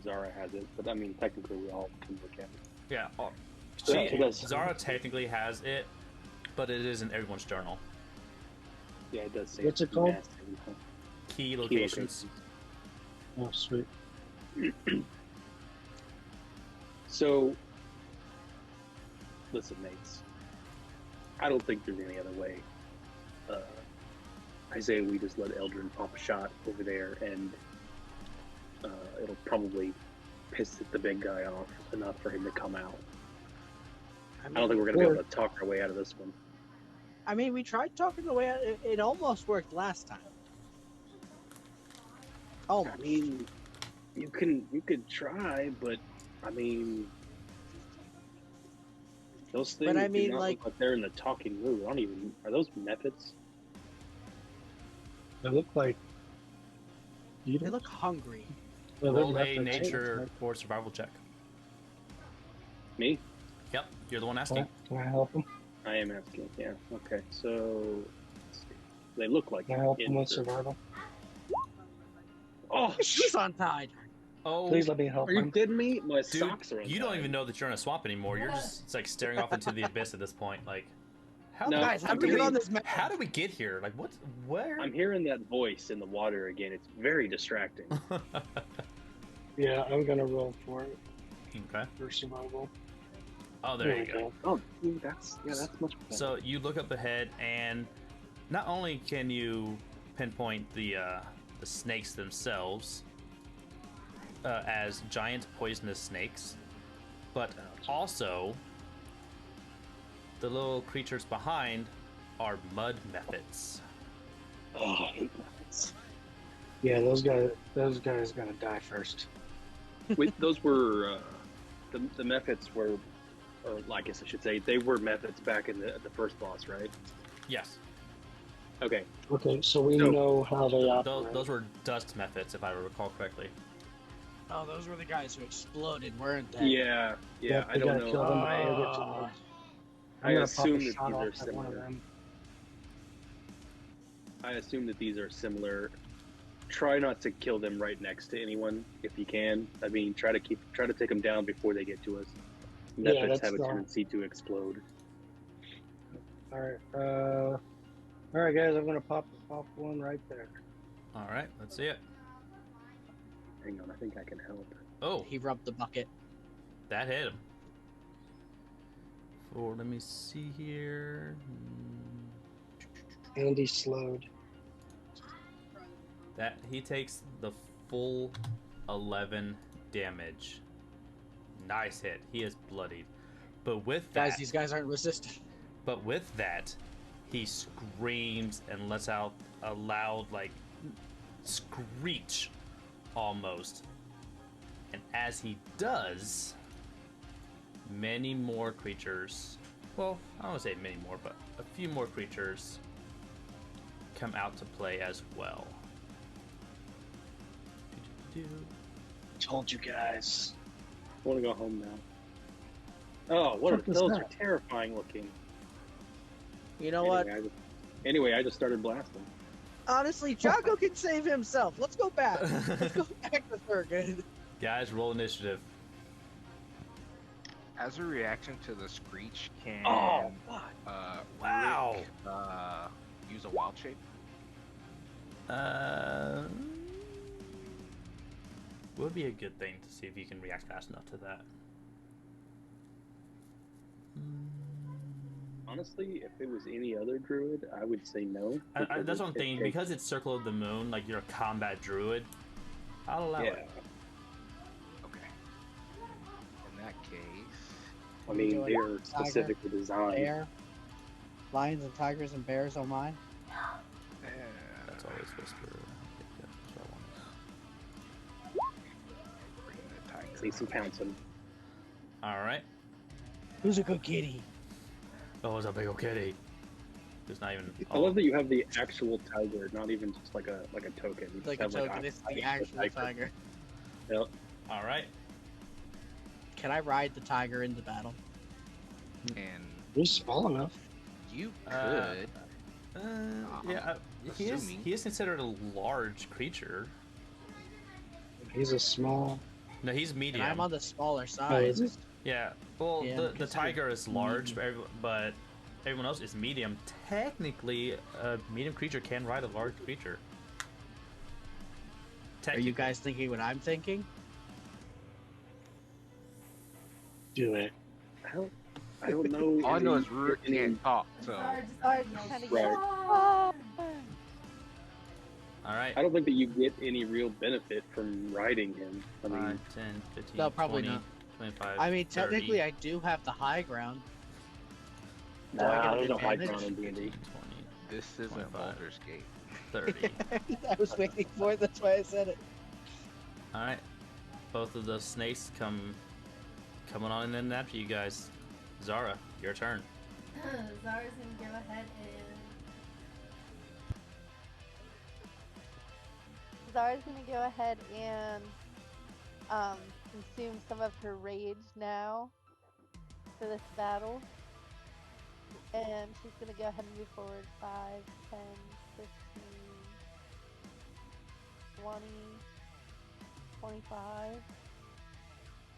Zara has it, but I mean technically we all can look at it. Yeah. Yeah, it does. Zara technically has it, but it is in everyone's journal. Yeah, it does say What's it called? massive. Key locations. Oh, sweet. So, listen, mates. I don't think there's any other way. I say we just let Eldrin pop a shot over there, and it'll probably piss the big guy off enough for him to come out. I don't think we're going to be able to talk our way out of this one. I mean, we tried talking the way out. It almost worked last time. Oh, I mean, you could try, but I mean, those things. But I mean, do not like- look like they're in the talking mood. I don't even. Are those methods? They look like. they look hungry. Well, they're Roll a methods. nature or survival check. Me? Yep, you're the one asking. Can I help them? I am asking. Yeah. Okay. So let's see. They look like. Can I help them with insects. survival? Oh, She's untied. Oh, Please let me help are you them. kidding me? My dude, socks are. you don't untied. even know that you're in a swamp anymore. You're just it's like staring off into the abyss at this point. Like, how No, the Guys, how fuck do we did get on this map? How did we get here? Like, what's where? I'm hearing that voice in the water again. It's very distracting. Yeah, I'm gonna roll for it Okay. for survival. Oh, there you go. Oh, dude, that's much better. So you look up ahead, and not only can you pinpoint the snakes themselves as giant poisonous snakes, but also the little creatures behind are mud mephits. Oh, I hate methods. Yeah, those guys gonna die first. Wait, those were the methods were, or I guess I should say, they were methods back in the first boss, right? Yes, Okay. Okay, so we So- know how they operate. those were dust mephits, if I recall correctly. Oh, those were the guys who exploded, weren't they? Yeah. Yep, I we don't gotta know. kill them before they get to Ah. them. I I'm gonna assume pop a that shot these are off at one of similar. them. I assume that these are similar. Try not to kill them right next to anyone if you can. I mean, try to take them down before they get to us. Yeah, Methods that's have a the- tendency to explode. All right, guys, I'm gonna pop one right there. All right, let's see it. Hang on, I think I can help. Oh, He rubbed the bucket. that hit him. Oh, let me see here. Andy slowed. That he takes the full 11 damage. Nice hit. He is bloodied. But with Guys, that, these guys aren't resistant. but with that, he screams and lets out a loud like screech almost. And as he does, many more creatures, well, I don't want to say many more, but a few more creatures come out to play as well. Told you guys. I want to go home now. Oh, what are Fuck is those? that? Are terrifying looking. You know what? Anyway, I just started blasting. Honestly, Chaco can save himself. Let's go back. Let's go back to Thergude. Guys, roll initiative. As a reaction to the screech, can Oh, Wow. Rick, use a wild shape? Would be a good thing to see if you can react fast enough to that. honestly, if it was any other druid, I would say no. because That's what I'm it thinking. takes- Because it's Circle of the Moon, like you're a combat druid, I'll allow yeah, it. Okay. In that case, I mean Do it. they're specifically designed. Bear. Lions and tigers and bears on mine. That's always whisper. Yeah, that's what I want. bring the tiger. Say some pouncing. All right. Who's a good kitty? Oh, it's a big old kitty. It's not even. I love that you have the actual tiger, not even just like a token. You Like just a have token. It's the a actual tiger. Yep. All right. Can I ride the tiger into battle? And He's small enough. you Uh, could. Yeah, assuming. he is considered a large creature. He's a small. No, he's And medium. I'm on the smaller Oh, side. is he? Yeah, well, Yeah, I'm the considered tiger is large, medium. but everyone else is medium. Technically, a medium creature can ride a large creature. Are you guys thinking what I'm thinking? Do it. I don't know. All I know any- is Rurik any- can't talk, so Zara just Or kinda just yells, kind of Right. yell. "Ah!" All right. I don't think that you get any real benefit from riding him. I mean, 5, 10, 15, No, probably 20, not. 25, I mean, 30, technically, I do have the high ground. Do I nah, get there's an no high advantage? ground in D&D. 20, this isn't 25. Baldur's Gate. 30. I was waiting for it. That's why I said it. All right. Both of those snakes coming on in after you guys. Zara, your turn. Zara's gonna go ahead and Zara's gonna go ahead and consume some of her rage now for this battle. And she's gonna go ahead and move forward 5, 10, 15, 20, 25.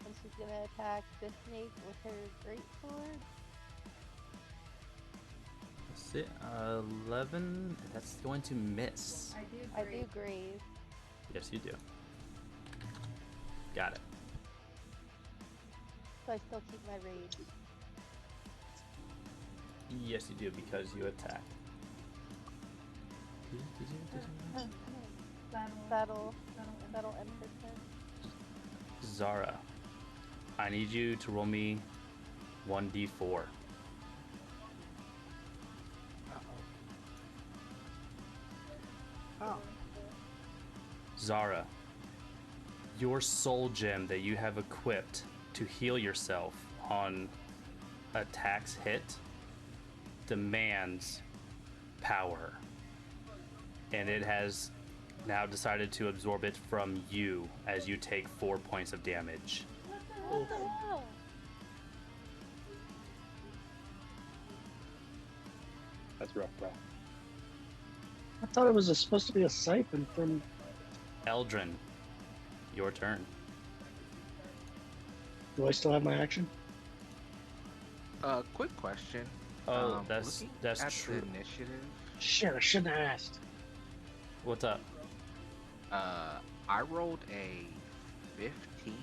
And she's gonna attack the snake with her greatsword. Let's see. 11. That's going to miss. I do graze. Yes, you do. Got it. So I still keep my rage. Yes, you do because you attack. That'll end her turn. Zara, I need you to roll me 1d4. Oh. Zara, your soul gem that you have equipped to heal yourself on attacks hit demands power. And it has now decided to absorb it from you as you take 4 points of damage. What the hell? That's rough, bro. I thought it was supposed to be a siphon from. Eldrin, your turn. Do I still have my action? Quick question. Oh, that's looking that's at true. The initiative. Shit, I shouldn't have asked. What's up? I rolled a 15,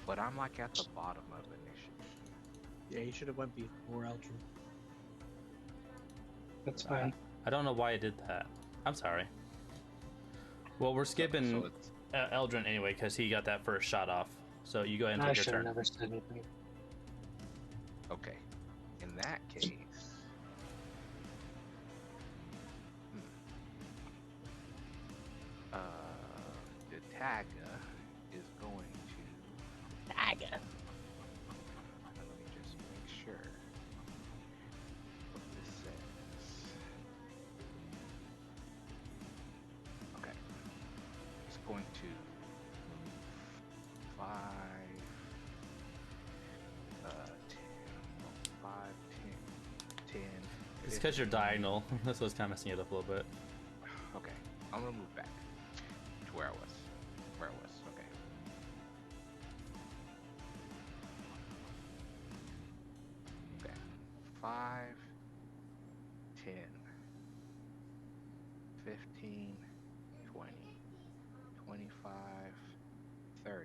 but I'm like at the bottom of initiative. Yeah, you should have went before Eldrin. That's fine. I don't know why I did that. I'm sorry. Well, we're skipping So it's Eldrin anyway because he got that first shot off. So you go ahead and I take your should have turn. never said anything. okay. In that case, the Taga is going to. Taga. Let me just make sure what this says. Okay. It's going to move 5, 10, 5, 10, 10. It's because you're 15. diagonal. That's what's kind of messing it up a little bit. Okay, I'm gonna move back to where I was. Okay. Okay. 5, 10, 15, 20, 25, 30.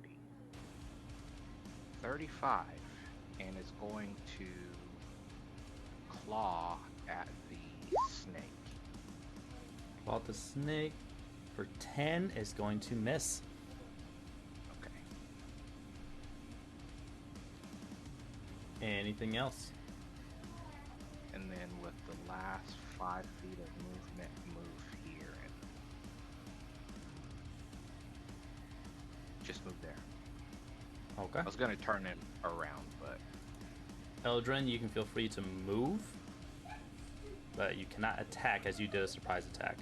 35, and it's going to claw at the snake. While the snake for 10 is going to miss. Okay. Anything else? And then with the last 5 feet of movement, move here and just move there. Okay. I was gonna turn it around, but Eldrin, you can feel free to move, but you cannot attack as you did a surprise attack.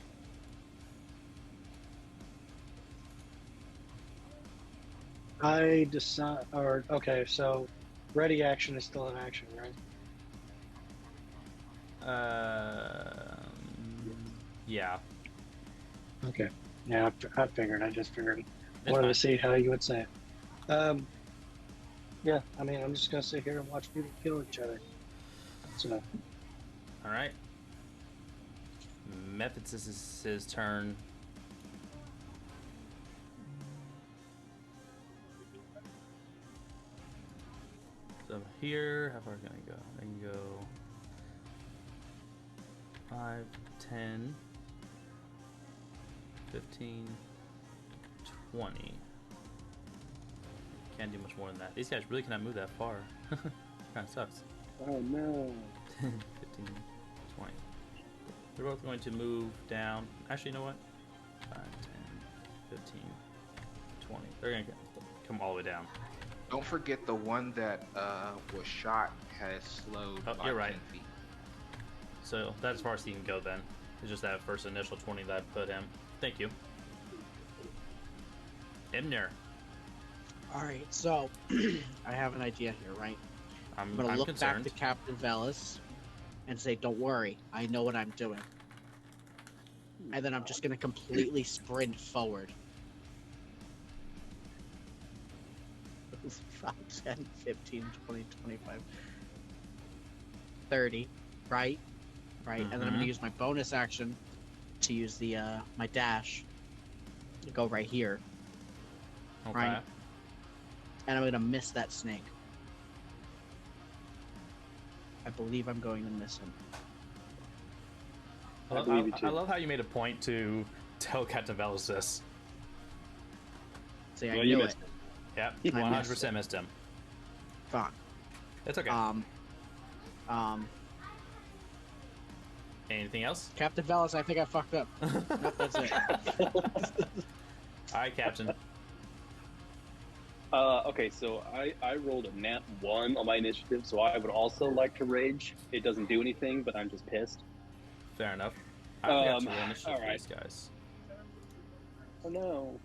I decide, or okay, so ready action is still an action, right? Yeah. Okay. Yeah, I figured. I just figured. It's Wanted fine. to see how you would say it. Yeah. I mean, I'm just gonna sit here and watch people kill each other. So All right. Methods is his turn. So here, how far can I go? I can go 5, 10, 15, 20. Can't do much more than that. These guys really cannot move that far. Kind of sucks. Oh no. 15, 20. They're both going to move down. Actually, you know what? 5, 10, 15, 20. They're going to come all the way down. Don't forget the one that was shot has slowed Oh, by you're right. 10 feet. So that's as far as he can go then. It's just that first initial 20 that I put him. Thank you. Imner. Alright, so I have an idea here, right? I'm gonna look concerned. back to Captain Velas and say, "Don't worry, I know what I'm doing." And then I'm just gonna completely sprint forward. 5, 10, 15, 20, 25, 30, right? Right, and then I'm gonna use my bonus action to use the my dash to go right here. Okay. Right. And I'm gonna miss that snake. I believe I'm going to miss him. I love how you made a point to tell Captain Velas this. See, I Well, knew you it. missed Yep, I 100% missed him. Fine. It's okay. Anything else? Captain Velas, I think I fucked up. Nope, that's it. All right, Captain. Okay, so I rolled a nat 1 on my initiative, so I would also like to rage. It doesn't do anything, but I'm just pissed. Fair enough. I forgot to roll all initiative for right. these guys. Oh no.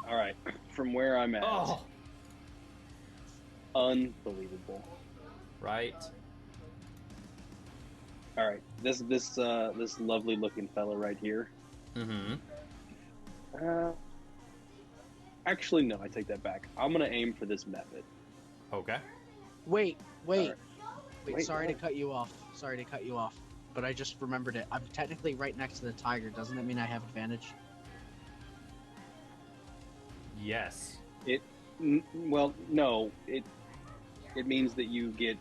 All right, from where I'm at. Oh, Unbelievable. right. All right, this lovely looking fella right here. Mm-hmm. Actually, no, I take that back. I'm gonna aim for this method. Okay. Wait. Right. Wait, Sorry to what? cut you off. But I just remembered it. I'm technically right next to the tiger. Doesn't that mean I have advantage? Yes. Well, no. It means that you get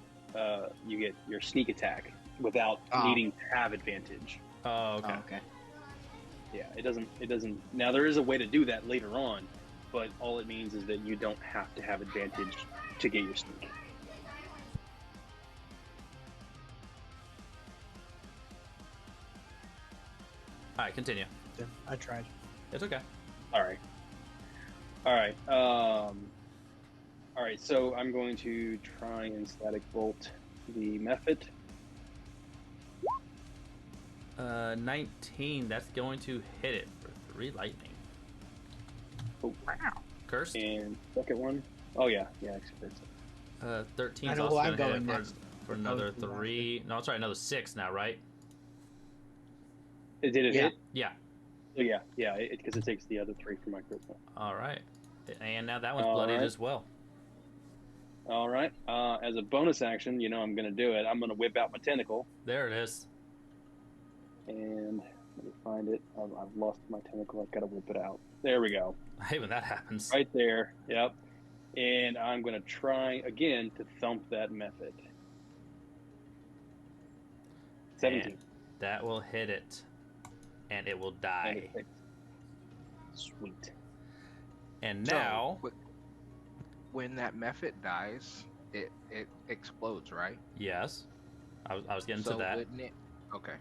your sneak attack without needing to have advantage. Oh, okay. Oh, okay. Yeah, it doesn't. Now there is a way to do that later on, but all it means is that you don't have to have advantage to get your sneak. All right, continue. I tried. It's okay. All right. All right. So I'm going to try and static bolt the method. 19. That's going to hit it for 3 lightning. Oh, Wow. Cursed. and second one. Oh yeah, experts. 13 I is know also who I'm going to hit going it next. for another 3. No, sorry, another 6 now, right? Did it Yeah. hit? Yeah. Oh, yeah. Because it takes the other 3 from my charisma. All right. And now that one's All bloodied right. as well. All right. As a bonus action, I'm going to do it. I'm going to whip out my tentacle. There it is. And let me find it. I've lost my tentacle. I've got to whip it out. There we go. I hate when that happens. Right there. Yep. And I'm going to try again to thump that method. 17. And that will hit it. And it will die. And sweet. And now... So, when that method dies, it explodes, right? Yes. I was getting So to that. wouldn't it? Okay.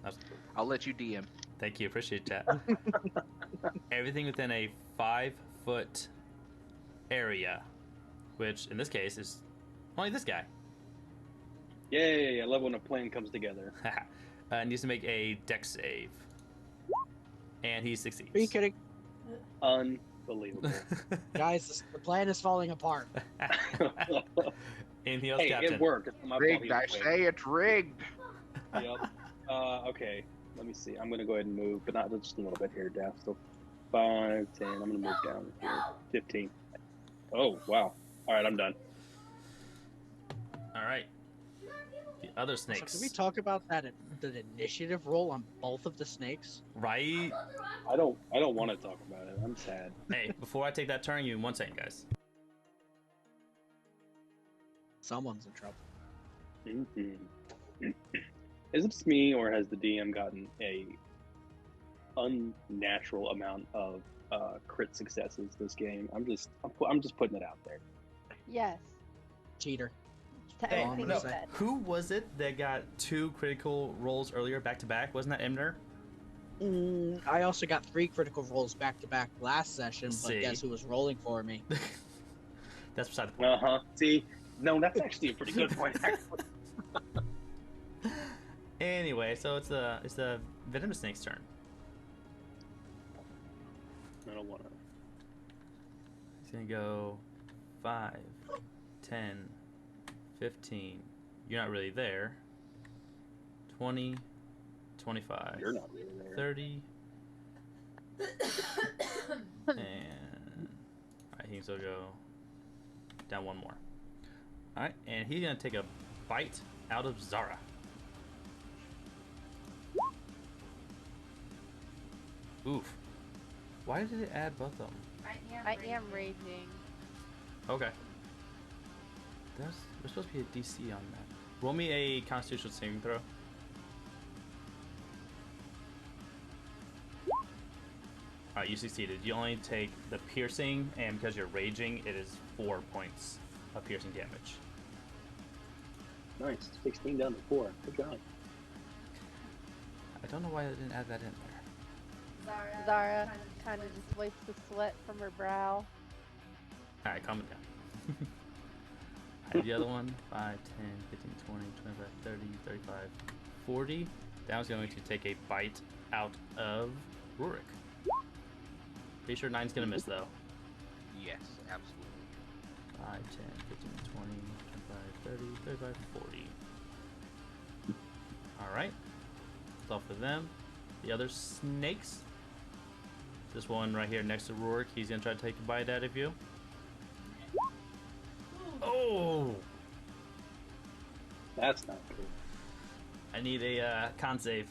That's- I'll let you DM. Thank you. Appreciate that. Everything within a 5-foot area, which in this case is only this guy. Yay! I love when a plan comes together. Needs to make a dex save. And he succeeds. Are you kidding? Unbelievable. Guys, the plan is falling apart. Anything else, Hey, Captain? it worked. It's not my fault Rigged, he I was quick. say it's rigged. Yep. Okay. Let me see. I'm gonna go ahead and move, but not just a little bit here, Daff. So 5, 10. I'm gonna move down here. 15. Oh wow. All right, I'm done. All right. The other So snakes. can we talk about that the initiative roll on both of the snakes? Right? I don't want to talk about it. I'm sad. Hey, before I take that turn, you 1 second, guys. Someone's in trouble. Mm-hmm. Is it just me, or has the DM gotten a unnatural amount of crit successes this game? I'm just putting it out there. Yes. Cheater. To Hey, everything no. you said. Who was it that got 2 critical rolls earlier back to back? Wasn't that Emner? I also got 3 critical rolls back to back last session, See. but guess who was rolling for me? That's beside the point. See, no, that's actually a pretty good point. Actually. Anyway, so it's the venomous snake's turn. I don't want to. He's gonna go 5, 10, 15. You're not really there. 20, 25. You're not really there. 30. And alright, he can still go down 1 more. Alright, and he's gonna take a bite out of Zara. Oof. Why did it add both of them? I am raging. Okay. There's supposed to be a DC on that. Roll me a Constitutional saving throw. Alright, you succeeded. You only take the piercing, and because you're raging, it is 4 points of piercing damage. Nice. 16 down to 4. Good job. I don't know why I didn't add that in there. Zara kind of just wipes the sweat from her brow. Alright, calm it down. Alright, the other one, 5, 10, 15, 20, 25, 30, 35, 40. That was going to take a bite out of Rurik. Pretty sure 9's gonna miss though. Yes, absolutely. 5, 10, 15, 20, 25, 30, 35, 40. Alright. That's all for them. The other snakes. This one right here next to Rurik, he's gonna try to take a bite out of you. Oh! That's not good. I need a con save.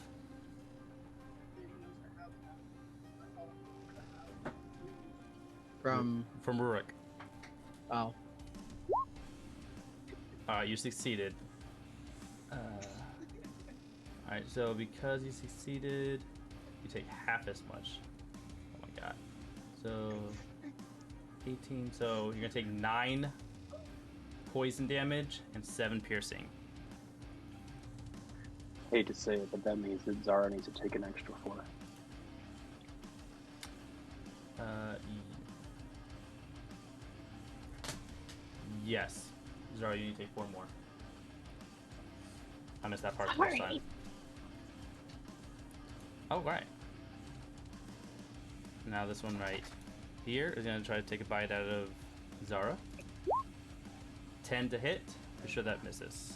From Rurik. oh, Alright, you succeeded. Alright, so because you succeeded, you take half as much. Oh my god. So, 18. So, you're gonna take 9 poison damage and 7 piercing. Hate to say it, but that means that Zara needs to take an extra 4. Yes. Zara, you need to take 4 more. I missed that part the first time. Oh, right. Now this one right here is going to try to take a bite out of Zara. 10 to hit. Pretty sure that misses.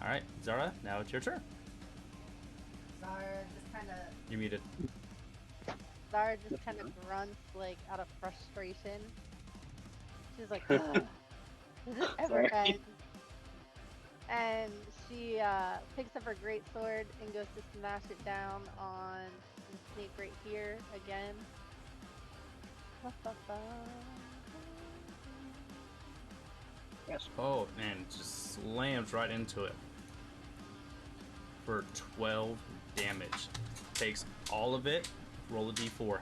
Alright, Zara, now it's your turn. Zara just kind of. You're muted. Zara just kind of grunts like out of frustration. She's like, "Ugh, does it ever Sorry. end?" And she picks up her great sword and goes to smash it down on the snake right here again. Yes. Oh, man, just slams right into it. For 12 damage. Takes all of it. Roll a d4.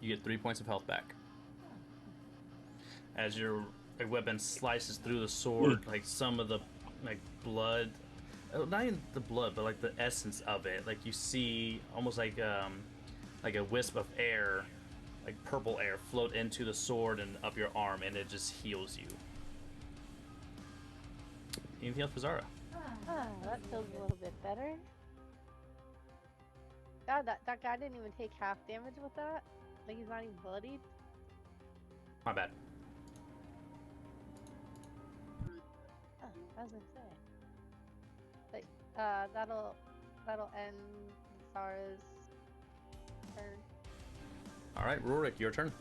You get 3 points of health back. As your weapon slices through the sword, like some of the blood, not even the blood, but like the essence of it. Like you see almost like a wisp of air, like purple air, float into the sword and up your arm, and it just heals you. Anything else for Zara? That feels a little bit better. God, that guy didn't even take half damage with that. Like he's not even bloodied. My bad. Oh, I was gonna say. Like, that'll end Zara's turn. All right, Rurik, your turn.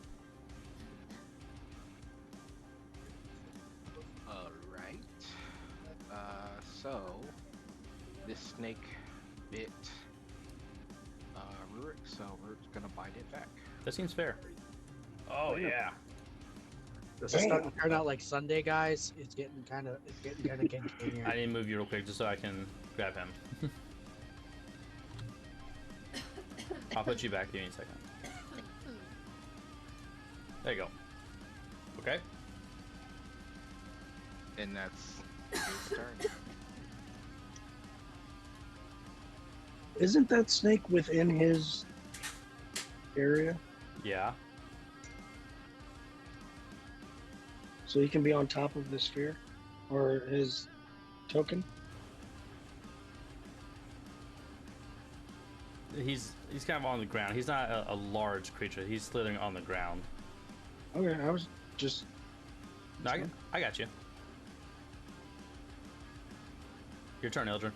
All right. So this snake bit Rurik, so Rurik's gonna bite it back. That seems fair. Oh yeah. This is starting to turn out like Sunday, guys. It's getting kind of kinky in here. I need to move you real quick just so I can grab him. I'll put you back. Give me a second. There you go. Okay. And that's his turn. Isn't that snake within his area? Yeah. So he can be on top of the sphere? Or his token? He's kind of on the ground. He's not a large creature. He's slithering on the ground. Okay, I was just... No, I got you. Your turn, Eldrin.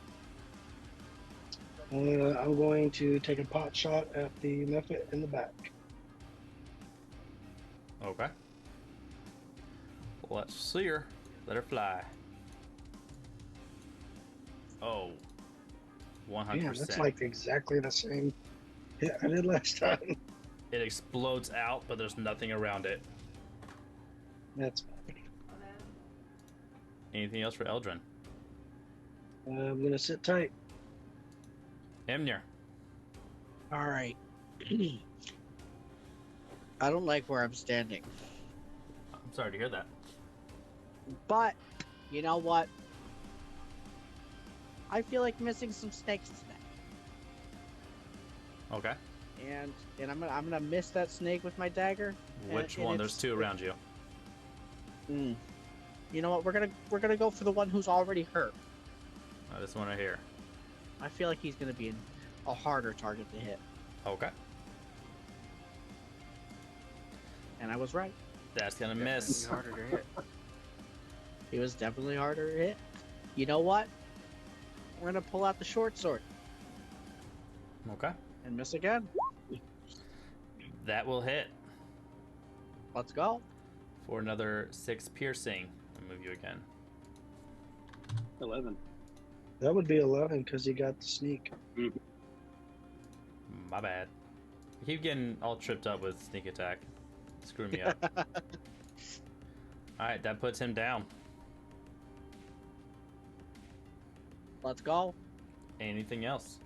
I'm going to take a pot shot at the Mephit in the back. Okay. Let's see her. Let her fly. Oh. 100%. Yeah, that's like exactly the same hit I did last time. It explodes out, but there's nothing around it. That's Anything else for Eldrin? I'm going to sit tight. Emnir. All right. I don't like where I'm standing, I'm sorry to hear that. but you know what? I feel like missing some snakes today, Okay. and I'm gonna miss that snake with my dagger. Which and one? There's two around you. You know what? We're gonna go for the one who's already hurt. This one right here. I feel like he's gonna be a harder target to hit, Okay. and I was right. That's gonna miss. Harder to hit. He was definitely harder to hit. You know what? We're gonna pull out the short sword Okay. and miss again. That will hit Let's go. for another 6 piercing. I'll move you again. 11. That would be 11 because he got the sneak. My bad. I keep getting all tripped up with sneak attack. Screw me up. Alright, that puts him down. Let's go. Anything else?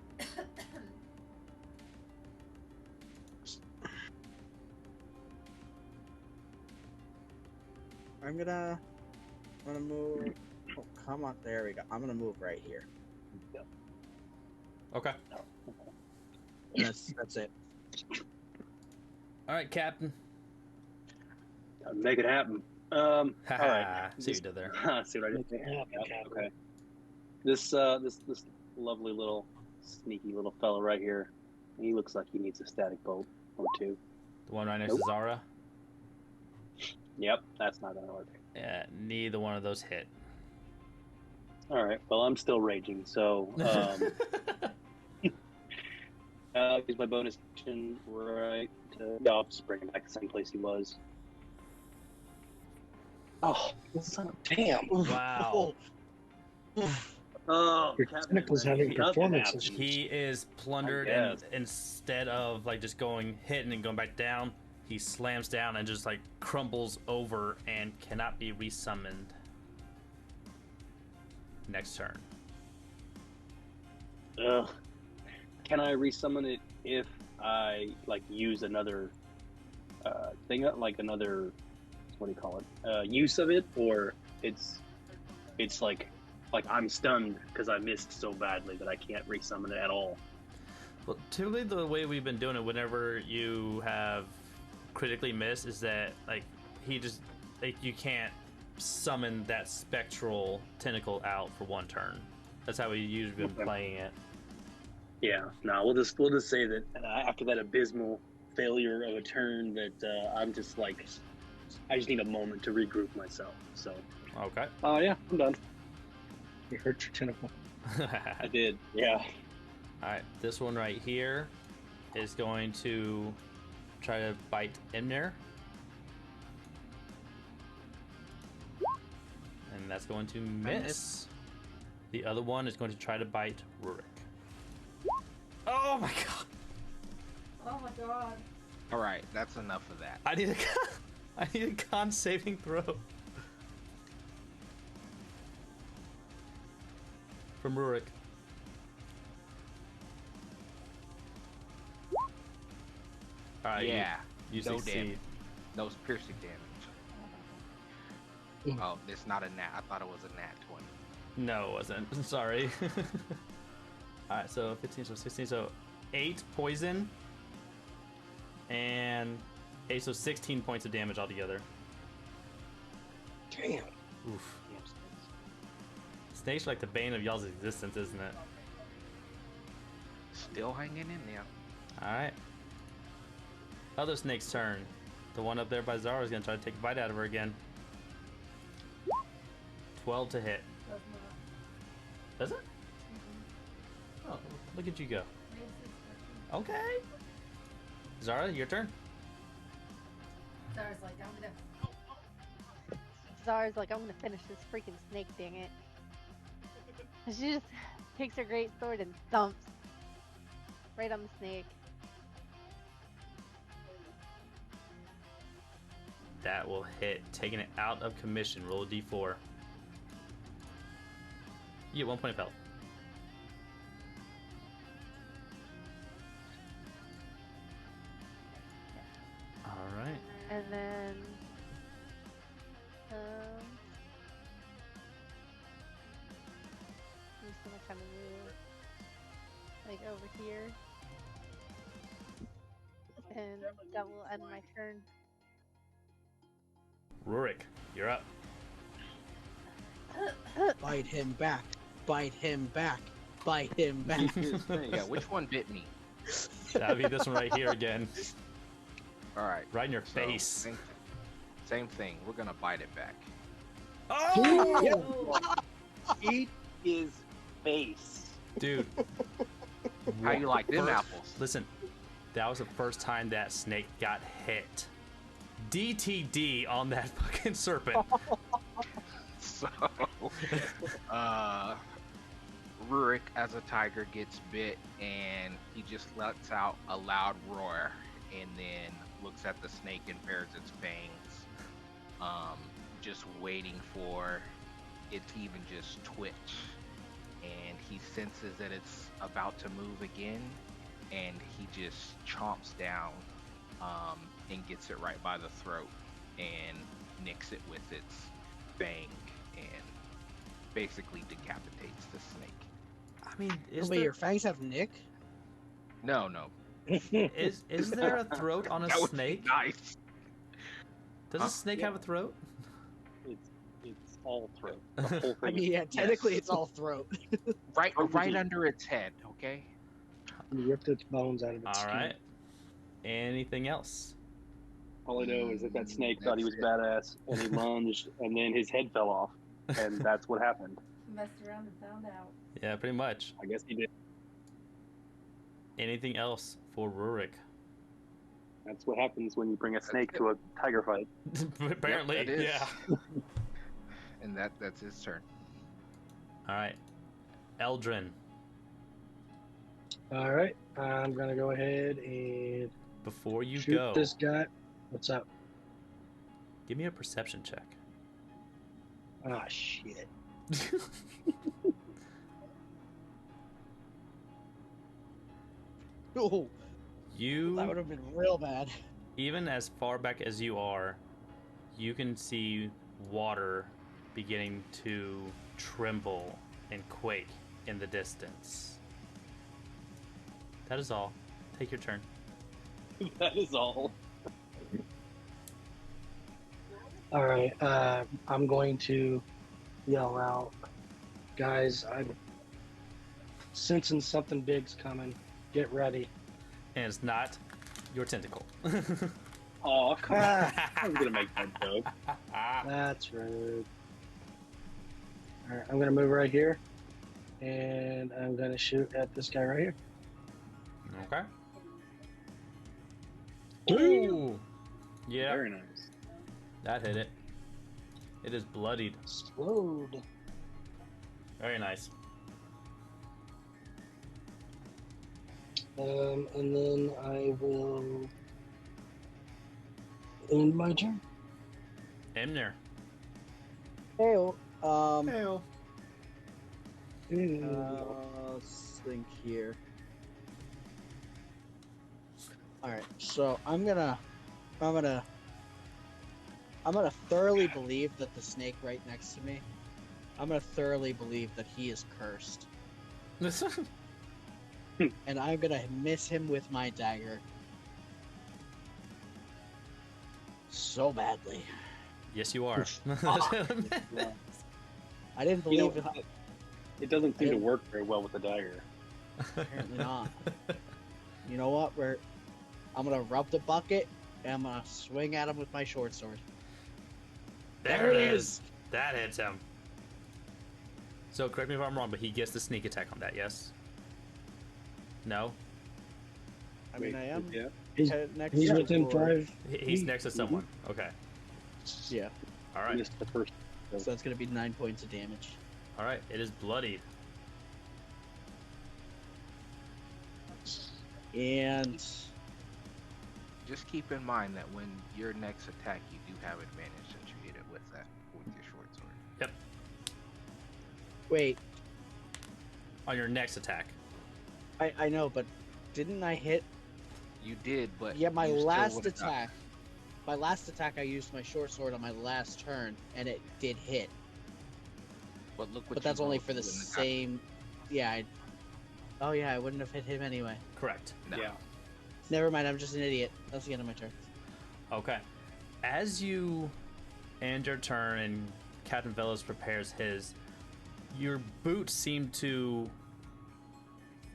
I'm gonna move. Oh, come on. There we go. I'm gonna move right here. Okay. That's it. Alright, Captain. Make it happen. All right. Haha. See what you did there. See what I did? Make it happen, Yep, Captain. okay. This lovely little sneaky little fella right here. He looks like he needs a static bolt or two. The one right next Nope. to Zara? Yep, that's not gonna work. Yeah, neither one of those hit. All right. Well, I'm still raging, so use my bonus action right to. Yeah, I'll just bring him back to the same place he was. Oh, son of damn! Wow. Oh, Your Captain, tentacles having nothing performance happens. He is plundered, I and guess. instead of like just going hitting and going back down, he slams down and just like crumbles over and cannot be resummoned. Next turn. Ugh. Can I resummon it if I like use another thing, like another, what do you call it? Use of it, or it's like I'm stunned because I missed so badly that I can't resummon it at all. Well, typically the way we've been doing it, whenever you have critically missed, is that like he just like you can't summon that spectral tentacle out for one turn. That's how we usually been Okay. playing it. Yeah, no, we'll just say that after that abysmal failure of a turn, that I'm just like, I just need a moment to regroup myself. So, Okay. yeah, I'm done. You hurt your tentacle. I did. Yeah. Alright, this one right here is going to try to bite Emner. And that's going to miss. The other one is going to try to bite Rurik. Oh my god! Oh my god. All right, that's enough of that. I need a I need a con saving throw. From Rurik. Alright, Yeah, you no succeed. damage. No piercing damage. Oh, it's not a nat. I thought it was a nat 20. No, it wasn't. Sorry. Alright, so 15, so 16, so 8 poison. And 8, so 16 points of damage altogether. Damn. Oof. Snakes are like the bane of y'all's existence, isn't it? Still hanging in there. Alright. Other snake's turn. The one up there by Zara is going to try to take a bite out of her again. 12 to hit. Does not. Does it? Oh, look at you go. Makes it tricky. Okay. Zara, your turn. Zara's like, I'm gonna. Zara's like, I'm gonna finish this freaking snake, dang it. And she just takes her great sword and thumps right on the snake. That will hit, taking it out of commission. Roll a d4. You get 1 point of health. Alright. And then, I'm just gonna kind of move, like, over here. And that will end my turn. Rurik, you're up. Bite him back. Bite him back. Bite him back. Yeah, which one bit me? That'll be this one right here again. All right. Right in your so, face. Same thing. We're gonna bite it back. Oh! Eat his face. Dude. How you like them First- apples? Listen, that was the first time that snake got hit. DTD on that fucking serpent. So, Rurik as a tiger gets bit and he just lets out a loud roar and then looks at the snake and bares its fangs, just waiting for it to even just twitch. And he senses that it's about to move again, and he just chomps down and gets it right by the throat and nicks it with its fang and basically decapitates the snake. I mean, is Wait, there, your fangs have Nick? No. is there a throat on a That would be snake? nice. Does a snake have a throat? It's all throat. The whole thing. I mean, yeah, technically it's all throat. Right Perfectly. under its head, okay? You ripped its bones out of its skin. Alright. Anything else? All I know is that snake thought he was That's badass, and he lunged, and then his head fell off, and that's what happened. Messed around and found out. Yeah, pretty much. I guess he did. Anything else for Rurik? That's what happens when you bring a snake to a tiger fight. Apparently, that is. yeah. And that's his turn. Alright. Eldrin, All right, I'm gonna go ahead and before you shoot go, this guy. What's up? give me a perception check. Ah, shit. Oh, You, that would have been real bad. even as far back as you are, you can see water beginning to tremble and quake in the distance. That is all. Take your turn. That is all. All right, I'm going to yell out, guys. sensing something big's coming. Get ready. And it's not your tentacle. Oh, come on. Ah, I was gonna make that joke. that's rude. All right, I'm gonna move right here, and I'm gonna shoot at this guy right here. Okay. Damn. Ooh. Yeah, Very nice. that hit it. It is bloodied. Explode. Very nice. And then I will end my turn. Emner. Hey, Hail. let's think here. All right, so I'm gonna thoroughly believe that the snake right next to me. I'm gonna thoroughly believe that he is cursed, and I'm gonna miss him with my dagger so badly. Yes, you are. Yeah. I didn't You know, believe it. it doesn't seem to didn't- work very well with the dagger. Apparently not. You know what? I'm gonna rub the bucket and I'm gonna swing at him with my short sword. There it is. That hits him. So correct me if I'm wrong, but he gets the sneak attack on that, yes? No? I mean, I am Yeah. He's, next he's to within Roar. 5. He's next to someone. Okay. Yeah, All I right. missed the first. so that's gonna be 9 points of damage. All right. It is bloodied. And Just keep in mind that when your next attack, you do have advantage since you hit it with your short sword. Yep. wait, On your next attack. I know, but didn't I hit? You did, but Yeah, my you still last would've got- attack. My last attack, I used my short sword on my last turn, and it did hit. But look what. But that's you only rolled, for the you wouldn't have same. Yeah. Oh yeah, I wouldn't have hit him anyway. Correct. got- No. Yeah. Never mind. I'm just an idiot. That's the end of my turn. Okay. As you end your turn and Captain Velos prepares his, your boots seem to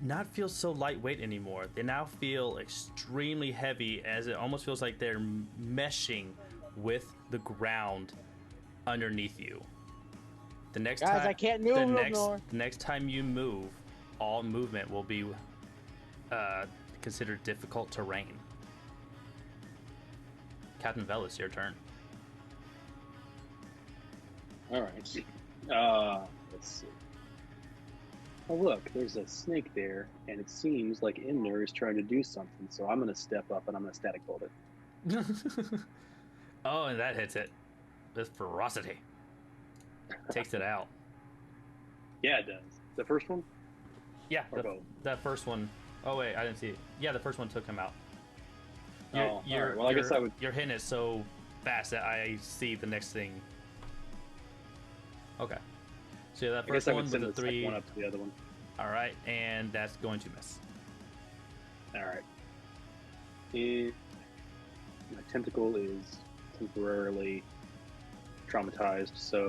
not feel so lightweight anymore. They now feel extremely heavy, as it almost feels like they're meshing with the ground underneath you. The next Guys, time, I can't move no more. the next time you move, all movement will be considered difficult terrain. Captain Velos, your turn. All right. Let's see. Oh, look, there's a snake there, and it seems like Imner is trying to do something, so I'm going to step up and I'm going to static bolt it. Oh, and that hits it with ferocity. Takes it out. Yeah, it does. The first one? Yeah, Or both? that first one. Oh wait, I didn't see it. Yeah, the first one took him out. Oh, all right. Well, I guess I would. You're hitting it so fast that I see the next thing. Okay. So yeah, that I guess first I one would with send the the second three. one up to the other one. All right, and that's going to miss. All right. My tentacle is temporarily traumatized, so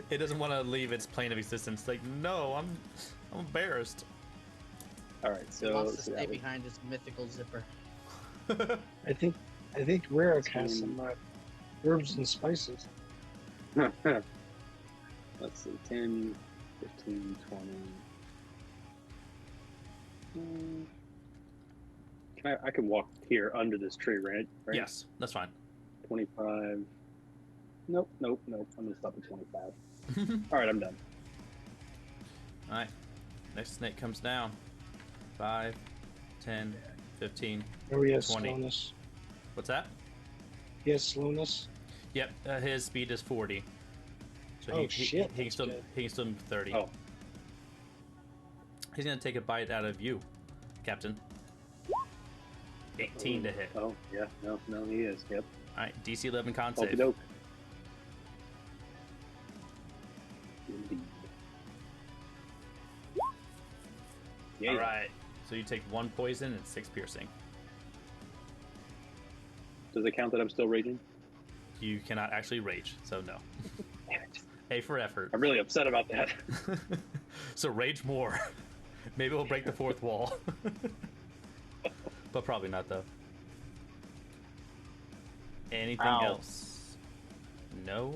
It doesn't want to leave its plane of existence. Like, no, I'm embarrassed. all right. He So wants to so stay that was- behind his mythical zipper. I think Rarick has some herbs and spices. Let's see, 10, 15, 20. I can walk here under this tree, right? Yes, that's fine. 25. Nope. I'm going to stop at 25. All right, I'm done. All right. Next snake comes down. 5, 10, 15. Or he has 20. slowness. What's that? He has slowness. Yep, his speed is 40. So Oh, shit, he can that's still good. he can still move 30. Oh, He's gonna take a bite out of you, Captain. 18 to hit. All Oh, yeah. No, he is. Yep. right, DC 11 con Okie save. doke. Indeed. Yeah. All right, so you take 1 poison and 6 piercing. Does it count that I'm still raging? You cannot actually rage, so no. Damn it. A for effort. I'm really upset about that. So rage more. Maybe we'll break the fourth wall. But probably not, though. Anything Ow. else? No.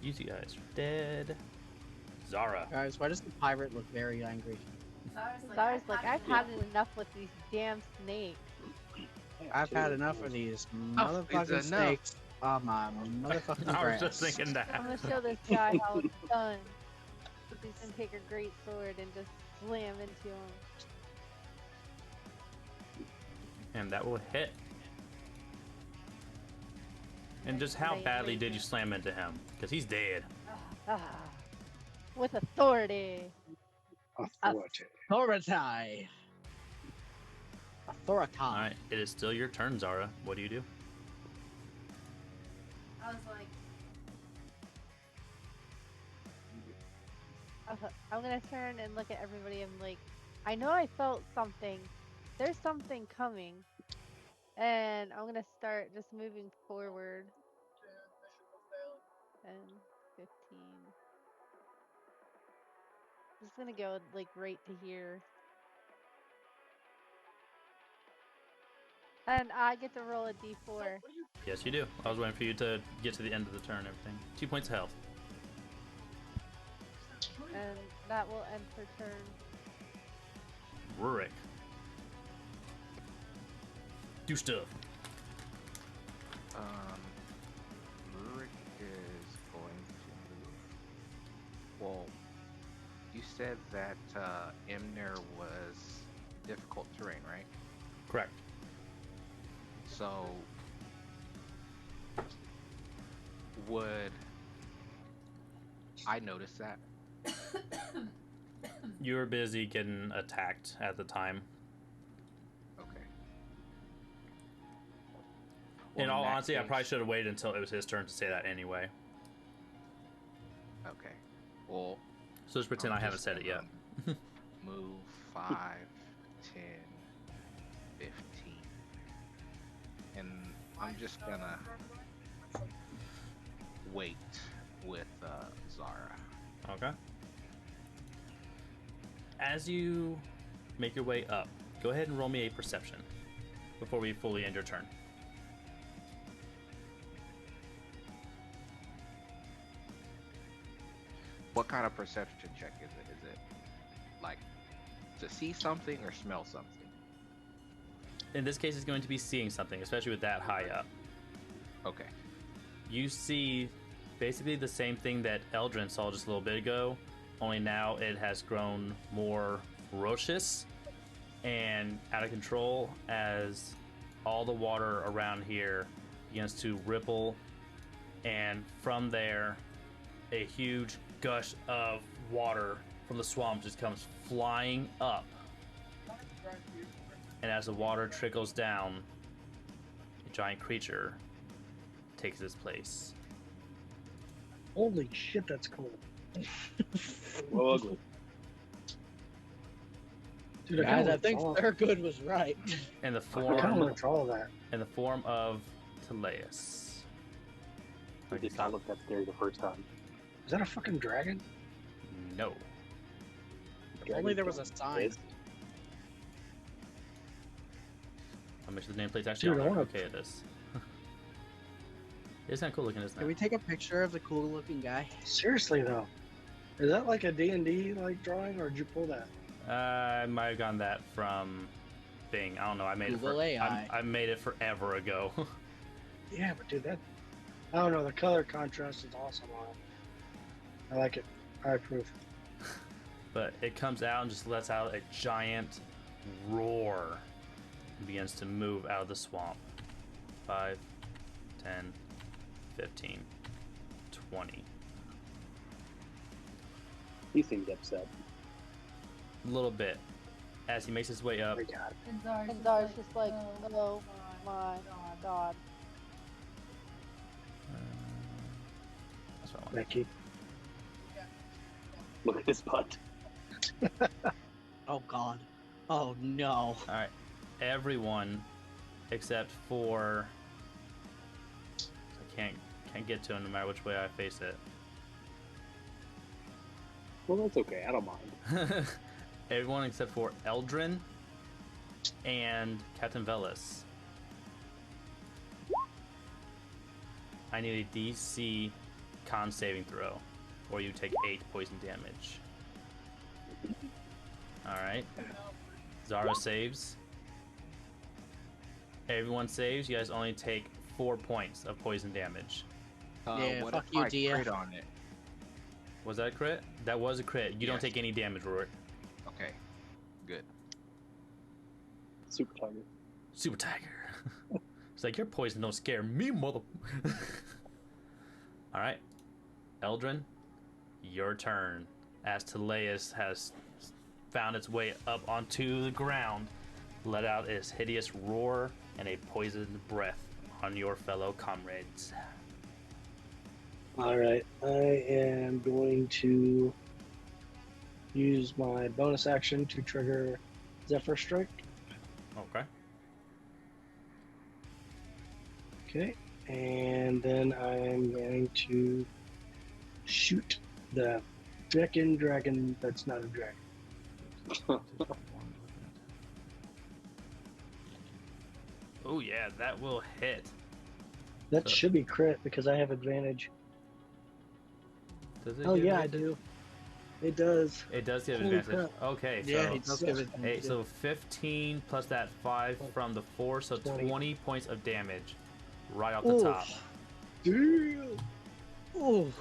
You two guys are dead. Zara. Guys, why does the pirate look very angry? Zara's like, I've had enough with these damn snakes. I've had enough of these Enough is motherfucking enough. snakes on my motherfucking I was grass. just thinking that. I'm gonna show this guy how it's done. He's gonna take a great sword and just slam into him. And that will hit. And just how badly did you slam into him? Because he's dead. Ah, with authority. Authority. Authority. Authority. Alright, it is still your turn, Zara. What do you do? I was like, I'm gonna turn and look at everybody. I'm like, I know I felt something. There's something coming. And I'm gonna start just moving forward. 10, 15. I'm just gonna go like right to here. And I get to roll a d4. Yes, you do. I was waiting for you to get to the end of the turn and everything. 2 points of health. And that will end her turn. Rurik. Do stuff. Rurik is going to move. Well, you said that Imner was difficult terrain, right? Correct. So, would I notice that? You were busy getting attacked at the time. Okay. In Well, all that honesty, I probably case- should have waited until it was his turn to say that anyway. Okay. Well, So just pretend I'm I haven't just said it yet. gonna Move 5, 10, 15. And I'm just gonna wait with Zara. Okay. As you make your way up, go ahead and roll me a perception before we fully end your turn. What kind of perception check is it? Is it like to see something or smell something? In this case, it's going to be seeing something, especially with that high up. Okay. You see basically the same thing that Eldrin saw just a little bit ago, only now it has grown more ferocious and out of control as all the water around here begins to ripple, and from there a huge gush of water from the swamp just comes flying up, and as the water trickles down, a giant creature takes its place. Holy shit, that's cool. Well, ugly. Dude, Guys, I think I Thergude was right. In the kind of form want to draw that. of Talayes. I did not look that scary the first time. Is that a fucking dragon? No. If only there was a sign. I'll make sure the nameplate's actually Dude, on I there. wanna- Okay, it is. It's kind of cool looking, isn't Can we it? take a picture of the cool looking guy? Seriously though, is that like a D&D like drawing, or did you pull that? I might have gotten that from Bing. I don't know. I made Google it for AI. I made it forever ago. Yeah, but dude, that I don't know. The color contrast is awesome on it. I like it. I approve. But it comes out and just lets out a giant roar and begins to move out of the swamp. 5, 10, 15, 20. He seems upset. A little bit. As he makes his way up, Oh my God. And Zara's just like, oh my god. that's what I want. Becky. Look at his butt. Oh god. Oh no. Alright. Everyone except for I can't get to him no matter which way I face it. Well, that's okay. I don't mind. Everyone except for Eldrin and Captain Velas. I need a DC con saving throw, or you take 8 poison damage. Alright. Zara saves. Everyone saves. You guys only take 4 points of poison damage. Yeah, What fuck if you, I DF. crit on it? Was that a crit? That was a crit. You don't Yes. take any damage, Rorik. Okay, good. Super tiger. Super Tiger. It's like, your poison don't scare me, mother... Alright. Eldrin, your turn. As Talayes has found its way up onto the ground, let out its hideous roar and a poisoned breath on your fellow comrades. All right, I am going to use my bonus action to trigger Zephyr Strike. Okay. Okay, and then I'm going to shoot the frickin' dragon that's not a dragon. Oh yeah, that will hit. That So- should be crit because I have advantage. Does it Oh give yeah, I advantage? do. It does. It does give Holy advantage. crap. Okay, so Yeah, he does give it. 8, so 15 plus that 5 from the 4, so 20. 20 points of damage right off the Oof. top. Damn. Ooh.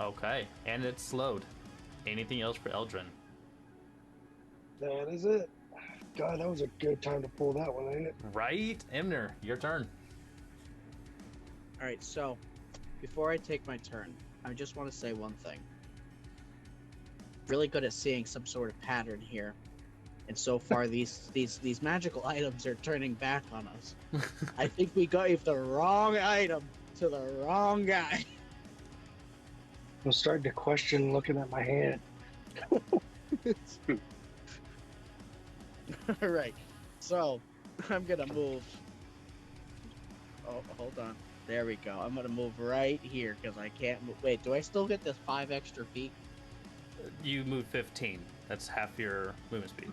Okay, and it's slowed. Anything else for Eldrin? That is it. God, that was a good time to pull that one, ain't it? Right? Emner, your turn. All right, so before I take my turn, I just want to say one thing. Really good at seeing some sort of pattern here, and so far these magical items are turning back on us. I think we gave the wrong item to the wrong guy. I'm starting to question looking at my hand. All right, so I'm gonna move. Oh, hold on. There we go. I'm gonna move right here because I can't move. Wait, do I still get this 5 extra feet? You move 15. That's half your movement speed.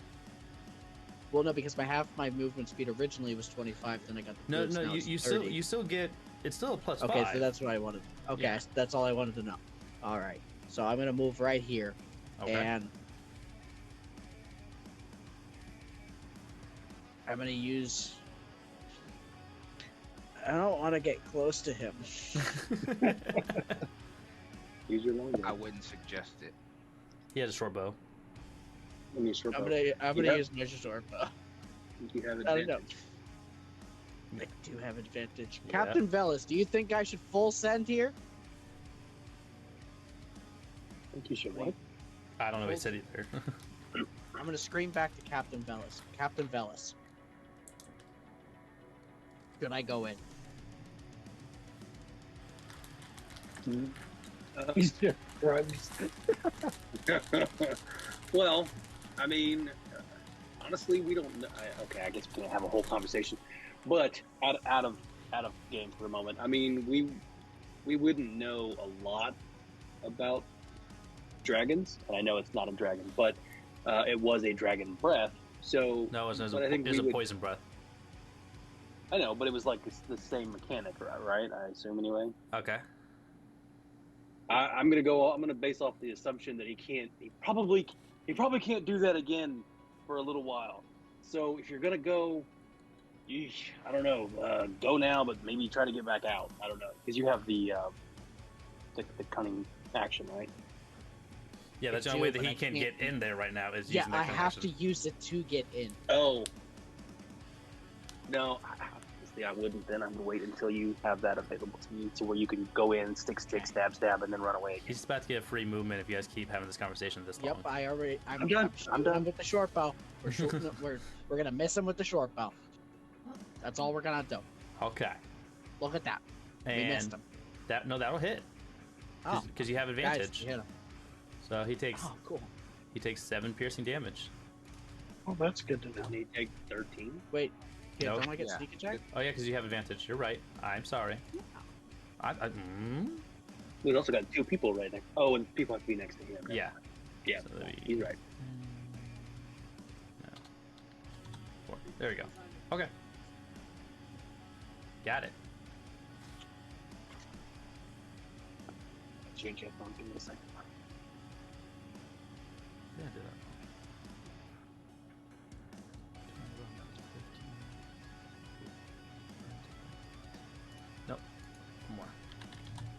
Well, no, because my movement speed originally was 25. Then I got the No, boost, no, now you it's still 30. you still get. It's still a plus Okay, 5. so that's what I wanted. Okay, Yeah. that's all I wanted to know. All right, so I'm gonna move right here, Okay. and I'm gonna use. I don't want to get close to him. Use your long I gun. wouldn't suggest it. He has a short bow. Let me short I'm bow. gonna Yeah. use my sword bow. You have I don't know. advantage. I do have advantage. Yeah. Captain Velas, do you think I should full send here? I think you should what? I don't know what he said either. I'm gonna scream back to Captain Velas. Captain Velas, should I go in? He's just runs. Well, I mean, honestly, we don't know. Okay, I guess we can have a whole conversation, but out of game for a moment. I mean, we wouldn't know a lot about dragons, and I know it's not a dragon, but it was a dragon breath. So No, it was but I think it was we a would- poison breath. I know, but it was like the same mechanic, right? I assume anyway. Okay. I'm gonna base off the assumption that he probably can't do that again for a little while. So if you're gonna go, I don't know, go now, but maybe try to get back out. I don't know, because you have the cunning action, right? Yeah, that's the I only way do, that but he I can can't- get in there right now is Yeah, using that I kind of have action. to use it to get in. Oh, no, honestly, I wouldn't. Then I'm gonna wait until you have that available to you, to where you can go in, stick, stab, and then run away again. He's about to get free movement if you guys keep having this conversation this Yep, long. I'm I'm done. shooting I'm done. him with the short bow. We're shooting. we're gonna miss him with the short bow. That's all we're gonna do. Okay. Look at that. We missed And him. that'll hit Oh, because you have guys, advantage. you hit him. So he takes Oh, cool. 7 piercing damage. Oh, that's good to know. Doesn't he take 13? Wait, yeah, No. don't I get Yeah. sneak attack? Oh yeah, because you have advantage. You're right. I'm sorry. We've also got 2 people right next. Oh, and people have to be next to him. Yeah. Yeah, So that'd be- he's right. No. 4. There we go. Okay. Got it. Change headphones. Give me a second. Yeah, do that. Nope. One more.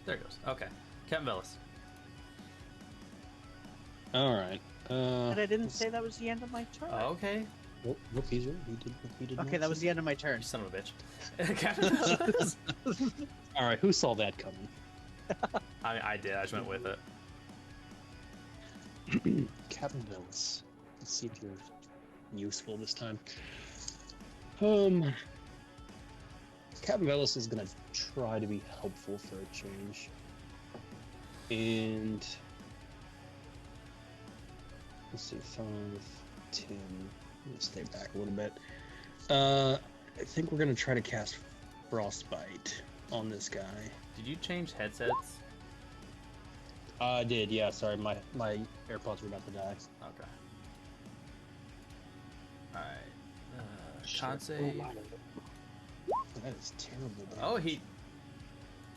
There it goes. Okay. Captain Velas. All right. And I didn't say that was the end of my turn. Okay. Whoop, he's right. He did Okay, not that was say- the end of my turn. You son of a bitch. Captain Velas. All right, who saw that coming? I did. I just went with it. Captain Velas. Let's see if you're useful this time. Captain Velas is gonna try to be helpful for a change, and let's see, 5, 10. Let's stay back a little bit. I think we're gonna try to cast Frostbite on this guy. Did you change headsets? I did, yeah. Sorry, my AirPods were about to die. Okay. Alright. Con Shit. save. That is terrible. Oh, damage. he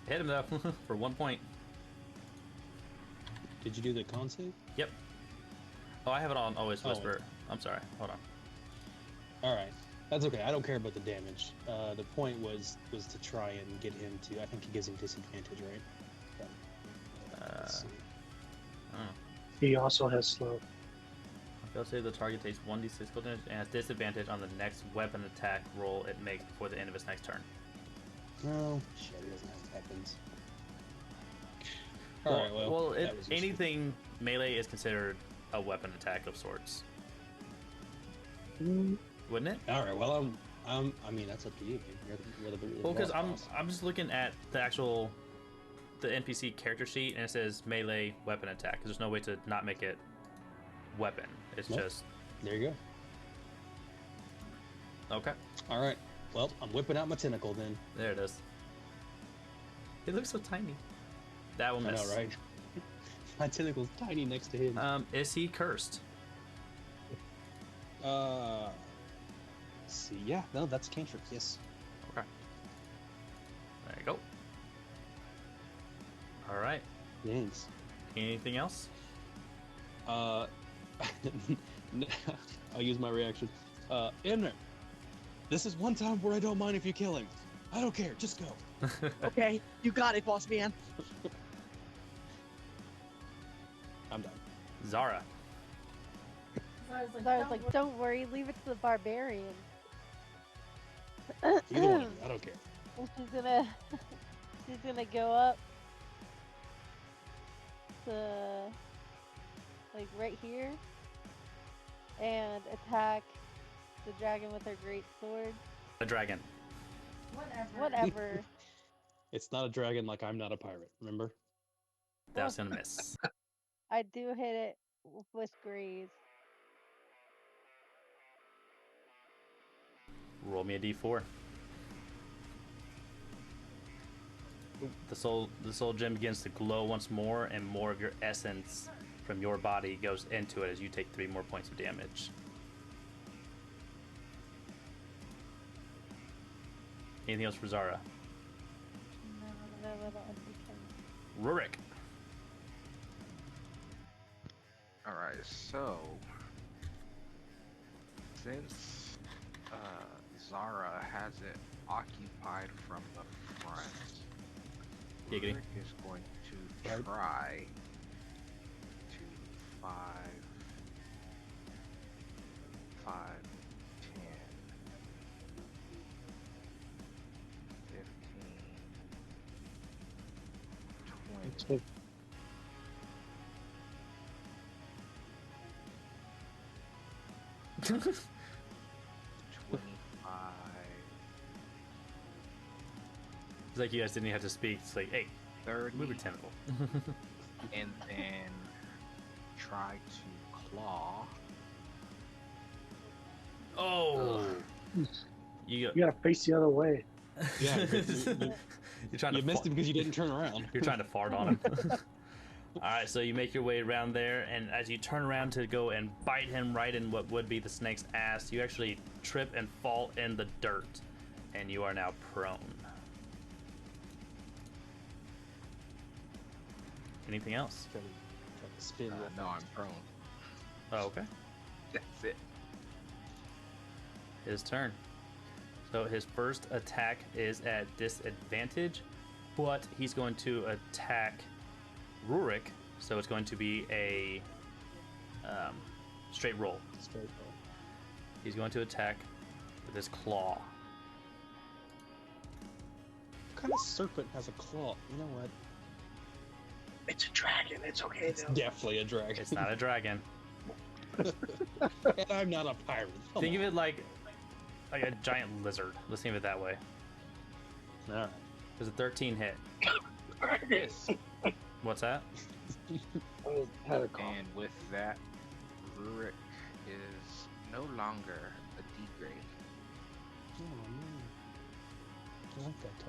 hit him though for 1 point. Did you do the con save? Yep. Oh, I have it on Always Oh. Whisper. I'm sorry. Hold on. All right, that's okay. I don't care about the damage. The point was to try and get him to. I think he gives him disadvantage, right? Let's see. I don't know. He also has slow. Fail save, the target takes 1d6 cold damage and has disadvantage on the next weapon attack roll it makes before the end of its next turn. Oh shit, he doesn't have weapons. Well, All right, well, that was useful. anything melee is considered a weapon attack of sorts, Mm, wouldn't it? All right, well, I mean, that's up to you. You're the Well, because boss. I'm just looking at the NPC character sheet and it says melee weapon attack. 'Cause there's no way to not make it weapon. It's Nope. just There you okay. go. All right, well, I'm whipping out my tentacle then. There it is. It looks so tiny. That will I miss. know, right? My tentacle's tiny next to his. Is he cursed? Let's see. Yeah, no, that's a cantrip. Yes. Okay. There you go. All right. Thanks. Anything else? I'll use my reaction. Imner, this is one time where I don't mind if you kill him. I don't care. Just go. Okay, you got it, boss man. I'm done. Zara. So I was like, So I was like, don't worry, leave it to the barbarian. Either one of you. I don't care. And she's gonna go up to like right here and attack the dragon with her great sword. A dragon. Whatever. It's not a dragon like I'm not a pirate, remember? That was gonna miss. I do hit it with graze. Roll me a d4. The soul gem begins to glow once more, and more of your essence from your body goes into it as you take 3 more points of damage. Anything else for Zara? No, I don't understand. Rurik. Alright, so since Zara has it occupied from the front, Giggity. Rick is going to try to 5, 10, 15, 20. so 25. It's like you guys didn't even have to speak. It's like, hey, 30, move your tentacle. and then try to claw. Oh, you you gotta face the other way. Yeah, You're trying You to missed it because you didn't turn around. You're trying to fart on him. All right, so you make your way around there, and as you turn around to go and bite him right in what would be the snake's ass, you actually trip and fall in the dirt, and you are now prone. Anything else? Try to spin. No, I'm prone. Oh, okay. That's it. His turn. So his first attack is at disadvantage, but he's going to attack Rurik, so it's going to be a straight roll. Straight roll. He's going to attack with his claw. What kind of serpent has a claw? You know what? It's a dragon. It's okay It's though. definitely a dragon. It's not a dragon. And I'm not a pirate. Come Think on. of it like a giant lizard. Let's think of it that way. All right. There's a 13 hit. Yes. What's that? I had a call. And with that, Rurik is no longer a D grade. Oh, man. I like that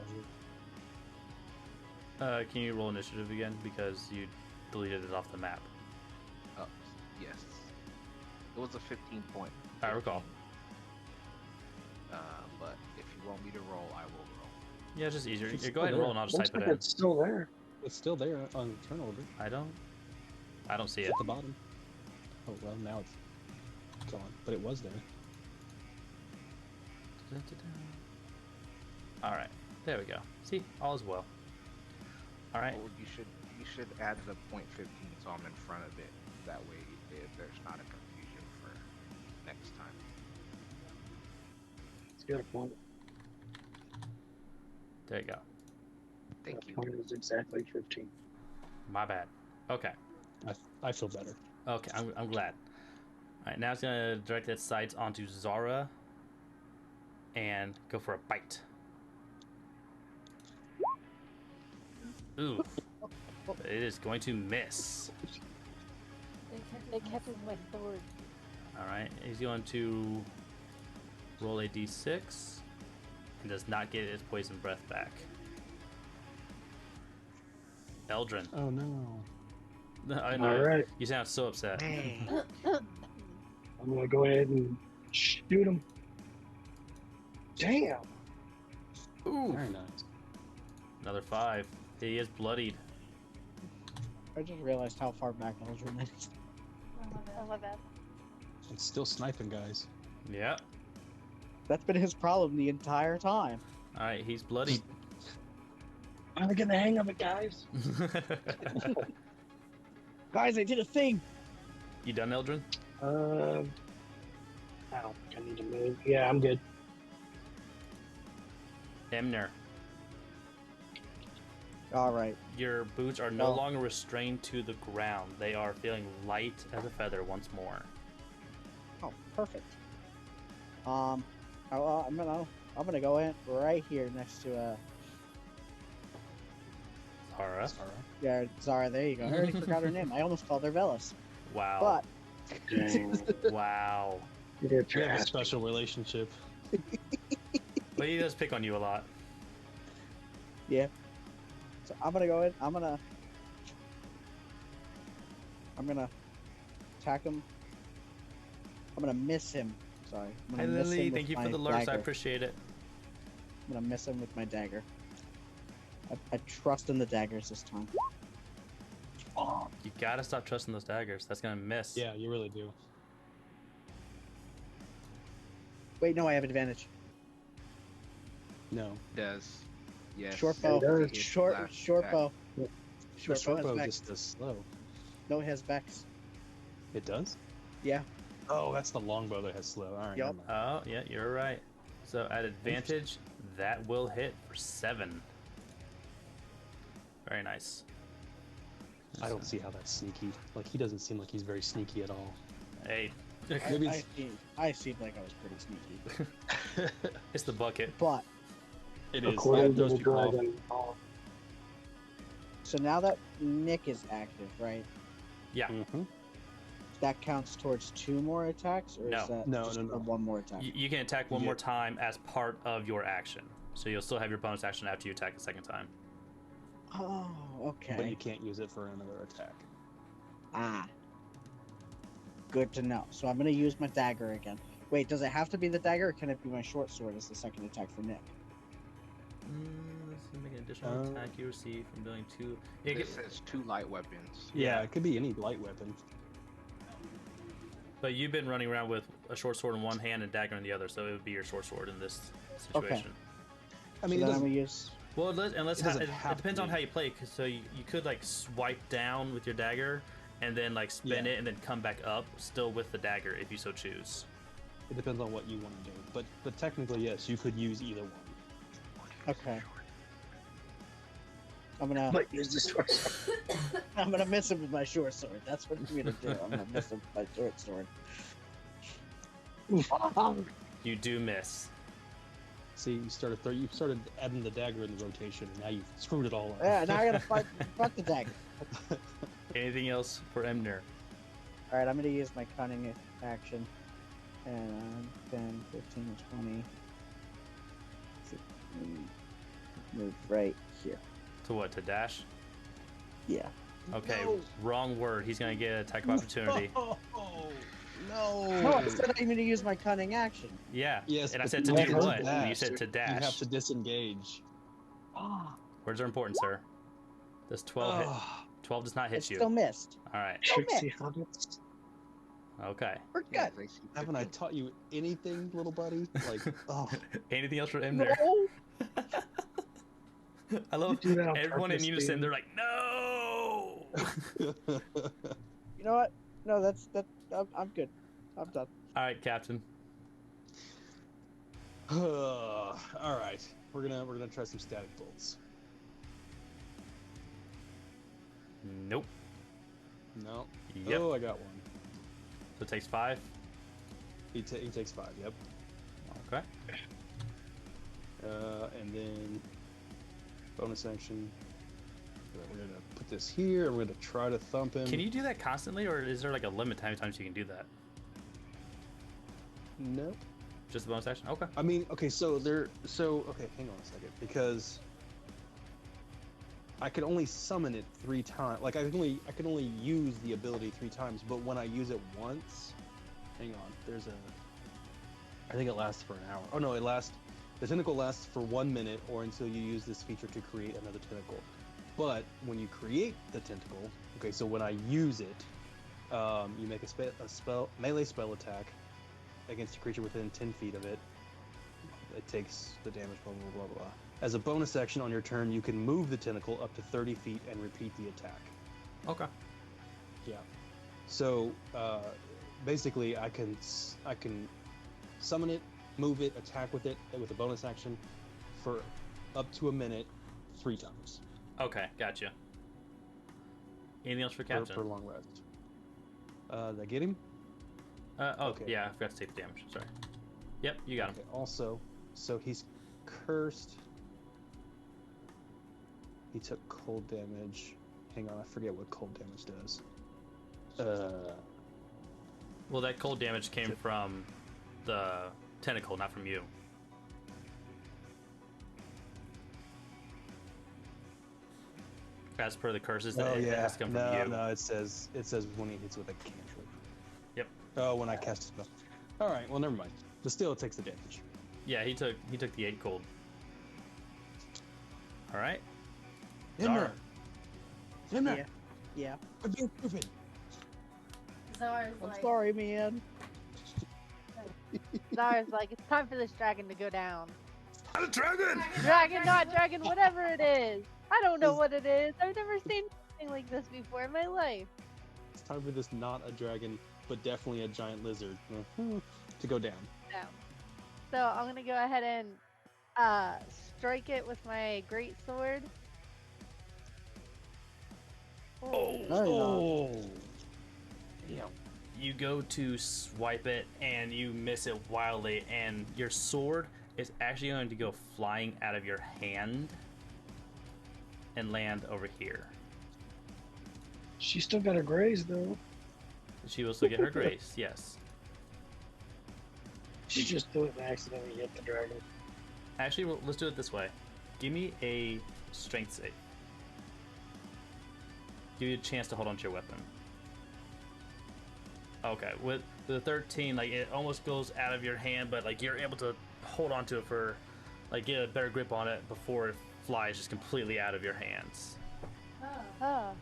target. Can you roll initiative again? Because you deleted it off the map. Oh, yes. It was a 15 point. I recall. But if you want me to roll, I will roll. Yeah, it's just easier. It's You go still ahead and roll, and there. I'll just Looks type like it in. it's still there. It's still there on turn order. I don't see It's it. at the bottom. Oh, well, now it's gone. But it was there. All right, there we go. See, all is well. All right, Or you should add the point 15 so I'm in front of it. That way there's not a confusion for next time. It's got a point. there you go. Thank That you. point is exactly 15. My bad. Okay, I feel better. okay, I'm glad. All right, now it's gonna direct its sights onto Zara and go for a bite. Ooh, it is going to miss. It catches my sword. All right, he's going to roll a d6 and does not get his poison breath back. Eldrin. Oh, no. I know. All right. You sound so upset. I'm going to go ahead and shoot him. Damn. Ooh. Very nice. Another 5. He is bloodied. I just realized how far back Eldrin is. Oh my bad. It's still sniping, guys. Yep. That's been his problem the entire time. All right, he's bloodied. Finally getting the hang of it, guys. Guys, I did a thing! You done, Eldrin? I don't think I need to move. Yeah, I'm good. Emner, Alright. your boots are no Oh. longer restrained to the ground. They are feeling light as a feather once more. Oh, perfect. I'm gonna go in right here next to Zara. Zara. yeah, Zara, there you go. I already forgot her name. I almost called her Velis. Wow. But Dang. Wow. You're We have a trash. special relationship. But he does pick on you a lot. yeah. So I'm gonna go in, I'm gonna attack him. I'm gonna miss him. Sorry. I'm Hi, gonna miss Lily. him Thank with you for my the lurks. I dagger. appreciate it. I'm gonna miss him with my dagger. I trust in the daggers this time. You gotta stop trusting those daggers. That's gonna miss. Yeah, you really do. Wait, no, I have advantage. No. Does. Yes. Short It bow. does. It's Short last bow. attack. The Short bow short has bow vex. just does slow. No, it has vex. It does? Yeah. Oh, that's the longbow that has slow. All right. Yup. never mind. Oh, yeah, you're right. So at advantage, that will hit for 7. Very nice. I don't see how that's sneaky. Like, he doesn't seem like he's very sneaky at all. Hey, Maybe it's- I seemed like I was pretty sneaky. it's the bucket. But It is. According That to throws the people off. dragon. so now that Nick is active, right? Yeah. Mhm. That counts towards 2 more attacks, or No. is that No, just no, no. for 1 more attack? You can attack one Yeah. more time as part of your action. So you'll still have your bonus action after you attack a second time. Oh, okay. But you can't use it for another attack. Ah. Good to know. So I'm going to use my dagger again. Wait, does it have to be the dagger, or can it be my short sword as the second attack for Nick? Let's make an additional attack you receive from doing 2. It says 2 light weapons. Yeah, it could be any light weapon. But you've been running around with a short sword in one hand and dagger in the other, so it would be your short sword in this situation. I mean, So it then I'm doesn't, going to use... Well, unless It doesn't it have depends to on be. how you play. 'Cause so you could like swipe down with your dagger and then like spin Yeah. it and then come back up still with the dagger if you so choose. it depends on what you want to do. But technically, yes, you could use either one. Okay. I'm gonna But use the short sword. I'm gonna miss him with my short sword. That's what I'm gonna do. I'm gonna miss him with my short sword. You do miss. See, you started adding the dagger in the rotation, and now you've screwed it all up. Yeah, now I gotta fight the dagger. Anything else for Emner? Alright, I'm gonna use my cunning action. And 10, 15, 20. 16, move right here. To what? To dash? Yeah. Okay, No. wrong word. He's gonna get an attack of opportunity. Oh, no! No, I said I'm gonna use my cunning action. Yeah. Yes, And I but said you to have do to what? And you dash. said to dash. You have to disengage. Words are important, sir. Does 12 hit? Oh, 12 does not I hit you. still missed. All right. Trixie Hobbits. Okay. We're Yeah, good. AC haven't I 15. taught you anything, little buddy? Like, oh. Anything else for Emner? No. I love You do that on everyone in purpose, unison. dude. They're like, no. You know what? No, that's I'm good. I'm done. All right, Captain. All right, we're gonna try some static bolts. Nope. No. Yep. Oh, I got one. So it takes 5. He takes 5. Yep. Okay. And then bonus action. We're gonna put this here. And we're gonna try to thump him. Can you do that constantly, or is there like a limit to how many times you can do that? No. Just the bonus action? Okay. I mean, okay. Okay, hang on a second, because I can only summon it 3 times. Like I can only use the ability 3 times. But when I use it once, hang on. I think it lasts for an hour. Oh no, the tentacle lasts for 1 minute, or until you use this feature to create another tentacle. But when you create the tentacle, okay, so when I use it, you make a melee spell attack against a creature within 10 feet of it. It takes the damage, blah, blah, blah, blah. As a bonus action on your turn, you can move the tentacle up to 30 feet and repeat the attack. Okay. Yeah. So, basically, I can summon it, move it, attack with it with a bonus action for up to a minute 3 times. Okay, gotcha. Anything else for Captain? For long rest. Did I get him? Okay. Yeah, I forgot to take the damage. Sorry. Yep, you got him. Okay, also, so he's cursed. He took cold damage. Hang on, I forget what cold damage does. Well, that cold damage came from the tentacle, not from you. As per the curses, it has to come from you. No, it says when he hits with a cantrip. Yep. Oh, when I cast a spell. All right, well, never mind. But still, it takes the damage. Yeah, he took the 8 cold. All right. Himmer. Himmer. Yeah. Yeah. I'm being stupid. Zara's I'm like, sorry, man. Zara's like, it's time for this dragon to go down. I'm a dragon. Dragon, not dragon, whatever it is. I don't know what it is. I've never seen anything like this before in my life. It's time for this not a dragon, but definitely a giant lizard to go down. Down. So I'm gonna go ahead and strike it with my great sword. Oh. Damn. You go to swipe it and you miss it wildly, and your sword is actually going to go flying out of your hand and land over here. She still got her graze though. She will still get her grace, yes. She just threw it and accidentally hit the dragon. Actually, let's do it this way. Give me a strength save. Give you a chance to hold on to your weapon. Okay, with the 13, like it almost goes out of your hand, but like you're able to hold on to it for, like, get a better grip on it before it flies just completely out of your hands. Ah.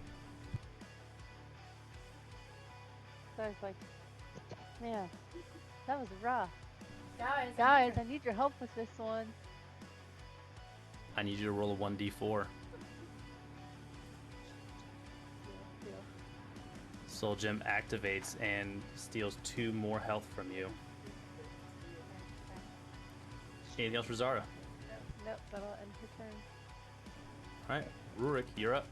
So I was like, man, that was rough. Guys, I need your help with this one. I need you to roll a 1d4. Soul Gem activates and steals 2 more health from you. Anything else for Zara? Nope, that'll end her turn. Alright, Rurik, you're up.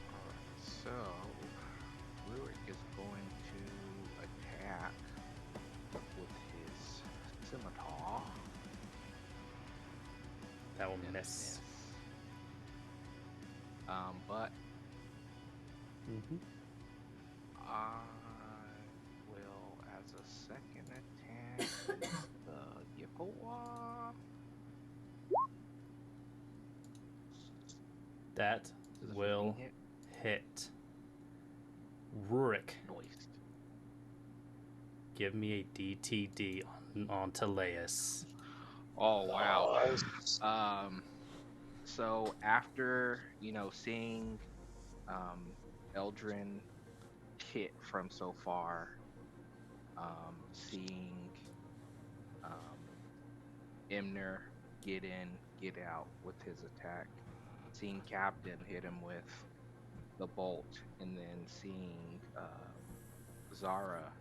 Alright, so Rurik is going to attack with his scimitar. That will and miss. But Mm-hmm. I will, as a second attack, use the Yikowa. That Does a will 15 hit. Rurik, Noise. give me a DTD on Talayes. Oh wow. So after seeing Eldrin hit from so far, seeing Imner get in, get out with his attack, seeing Captain hit him with the bolt, and then seeing Zara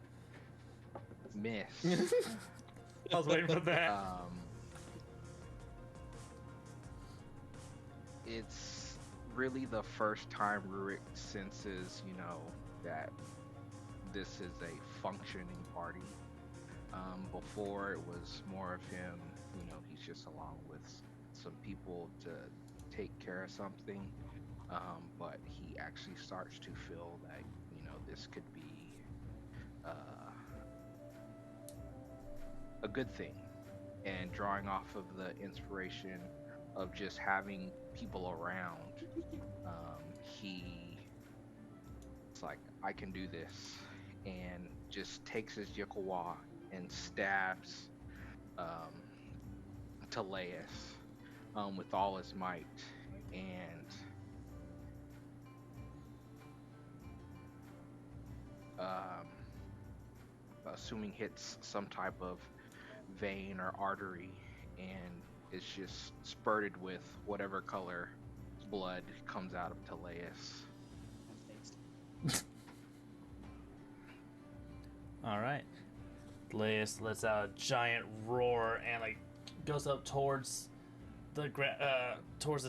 miss. I was waiting for that. It's really the first time Rurik senses, that this is a functioning party. Before it was more of him, he's just along with some people to take care of something. But he actually starts to feel that, this could be a good thing. And drawing off of the inspiration of just having people around, it's like, I can do this, and just takes his Yikowa and stabs Talayes with all his might, and assuming hits some type of vein or artery, and it's just spurted with whatever color blood comes out of Talayes. Alright. Talayes lets out a giant roar and like goes up towards the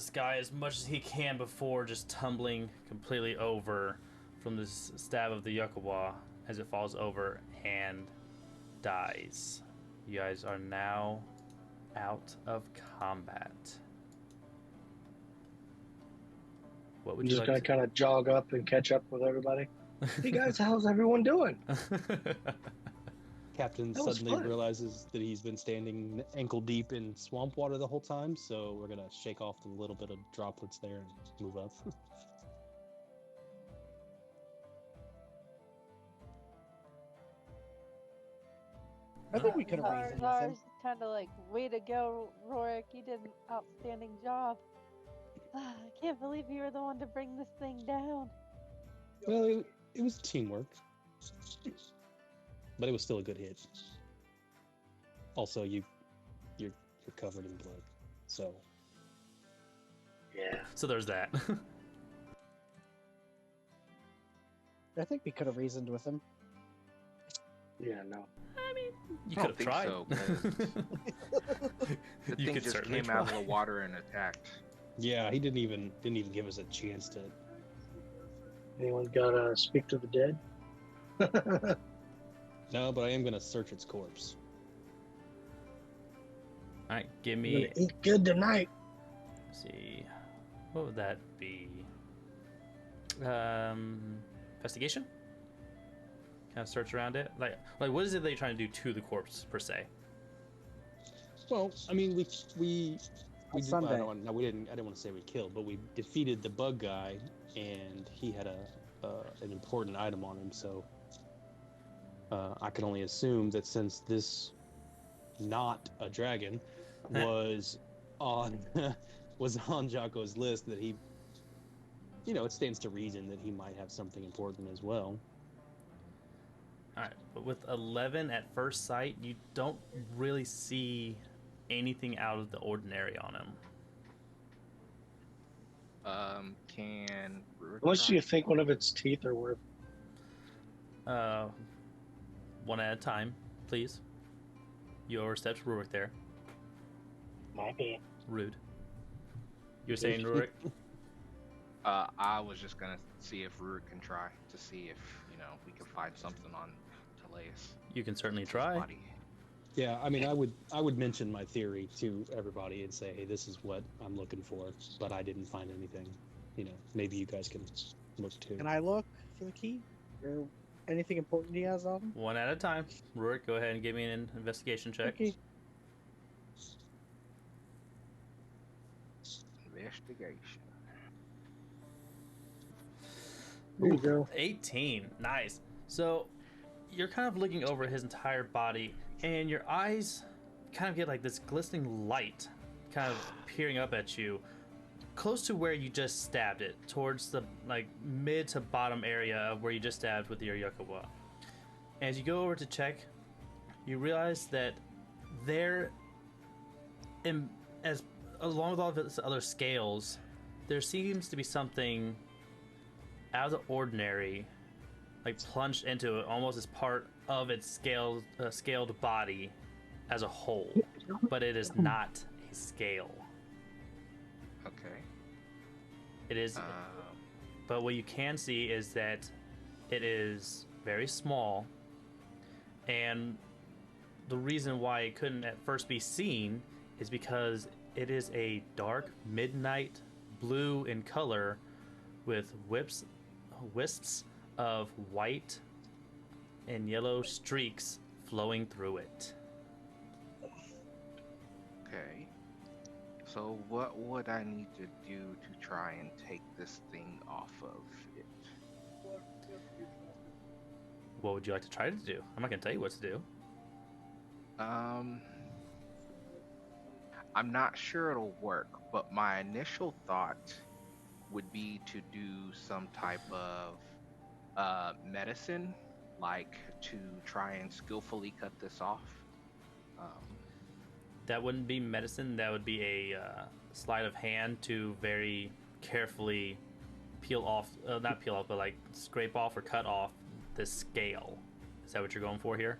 sky as much as he can before just tumbling completely over from this stab of the Yukawa as it falls over and dies. You guys are now out of combat. What would I'm you just like gonna to... kind of jog up and catch up with everybody. Hey guys, how's everyone doing? Captain That was suddenly fun. realizes that he's been standing ankle deep in swamp water the whole time, so we're gonna shake off the little bit of droplets there and move up. I think we could have reasoned with him. Lars kind of like, way to go, Rorik. You did an outstanding job. I can't believe you were the one to bring this thing down. Well, it was teamwork, but it was still a good hit. Also, you're covered in blood, so Yeah. So there's that. I think we could have reasoned with him. Yeah, no. You I could have don't think tried. so, 'cause the You thing could just certainly came out of try. the water and attacked. yeah, he didn't even give us a chance to. Anyone got to speak to the dead? No, but I am gonna search its corpse. Alright, give I'm me... gonna eat good tonight. Let's see. What would that be? Investigation? Kind of search around it. Like what is it that you're trying to do to the corpse per se? Well, I mean, we On did, Sunday. no, we didn't. I didn't want to say we killed, but we defeated the bug guy, and he had an important item on him. So I can only assume that since this not a dragon was on was on Jocko's list, that he, it stands to reason that he might have something important as well. All right, but with 11 at first sight, you don't really see anything out of the ordinary on him. Can Rurik How much do try? you think one of its teeth are worth? One at a time, please. Your steps, Rurik there. My bad. Rude. You're saying Rurik? I was just gonna see if Rurik can try to see if we can find something on Talayes. You can certainly His try. body. Yeah, I mean, I would mention my theory to everybody and say, hey, this is what I'm looking for, but I didn't find anything. Maybe you guys can look too. Can I look for the key or anything important he has on him? One at a time. Rurik, go ahead and give me an investigation check. Okay. Investigation. There you go. 18. Nice. So you're kind of looking over his entire body, and your eyes kind of get like this glistening light kind of peering up at you, close to where you just stabbed it, towards the mid to bottom area of where you just stabbed with your Yukawa. As you go over to check, you realize that there, along with all of its other scales, there seems to be something out of the ordinary, plunged into it, almost as part of its scaled body as a whole, but it is not a scale. Okay. It is, but what you can see is that it is very small, and the reason why it couldn't at first be seen is because it is a dark midnight blue in color with wisps of white and yellow streaks flowing through it. Okay. So what would I need to do to try and take this thing off of it? What would you like to try to do? I'm not going to tell you what to do. I'm not sure it'll work, but my initial thought would be to do some type of medicine, to try and skillfully cut this off. That wouldn't be medicine. That would be a sleight of hand to very carefully peel off, not peel off, but scrape off or cut off the scale. Is that what you're going for here?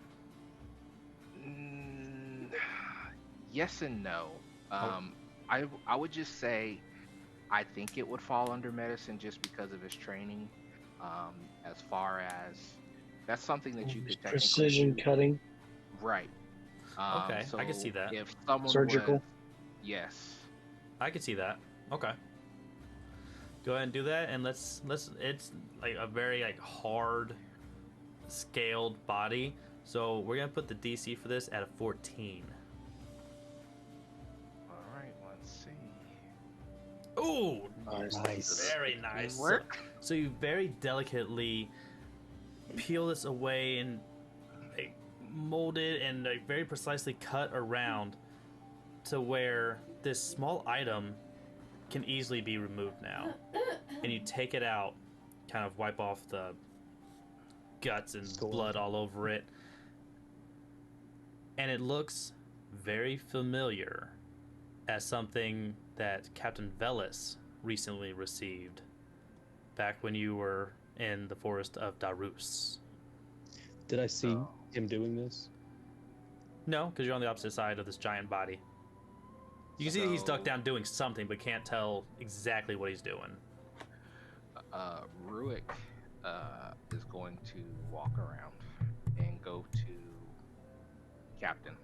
Yes and no. I would just say I think it would fall under medicine just because of his training. As far as that's something that you could technically Precision do. cutting. Right. Okay, so I can see that. If someone Surgical. yes. I can see that. Okay. Go ahead and do that, and let's. It's a very hard, scaled body. So we're gonna put the DC for this at a 14. All right. Let's see. Ooh, Nice. very nice. Work. So you very delicately peel this away and mold it and very precisely cut around to where this small item can easily be removed now. And you take it out, kind of wipe off the guts and blood all over it. And it looks very familiar as something that Captain Velis recently received back when you were in the forest of Darus. Did I see him doing this? No, because you're on the opposite side of this giant body. You can see he's ducked down doing something, but can't tell exactly what he's doing. Ruik is going to walk around and go to Captain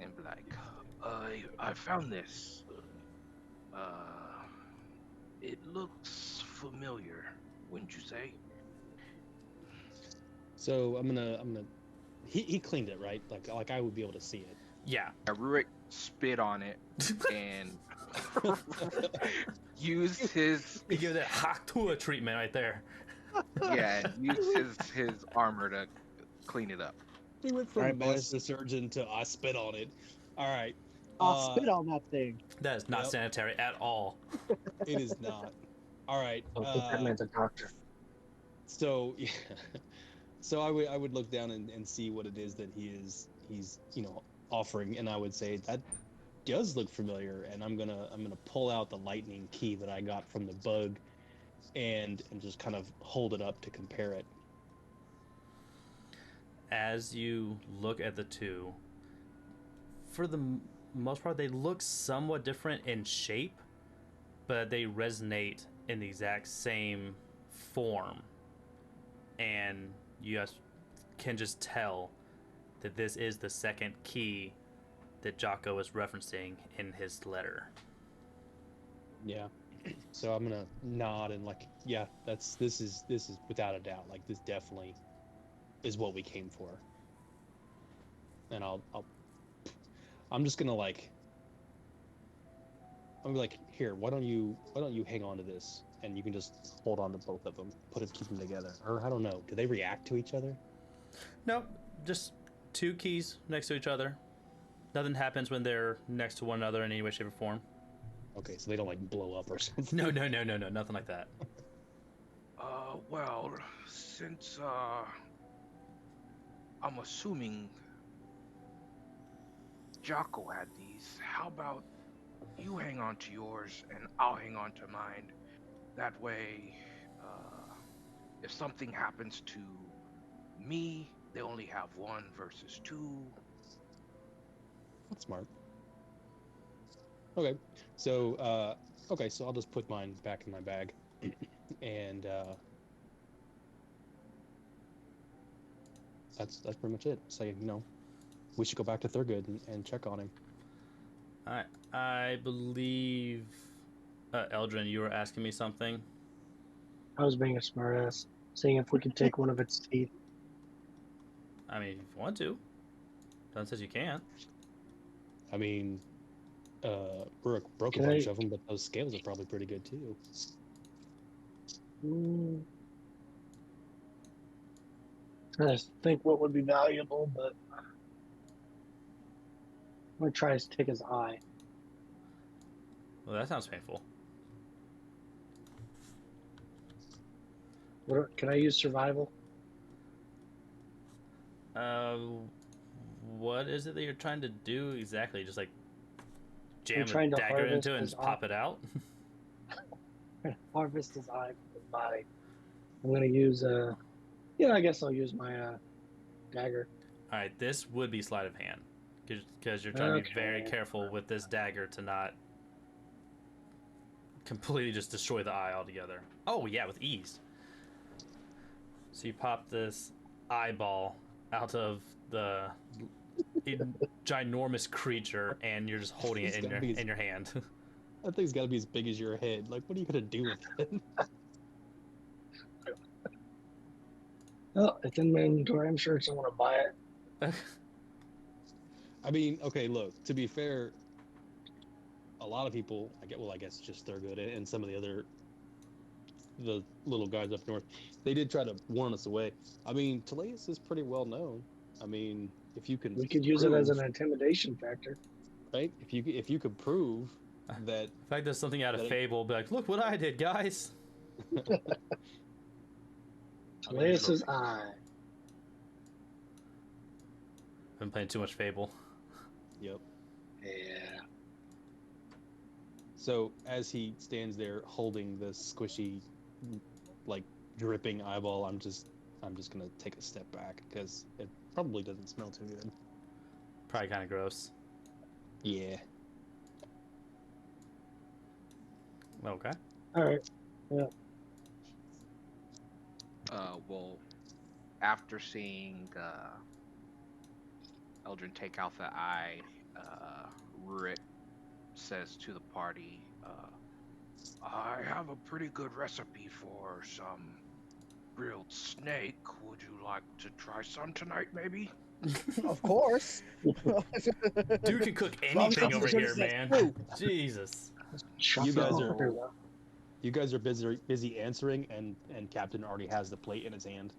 and be like, I found this. It looks familiar, wouldn't you say? So I'm gonna. He cleaned it, right? Like I would be able to see it. Yeah. Rurik spit on it and used his He gives that Haktua treatment right there. and used his armor to clean it up. He went All from right, boys. master surgeon to I spit on it. All right. I'll spit on that thing. That is not Yep. sanitary at all. It is not. All right. I don't think that man's a doctor. So yeah. So I would look down and see what it is that he's offering, and I would say that does look familiar, and I'm gonna pull out the lightning key that I got from the bug, and just kind of hold it up to compare it. As you look at the two, for the most part, they look somewhat different in shape, but they resonate in the exact same form. And you guys can just tell that this is the second key that Jocko is referencing in his letter. Yeah. So I'm gonna nod and like, yeah, this is without a doubt, like this definitely is what we came for. And I'm just gonna I'm like, here, why don't you hang on to this, and you can just hold on to both of them, keep them together. Or I don't know, do they react to each other? Nope, just two keys next to each other. Nothing happens when they're next to one another in any way, shape, or form. Okay, so they don't like blow up or something. No, nothing like that. Well, since I'm assuming Jocko had these, how about you hang on to yours and I'll hang on to mine? That way, if something happens to me, they only have one versus two. That's smart. Okay, so so I'll just put mine back in my bag, and that's pretty much it. So we should go back to Thurgood and check on him. I believe, Eldrin, you were asking me something. I was being a smartass, seeing if we could take one of its teeth. I mean, if you want to. Don says you can't. I mean, Brooke broke a bunch of them, but those scales are probably pretty good too. I think what would be valuable, but I'm gonna try to take his eye. Well, that sounds painful. Can I use survival? What is it that you're trying to do exactly? Just like jam a trying to dagger into it and his just pop it out? Harvest his eye from his body. I'm gonna use I guess I'll use my dagger. All right, this would be sleight of hand because you're trying to be very careful with this dagger to not completely just destroy the eye altogether. Oh yeah, with ease. So you pop this eyeball out of the ginormous creature, and you're just holding it in your hand. That thing's got to be as big as your head. Like, what are you gonna do with it? Oh, it's in my inventory. I'm sure someone will buy it. I mean, okay, look, to be fair, a lot of people, I guess just Thergude and some of the little guys up north, they did try to warn us away. I mean, Talayes is pretty well known. I mean, if you can, we could use it as an intimidation factor, right? If you could prove that, in fact, there's something out of Fable, be like, look what I did, guys. Talayes' eye. Been playing too much Fable. Yep. Yeah. So as he stands there holding the squishy, like dripping eyeball, I'm just gonna take a step back because it probably doesn't smell too good. Probably kind of gross. Yeah. Okay. All right. Yeah. Well, after seeing Eldrin take out the eye, Rurik says to the party, I have a pretty good recipe for some grilled snake. Would you like to try some tonight, maybe? Of course. Dude can cook As long as anything it's over as good here, as that man. stew. Jesus. Shut You the guys fuck are- up. You guys are busy answering, and Captain already has the plate in his hand.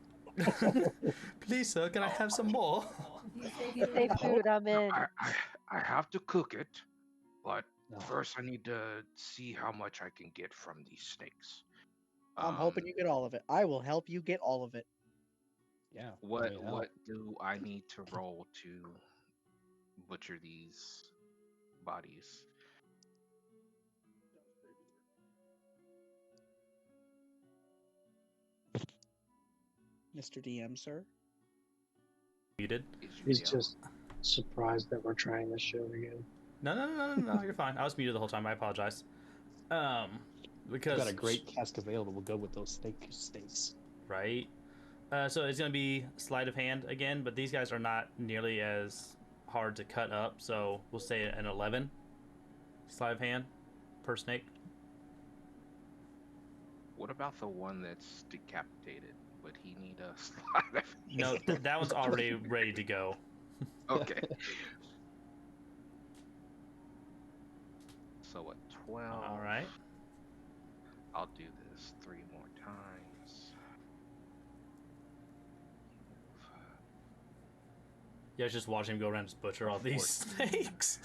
Please, sir, can I have some more? You say food, I'm in. I have to cook it, but No. first I need to see how much I can get from these snakes. I'm hoping you get all of it. I will help you get all of it. Yeah. What I mean, hell. what do I need to roll to butcher these bodies? Mr. DM, sir. You did? Is your He's deal? just surprised that we're trying this show again. No, you're fine. I was muted the whole time. I apologize. I've Because got a great cask available. We'll go with those steaks. right. So it's gonna be sleight of hand again, but these guys are not nearly as hard to cut up. So we'll say an 11 sleight of hand per snake. What about the one that's decapitated? Would he need a slide of No, that one's already ready to go. Okay. So at 12. All right. I'll do this 3 more times. Yeah, I was just watching him go around and just butcher all these snakes.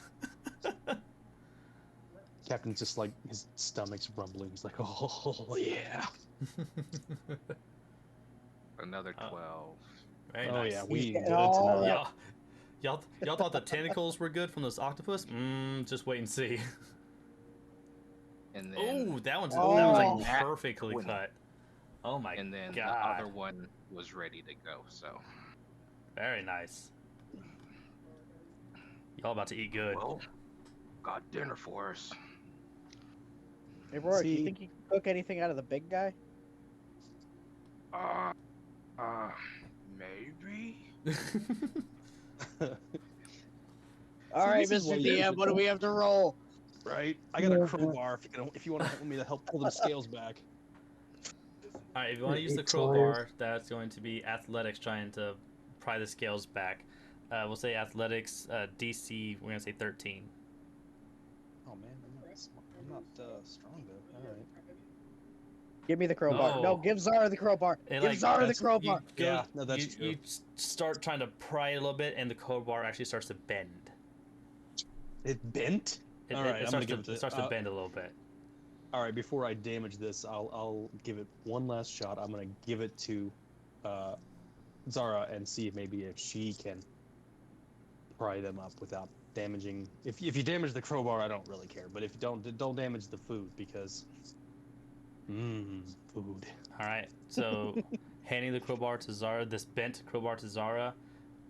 Captain's just like, his stomach's rumbling. He's like, oh yeah. Another 12. Very Oh nice. yeah, we getting good all tonight. Y'all thought the tentacles were good from this octopus? Just wait and see. And then Oh, that one's Oh. like Nat perfectly 20. cut. Oh my and then god. the other one was ready to go. So Very nice. Y'all about to eat good. well, got dinner for us. Hey, Rory, do you See- think you can cook anything out of the big guy? Maybe. All right, this is Mr. what you DM, should what do we have to roll? Right? I got a crowbar if you want to help me to help pull them scales back. Alright, if you want to use the It's crowbar, that's going to be athletics trying to pry the scales back. We'll say athletics, DC, we're going to say 13. Oh man, I'm not strong though. All right. Give me the crowbar. Oh. No, give Zara the crowbar. It, Give like, Zara the that's- crowbar. Yeah, no, that's true. You start trying to pry a little bit, and the crowbar actually starts to bend. It bent. It, All it- right, it I'm starts gonna give to, it it starts to to. bend a little bit. All right, before I damage this, I'll give it one last shot. I'm gonna give it to Zara and see if she can pry them up without damaging. If you damage the crowbar, I don't really care. But if you don't damage the food because food. Alright, so handing the crowbar to Zara, this bent crowbar to Zara,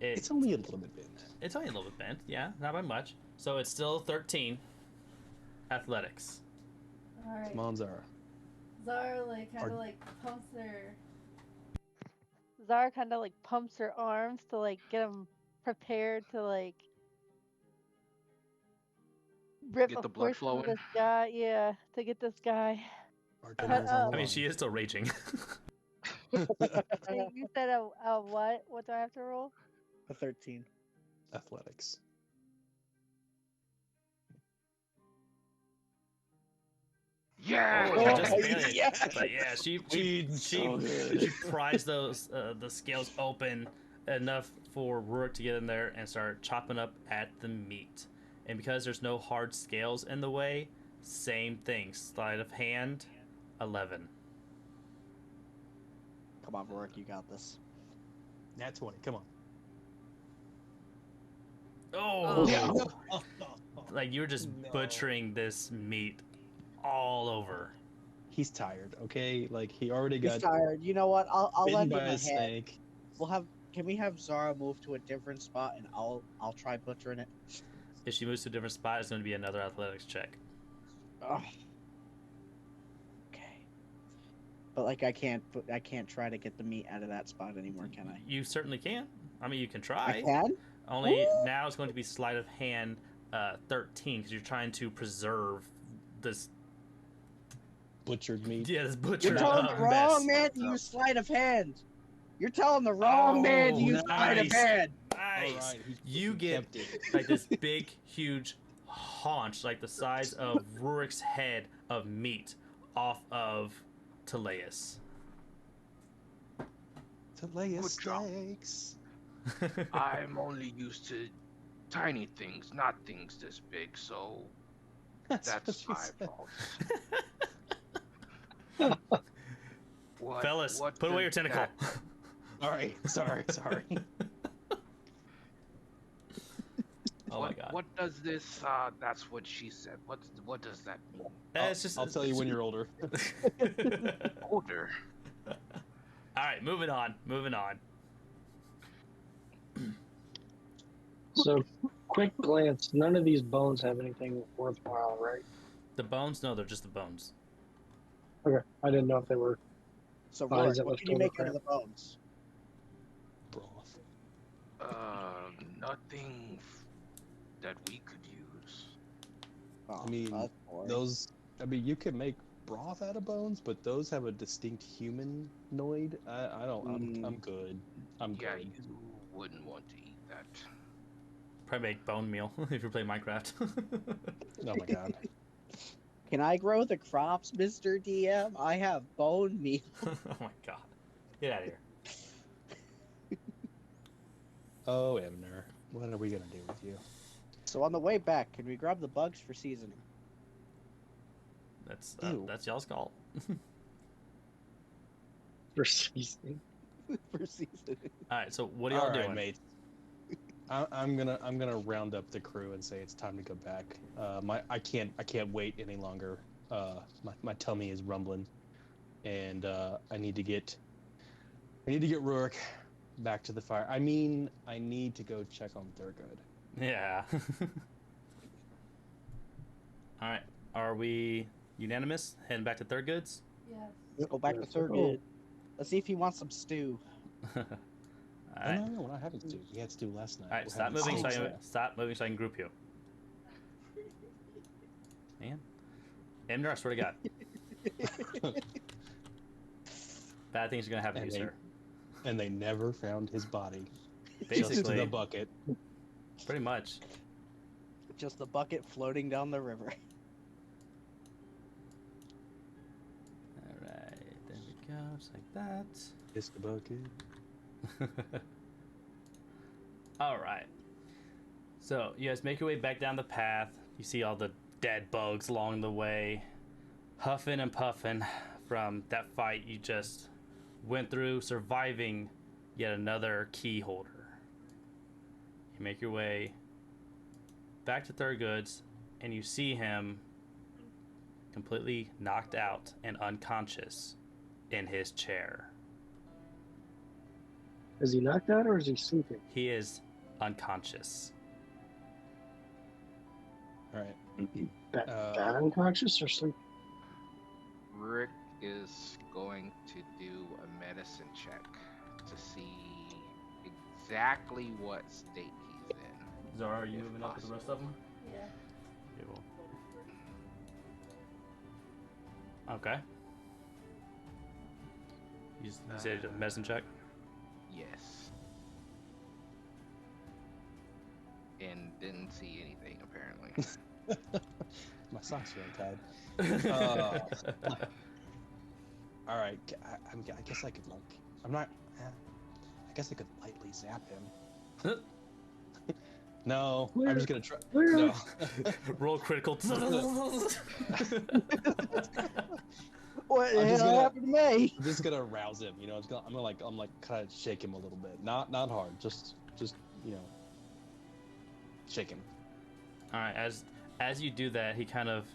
It's only a little bit bent. it's only a little bit bent, yeah, not by much. So it's still 13 athletics. Alright. Come on, Zara. Zara like kind Are- of like pumps her. Zara kind of like pumps her arms to like get him prepared to like rip Get a the blood portion of flowing. this guy. Yeah, to get this guy. Our Cut dinner is on up. the I mean, line. she is still raging. Hey, you said a what? What do I have to roll? A 13. Athletics. Yeah. Oh, Oh, just barely. yes! But yeah, she so good. she pries those the scales open enough for Rourke to get in there and start chopping up at the meat. And because there's no hard scales in the way, same thing. Sleight of hand, 11. Come on, Rourke, you got this. Nat 20. Come on. Oh, Oh. like you were just No. butchering this meat all over. He's tired. Okay, like he already He's got tired. You know what? I'll bitten lend by him a a hand. snake. We'll have. Can we have Zara move to a different spot and I'll try butchering it. If she moves to a different spot, it's going to be another athletics check. Oh. Okay. But like I can't try to get the meat out of that spot anymore, can I? You certainly can. I mean, you can I try. can. Only Woo! now it's going to be sleight of hand 13 because you're trying to preserve this Butchered meat. this You're butchered telling the mess. wrong man to use sleight of hand. You're telling the wrong man to use sleight of nice. hand. Nice. All right, You he get kept it. like this big, huge haunch, like the size of Rurik's head of meat, off of Talayes. Talayes Good job. steaks. I'm only used to tiny things, not things this big, so that's what she my said. fault. What, Fellas, what put away your does tentacle. that- All right, sorry. Oh my god. What does this? That's what she said. What does that mean? I'll tell you when you're older. Older. All right, moving on. So, quick glance. None of these bones have anything worthwhile, right? The bones? No, they're just the bones. Okay. I didn't know if they were. So, Bodies Rourke, that what left can you over make out crap. of the bones? Broth. Nothing that we could use. Oh, I mean, that's boring. those. I mean, you can make broth out of bones, but those have a distinct humanoid. I don't. I'm good. I'm Yeah, good. you wouldn't want to eat that. Probably make bone meal if you're playing Minecraft. Oh my god. Can I grow the crops, Mr. DM? I have bone meal. Oh my god. Get out of here. Oh, Ebner, what are we gonna do with you? So on the way back, can we grab the bugs for seasoning? Ew. That's y'all's call. For seasoning. For seasoning. All right, so what are y'all All right, doing? mate. I'm gonna round up the crew and say it's time to go back. I can't wait any longer. My tummy is rumbling, and I need to get Rourke back to the fire. I mean, I need to go check on Thergude. Yeah. All right, are we unanimous? Heading back to Thergude's? Yes. Let's go back to Yes. Thergude. Let's see if he wants some stew. All Oh, right. no, we're not having stew. We had stew last night. All right, We're stop having moving, so steak. I can group you. Man, Emner, I swear to God, bad things are gonna happen to you, sir. And they never found his body. Just Basically, the bucket. pretty much. Just the bucket floating down the river. All right, there we go, just like that. It's the bucket. All right. So you guys make your way back down the path. You see all the dead bugs along the way, huffing and puffing from that fight you just went through, surviving yet another key holder. You make your way back to Thergude's, and you see him completely knocked out and unconscious in his chair. Is he knocked out or is he sleeping? He is unconscious. All right. Bad Uh, unconscious or sleeping? Rick is going to do a medicine check to see exactly what state he's in. Zara, are you If moving up with the rest of them? Yeah. Okay. You said a medicine check? Yes. And didn't see anything apparently. My socks are untied. All right. I guess I could like. I'm not. I guess I could lightly zap him. No, I'm just gonna try. No. Roll critical. What the I'm just hell gonna- happened to me? I'm just gonna rouse him. You know, I'm gonna kind of shake him a little bit. Not hard. Just shake him. All right. As you do that, he kind of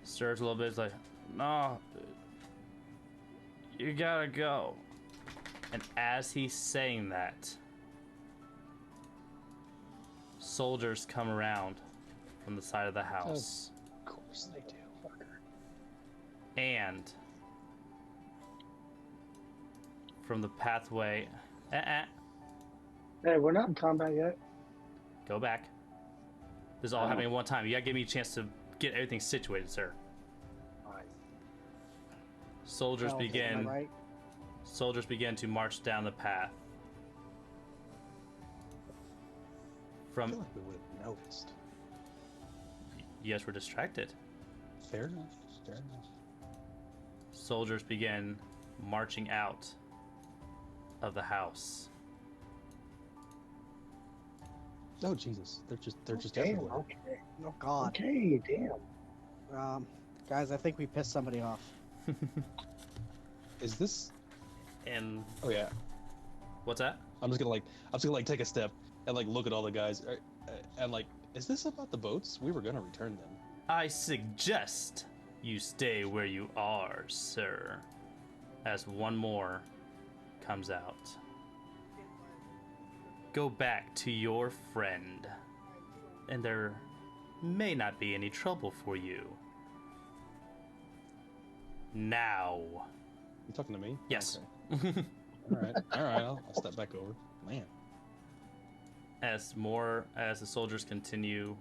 stirs a little bit. It's like, no, you gotta go. And as he's saying that, soldiers come around from the side of the house. Of course they do. And from the pathway, Hey, we're not in combat yet. go back. This is all happening at one time. You gotta give me a chance to get everything situated, sir. Alright. Soldiers Oh, am I begin. right? Soldiers begin to march down the path. I From feel like we would have noticed. you guys were distracted. Fair enough. Fair enough. Soldiers begin marching out of the house. Oh Jesus! They're just Damn. everywhere. Okay. Oh God. Okay. Damn. Guys, I think we pissed somebody off. Is this? And Oh yeah. what's that? I'm just gonna like take a step and like look at all the guys and like, is this about the boats? We were gonna return them. I suggest you stay where you are, sir, as one more comes out. Go back to your friend, and there may not be any trouble for you. Now. You talking to me? Yes. Okay. All right. I'll step back over. Man. As the soldiers continue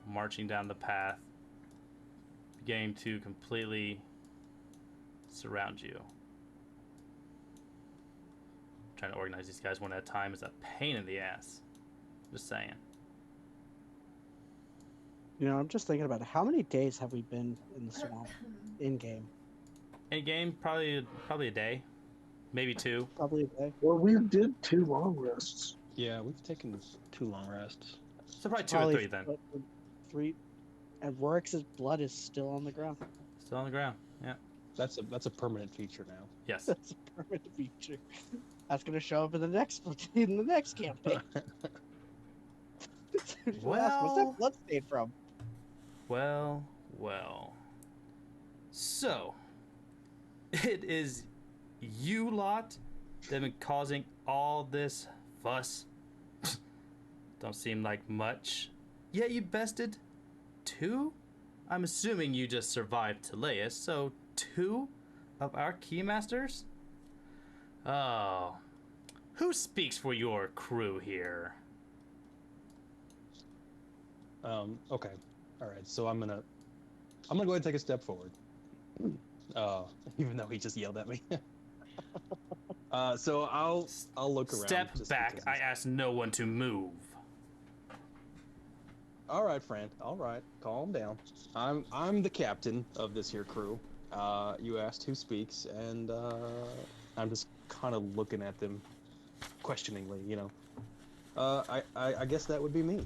marching down the path, beginning to completely surround you. Trying to organize these guys one at a time is a pain in the ass. Just saying. You know, I'm just thinking about it. How many days have we been in the swamp in game? In game, probably a day, maybe 2. Probably a day. Well, we did 2 long rests. Yeah, we've taken 2 long rests. So probably 2 or 3 then. 3. And Rorix's blood is still on the ground. Still on the ground. Yeah. That's a permanent feature now. Yes. That's a permanent feature. That's gonna show up in the next campaign. Well- what's that blood stain from? Well. So, it is you lot that have been causing all this fuss. Don't seem like much. Yet you bested 2? I'm assuming you just survived Talayes, so 2 of our keymasters? Oh. Who speaks for your crew here? Okay. All right. So I'm gonna go ahead and take a step forward. Even though he just yelled at me. So I'll look around. Step just back. because I he's- asked no one to move. All right, friend. All right. Calm down. I'm the captain of this here crew. You asked who speaks, and I'm just kind of looking at them questioningly. You know. I guess that would be me.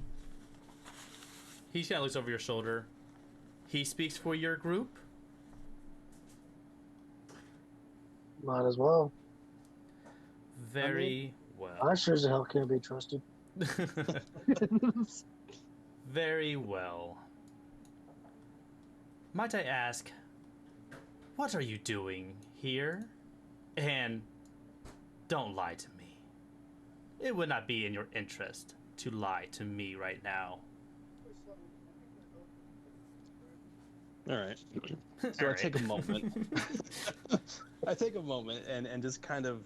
He kind of looks over your shoulder. He speaks for your group? Might as well. Very well. I sure as hell can't be trusted. Very well. Might I ask, what are you doing here? And don't lie to me. It would not be in your interest to lie to me right now. All right. So I take a moment. I take a moment and just kind of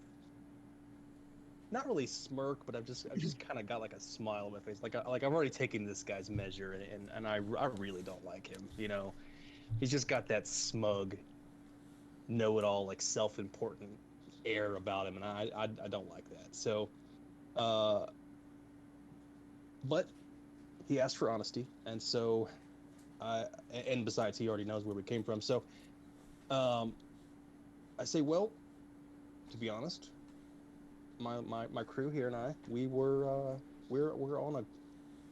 not really smirk, but I've just kind of got like a smile on my face, like I've already taken this guy's measure, and I really don't like him. You know, he's just got that smug, know-it-all, like self-important air about him, and I don't like that. So, but he asked for honesty, and so. And besides, he already knows where we came from. So, I say, well, to be honest, my crew here and I, we're on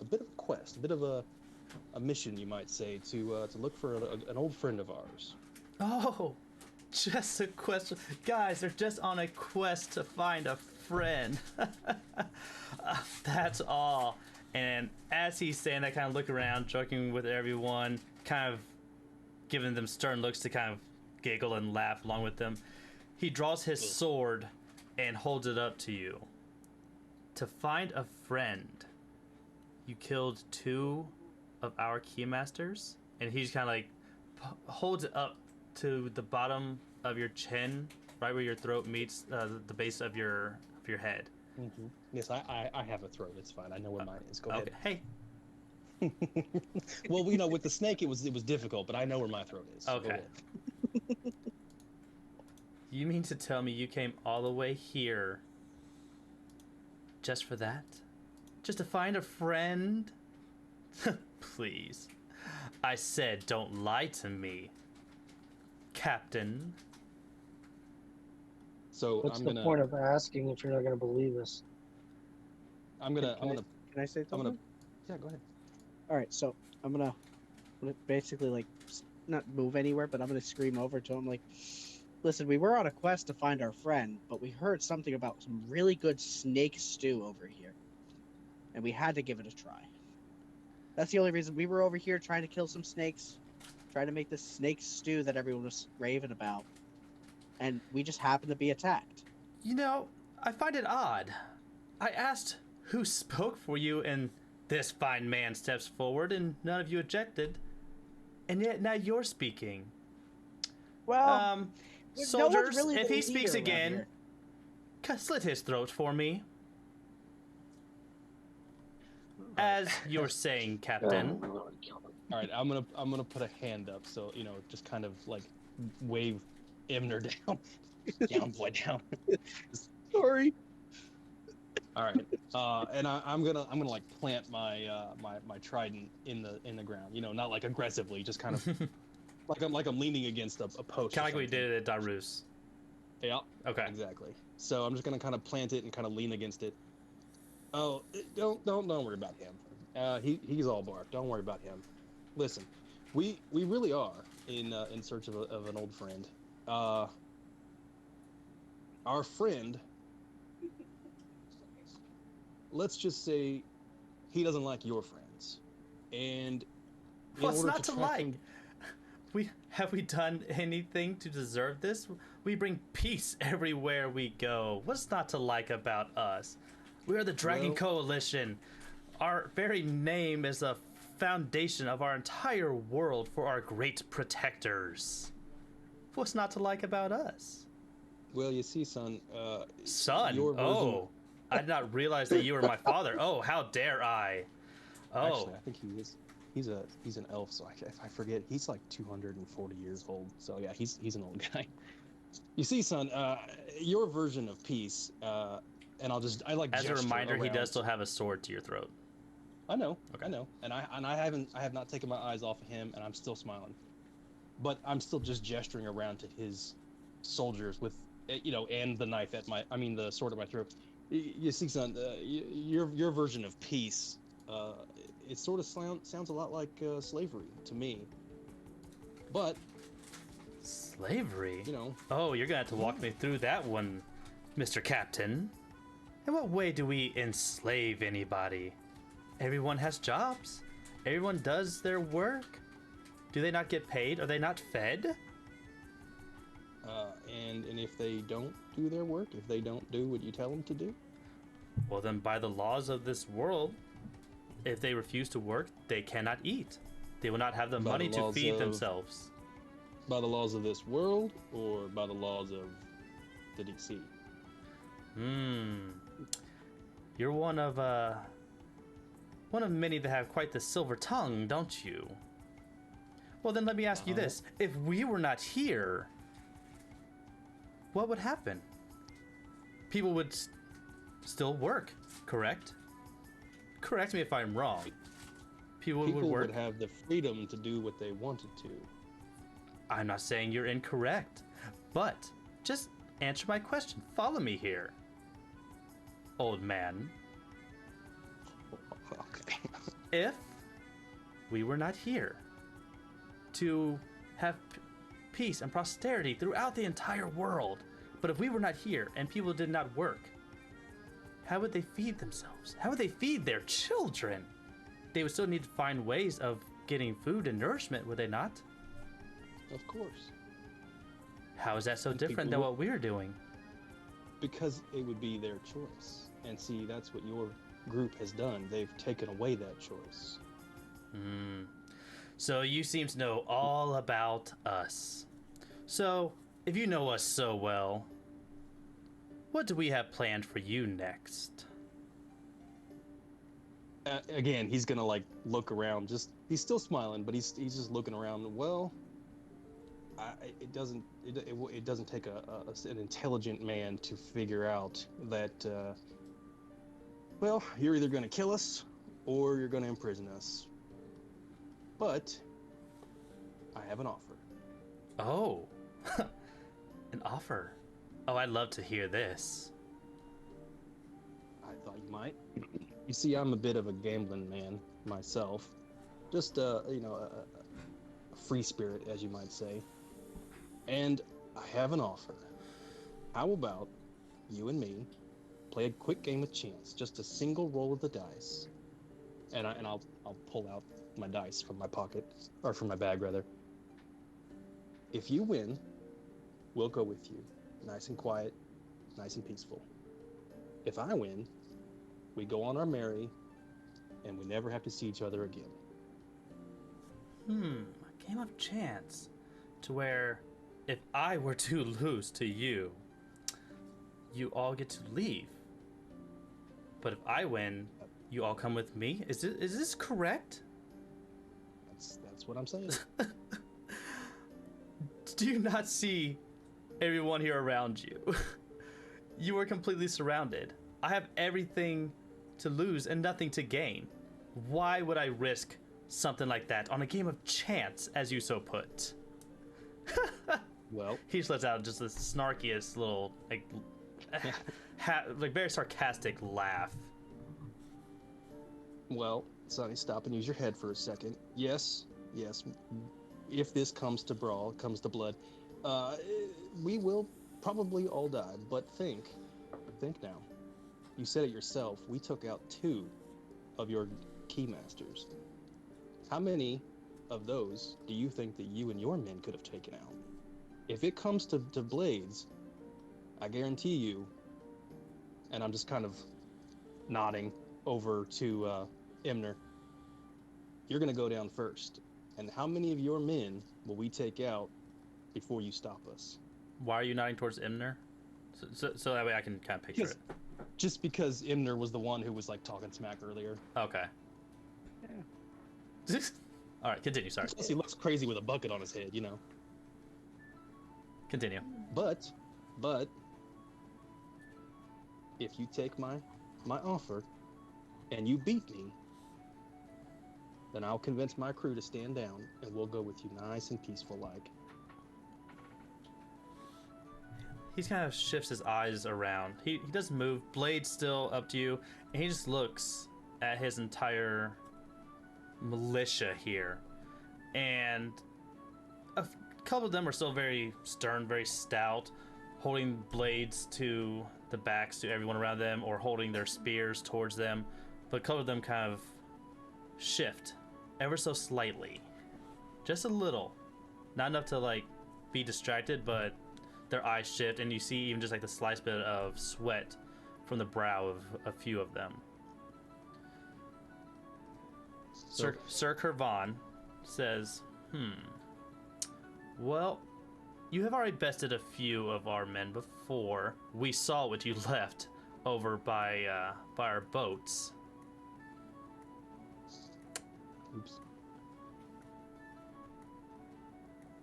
a bit of a quest, a bit of a mission, you might say, to look for an old friend of ours. Oh, just a quest. Guys, they're just on a quest to find a friend. That's all. And as he's saying that, kind of look around, joking with everyone, kind of giving them stern looks to kind of giggle and laugh along with them. He draws his sword and holds it up to you. To find a friend, you killed 2 of our keymasters, and he just kind of like holds it up to the bottom of your chin, right where your throat meets the base of your head. Mm-hmm. Yes, I have a throat. It's fine. I know where mine is. Go ahead. Hey. Well, you know, with the snake, it was difficult, but I know where my throat is. So go Okay. ahead. You mean to tell me you came all the way here just for that? Just to find a friend? Please. I said don't lie to me, Captain. So What's I'm the gonna point of asking if you're not going to believe us? Can I say something? yeah, go ahead. All right, so I'm gonna basically like not move anywhere, but I'm gonna scream over to him like, "Listen, we were on a quest to find our friend, but we heard something about some really good snake stew over here, and we had to give it a try. That's the only reason we were over here trying to kill some snakes, trying to make this snake stew that everyone was raving about, and we just happened to be attacked." You know, I find it odd. I asked who spoke for you, and this fine man steps forward, and none of you objected. And yet now you're speaking. Well, no one's Soldiers, really if the he speaks leader around again, here. slit his throat for me. As you're saying, Captain. All right, I'm gonna put a hand up, so just kind of like wave Imner down, down boy, down. Sorry. All right, and I'm gonna like plant my my trident in the ground. Not like aggressively, just kind of like I'm leaning against a post. Kind of like we did it at Darus. Yeah. Okay. Exactly. So I'm just gonna kind of plant it and kind of lean against it. Oh, don't worry about him. He's all bark. Don't worry about him. Listen, we really are in search of an old friend. Our friend, let's just say, he doesn't like your friends, and What's not to like? Have we done anything to deserve this? We bring peace everywhere we go. What's not to like about us? We are the Dragon Coalition. Our very name is the foundation of our entire world for our great protectors. What's not to like about us? Well, you see, son. Son? Your version... Oh, I did not realize that you were my father. Oh, how dare I? Oh. Actually, I think he is. He's an elf, so I forget. He's like 240 years old. So yeah, he's an old guy. You see, son, your version of peace, and I like. As a reminder, around. he does still have a sword to your throat. I know. Okay. I know, and I have not taken my eyes off of him, and I'm still smiling, but I'm still just gesturing around to his soldiers with, and the knife at the sword at my throat. You see, son, your version of peace, it sort of sounds a lot like slavery to me, but. Slavery? Oh, you're gonna have to walk me through that one, Mr. Captain. In what way do we enslave anybody? Everyone has jobs. Everyone does their work. Do they not get paid? Are they not fed? And if they don't do their work, if they don't do what you tell them to do? Well, then by the laws of this world, if they refuse to work, they cannot eat. They will not have the money to feed themselves. By the laws of this world, or by the laws of the DC? You're one of many that have quite the silver tongue, don't you? Well, then let me ask you this. If we were not here, what would happen? People would still work, correct? Correct me if I'm wrong. People would work. Would have the freedom to do what they wanted to. I'm not saying you're incorrect, but just answer my question. Follow me here, old man. Okay. If we were not here to have peace and prosperity throughout the entire world, but if we were not here and people did not work, how would they feed themselves? How would they feed their children? They would still need to find ways of getting food and nourishment, would they not? Of course. How is that so different than what we're doing? Because it would be their choice. And see, that's what your group has done. They've taken away that choice. So you seem to know all about us. So, if you know us so well, what do we have planned for you next? Again, he's gonna like look around. He's still smiling, but he's just looking around. Well, it doesn't take an intelligent man to figure out that Well, you're either going to kill us or you're going to imprison us. But I have an offer. Oh, an offer. Oh, I'd love to hear this. I thought you might. You see, I'm a bit of a gambling man myself. Just, a free spirit, as you might say. And I have an offer. How about you and me play a quick game of chance, just a single roll of the dice, and I'll pull out my dice from my pocket, or from my bag rather. If you win, we'll go with you, nice and quiet, nice and peaceful. If I win, we go on our merry, and we never have to see each other again. A game of chance, to where if I were to lose to you, you all get to leave. But if I win, you all come with me? Is this correct? That's what I'm saying. Do you not see everyone here around you? You are completely surrounded. I have everything to lose and nothing to gain. Why would I risk something like that on a game of chance, as you so put? Well, He just lets out just the snarkiest little, like, like very sarcastic laugh. well, Sonny, stop and use your head for a second. Yes. If this comes to brawl, comes to blood, we will probably all die. But think now. You said it yourself. We took out 2 of your keymasters. How many of those do you think that you and your men could have taken out? If it comes to blades, I guarantee you, and I'm just kind of nodding over to Imner, you're going to go down first. And how many of your men will we take out before you stop us? Why are you nodding towards Imner? So that way I can kind of picture it. Just because Imner was the one who was like talking smack earlier. Okay. Yeah. All right, continue. Sorry. Plus he looks crazy with a bucket on his head, you know. Continue. But if you take my offer and you beat me, then I'll convince my crew to stand down and we'll go with you nice and peaceful like. He kind of shifts his eyes around. He doesn't move. Blade's still up to you, and he just looks at his entire militia here. And a couple of them are still very stern, very stout, holding blades to the backs to everyone around them or holding their spears towards them. But a couple of them kind of shift ever so slightly. Just a little. Not enough to like be distracted, but their eyes shift, and you see even just like the slight bit of sweat from the brow of a few of them. Sir Kervan says, well, you have already bested a few of our men before. We saw what you left over by our boats. Oops.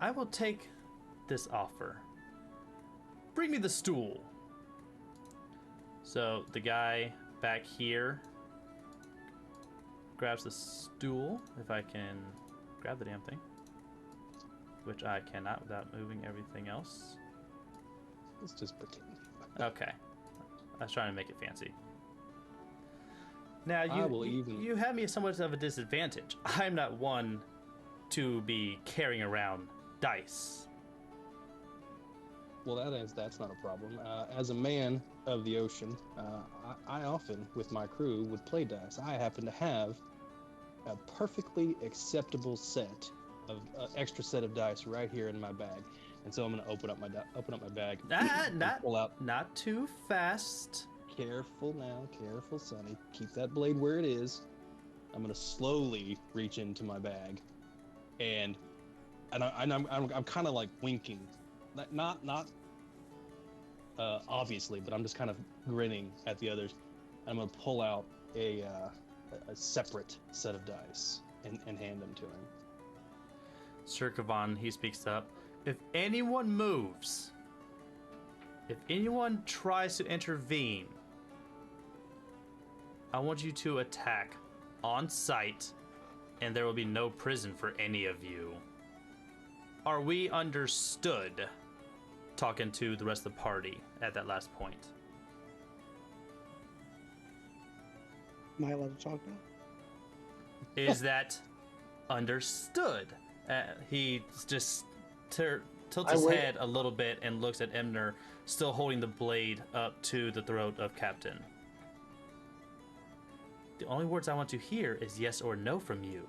I will take this offer. Bring me the stool. So the guy back here grabs the stool, if I can grab the damn thing, which I cannot without moving everything else. Let's just pretend. Okay, I was trying to make it fancy. Now you have me somewhat of a disadvantage. I'm not one to be carrying around dice. Well, that's not a problem. As a man of the ocean, I often, with my crew, would play dice. I happen to have a perfectly acceptable set of extra set of dice right here in my bag, and so I'm going to open up my bag. Pull out. Not too fast. Careful now, careful, Sonny. Keep that blade where it is. I'm going to slowly reach into my bag, and I'm kind of like winking. Not obviously, but I'm just kind of grinning at the others. I'm gonna pull out a separate set of dice and hand them to him. Sir Kavan, he speaks up. If anyone moves, if anyone tries to intervene, I want you to attack on sight, and there will be no prison for any of you. Are we understood? Talking to the rest of the party at that last point. Am I allowed to talk now? Is that understood? He just tilts his head a little bit and looks at Emner, still holding the blade up to the throat of Captain. The only words I want to hear is yes or no from you.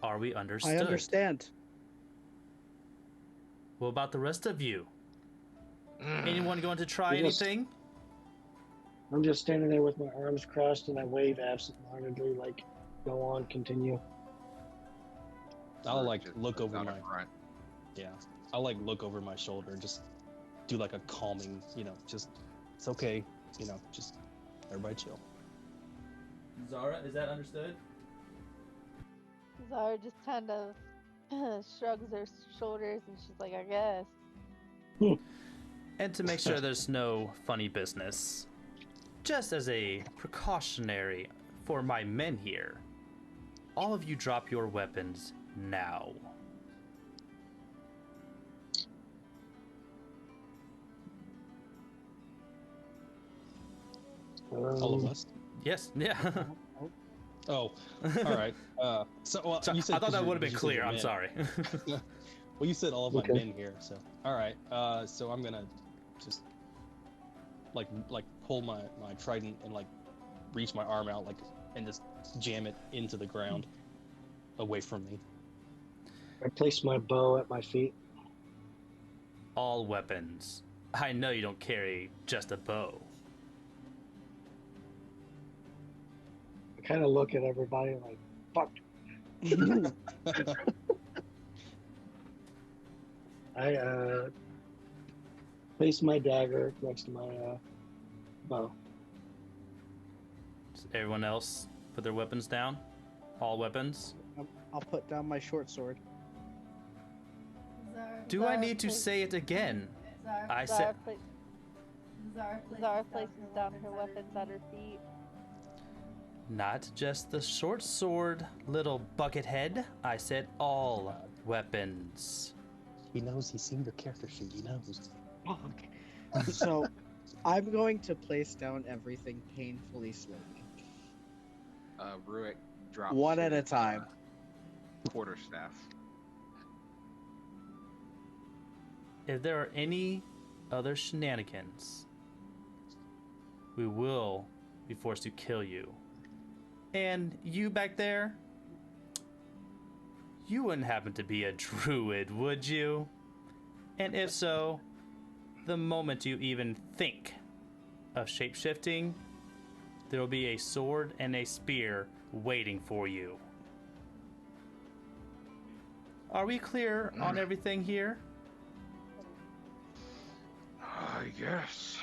Are we understood? I understand. What about the rest of you? Anyone going to try anything? I'm just standing there with my arms crossed and I wave absent-mindedly, like, go on, continue. I'll like Just look over out my in front. I'll like look over my shoulder and just do like a calming, just it's okay, just everybody chill. Zara, is that understood? Zara just kind of shrugs her shoulders and she's like, I guess. And to make sure there's no funny business, just as a precautionary for my men here, all of you drop your weapons now. All of us? Yes, yeah. Oh, all right. So you said I thought that would have been you said clear. your I'm men. sorry. Well, you said all of my men here, so all right. So I'm gonna just like pull my trident and like reach my arm out and just jam it into the ground away from me. I place my bow at my feet. All weapons. I know you don't carry just a bow. I kind of look at everybody like, fuck. I place my dagger next to my bow. Does everyone else put their weapons down? All weapons? I'll put down my short sword. Do I need to say it again? I said. Zara places down her weapons at her feet. Not just the short sword, little buckethead. I said all weapons. He knows. He's seen your character sheet. He knows. So, I'm going to place down everything painfully slowly. Ruick drops One at a his, time. quarterstaff. If there are any other shenanigans, we will be forced to kill you. And you back there, you wouldn't happen to be a druid, would you? And if so, the moment you even think of shapeshifting, there will be a sword and a spear waiting for you. Are we clear on everything here? Yes.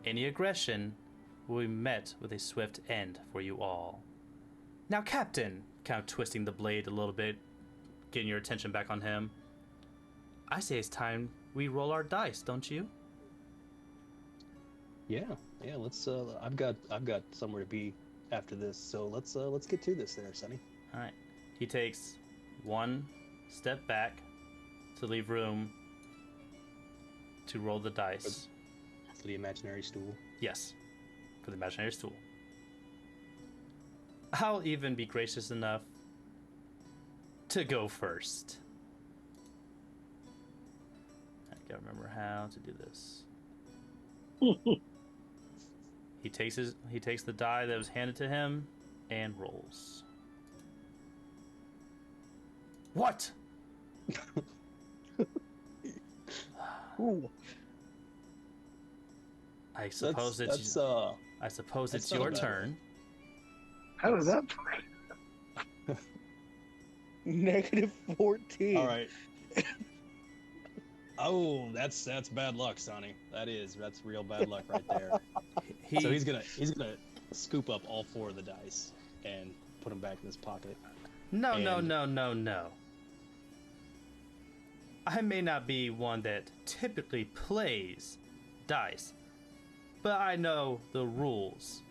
Any aggression will be met with a swift end for you all. Now, Captain, kind of twisting the blade a little bit, getting your attention back on him. I say it's time we roll our dice, don't you? Yeah. Let's. I've got somewhere to be after this, so let's get to this there, Sonny. All right. He takes one step back to leave room to roll the dice. For the imaginary stool. Yes, for the imaginary stool. I'll even be gracious enough to go first. I gotta remember how to do this. He takes the die that was handed to him and rolls. What? Ooh. I suppose it's that's your not bad. turn. How does that work? Negative 14. All right. Oh, that's bad luck, Sonny. That's real bad luck right there. So he's gonna scoop up all 4 of the dice and put them back in his pocket. No. And- I may not be one that typically plays dice, but I know the rules.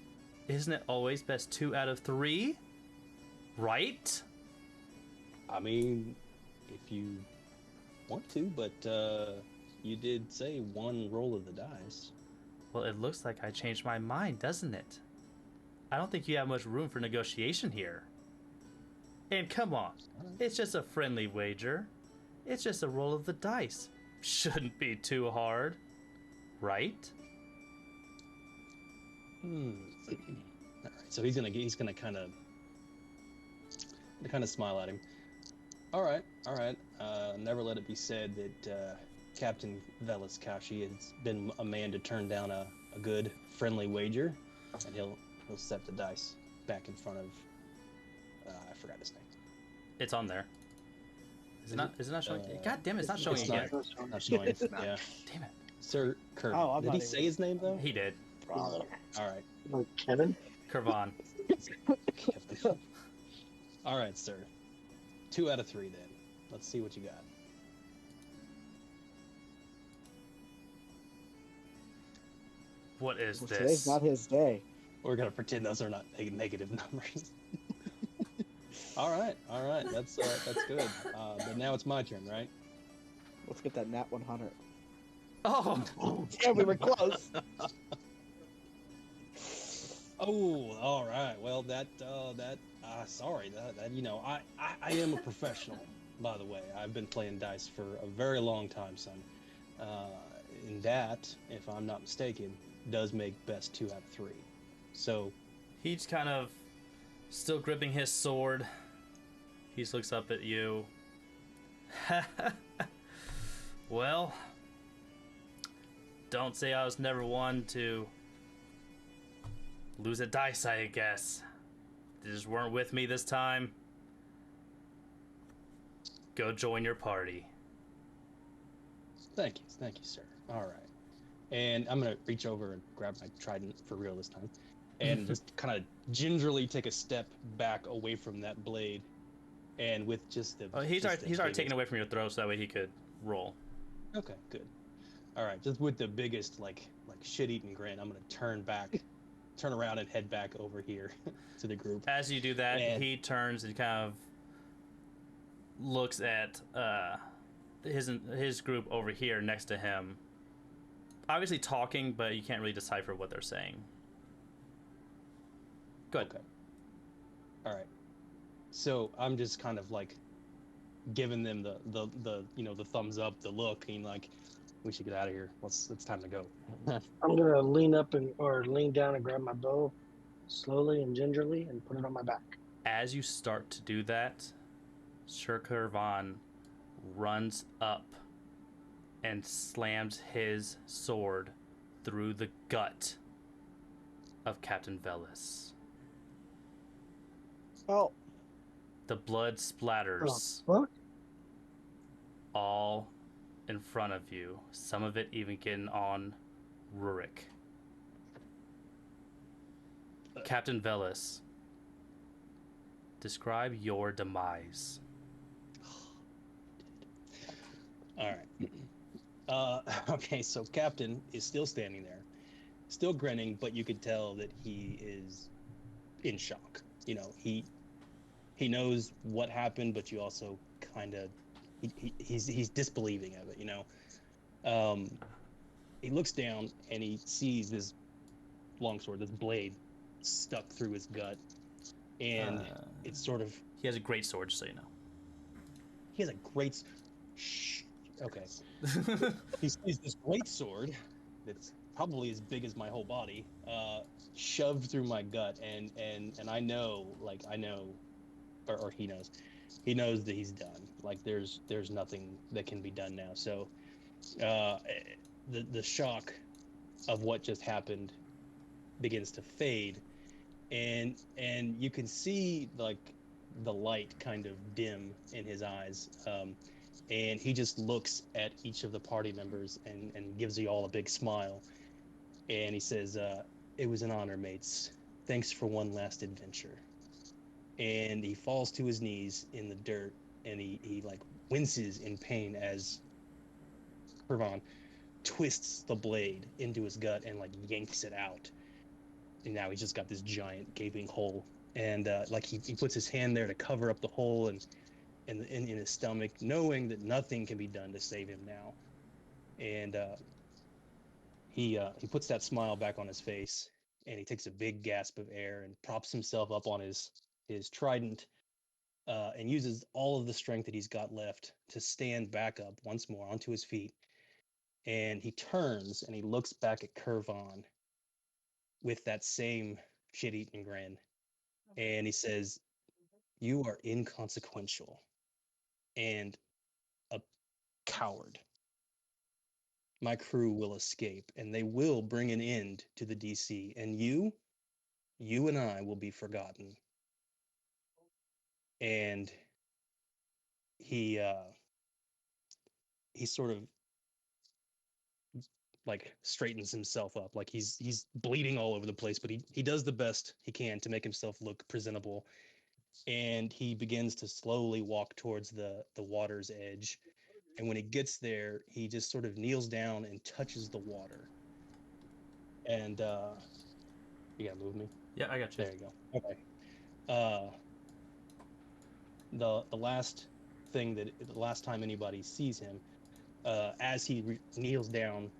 Isn't it always best 2 out of 3? Right? I mean, if you want to, but you did say 1 roll of the dice. Well, it looks like I changed my mind, doesn't it? I don't think you have much room for negotiation here. And come on, it's just a friendly wager. It's just a roll of the dice. Shouldn't be too hard, right? All right, so he's gonna kind of smile at him. All right. Never let it be said that Captain Veliskashi has been a man to turn down a good friendly wager, and he'll set the dice back in front of I forgot his name. It's on there. Is it not showing? God damn it, it's not showing It's again. not showing. Yeah, Damn it. Sir Kirby. Oh, I'm Did not he even- say his name though? He did. All right. Like Kevin? Kervon. All right, sir. 2 out of 3 then. Let's see what you got. What is Well, this? today's not his day. We're gonna pretend those are not negative numbers. All right. That's good. But now it's my turn, right? Let's get that nat 100. Oh! Yeah, we were close. Oh, all right. Well, sorry. I am a professional, by the way. I've been playing dice for a very long time, son. And that, if I'm not mistaken, does make best 2 out of 3. So He's kind of still gripping his sword. He just looks up at you. Well, don't say I was never one to lose a dice, I guess. They just weren't with me this time. Go join your party. thank you, sir. All right. And I'm gonna reach over and grab my trident for real this time, and just kind of gingerly take a step back away from that blade, and with just the. He's already taken away from your throat, so that way he could roll. Okay, good. All right, just with the biggest like shit-eating grin, I'm gonna turn around and head back over here to the group. As you do that, And- he turns and kind of looks at his group over here next to him. Obviously talking, but you can't really decipher what they're saying. Good. Okay. All right. So I'm just kind of like giving them the thumbs up, the look, and like, we should get out of here. It's time to go. I'm gonna lean up or lean down and grab my bow slowly and gingerly and put it on my back. As you start to do that, Sir Kervon runs up and slams his sword through the gut of Captain Velis. Oh, The blood splatters Oh, fuck. all in front of you, some of it even getting on Rurik. Captain Velis, describe your demise. All right. Okay, so Captain is still standing there, still grinning, but you could tell that he is in shock. You know, he knows what happened, but you also kind of he's disbelieving of it. You know, he looks down and he sees this longsword, this blade, stuck through his gut, and it's sort of. He has a great sword, just so you know. He has a great. Shh. Okay. He sees this great sword that's probably as big as my whole body, shoved through my gut, and I know, or he knows that he's done. Like there's nothing that can be done now. So, the shock of what just happened begins to fade, and you can see like the light kind of dim in his eyes. And he just looks at each of the party members and gives you all a big smile. And he says, it was an honor, mates. Thanks for one last adventure. And he falls to his knees in the dirt, and he like winces in pain as Kervon twists the blade into his gut and like yanks it out. And now he's just got this giant gaping hole. And like he puts his hand there to cover up the hole and in his stomach, knowing that nothing can be done to save him now. And he puts that smile back on his face, and he takes a big gasp of air and props himself up on his trident, and uses all of the strength that he's got left to stand back up once more onto his feet. And he turns and he looks back at Curvon with that same shit-eating grin, and he says, "You are inconsequential and a coward. My crew will escape, and they will bring an end to the DC, and you and I will be forgotten." And he sort of like straightens himself up, like he's bleeding all over the place, but he does the best he can to make himself look presentable, and he begins to slowly walk towards the water's edge. And when he gets there, he just sort of kneels down and touches the water. And you gotta move me. Yeah, I got you. There you go. Okay. The last thing that the last time anybody sees him, as he kneels down,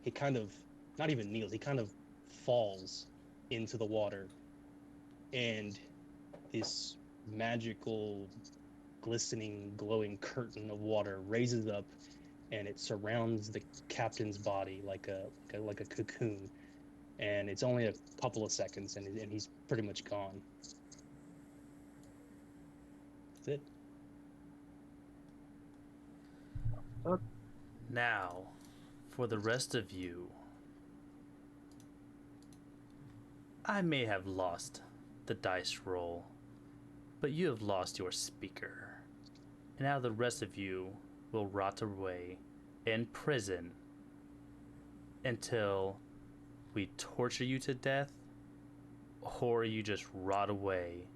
he kind of not even kneels, he kind of falls into the water, and this magical, glistening, glowing curtain of water raises up, and it surrounds the captain's body like a cocoon. And it's only a couple of seconds, and he's pretty much gone. That's it. Now, for the rest of you, I may have lost the dice roll, but you have lost your speaker. And now the rest of you will rot away in prison until we torture you to death, or you just rot away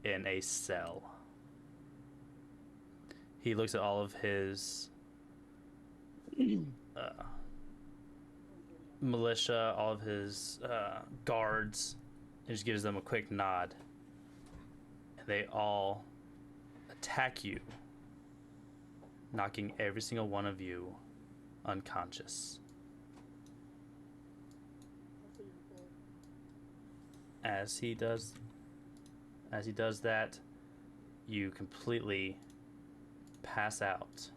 in a cell. He looks at all of his militia, all of his guards, and just gives them a quick nod. And they all attack you, knocking every single one of you unconscious. As he does that, you completely pass out.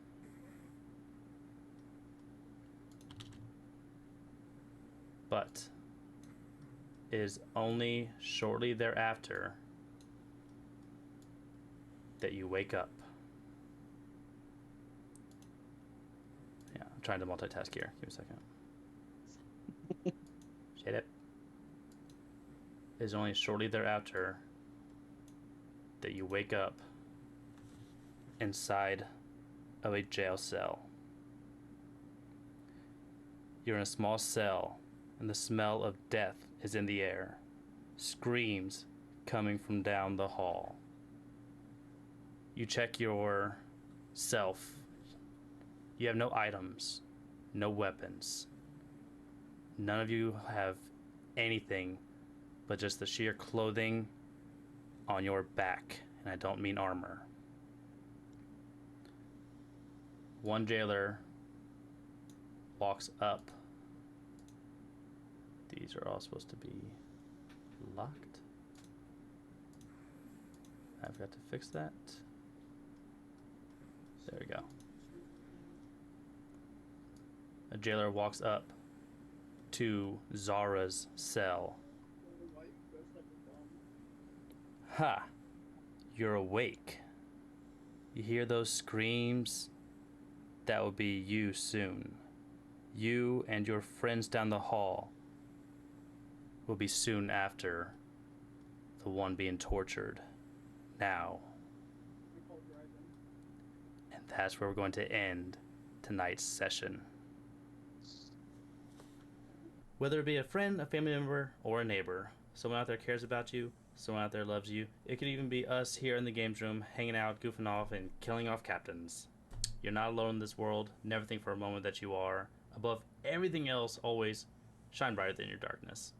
But it is only shortly thereafter that you wake up. Yeah, I'm trying to multitask here. Give me a second. Shut up. It is only shortly thereafter that you wake up inside of a jail cell. You're in a small cell, and the smell of death is in the air. Screams coming from down the hall. You check yourself. You have no items, no weapons. None of you have anything but just the sheer clothing on your back, and I don't mean armor. One jailer walks up. These are all supposed to be locked. I forgot to fix that. There we go. A jailer walks up to Zara's cell. Ha! You're awake. You hear those screams? That will be you soon. You and your friends down the hall will be soon after the one being tortured now. And that's where we're going to end tonight's session. Whether it be a friend, a family member, or a neighbor, someone out there cares about you, someone out there loves you. It could even be us here in the games room, hanging out, goofing off, and killing off captains. You're not alone in this world. Never think for a moment that you are. above everything else, always shine brighter than your darkness.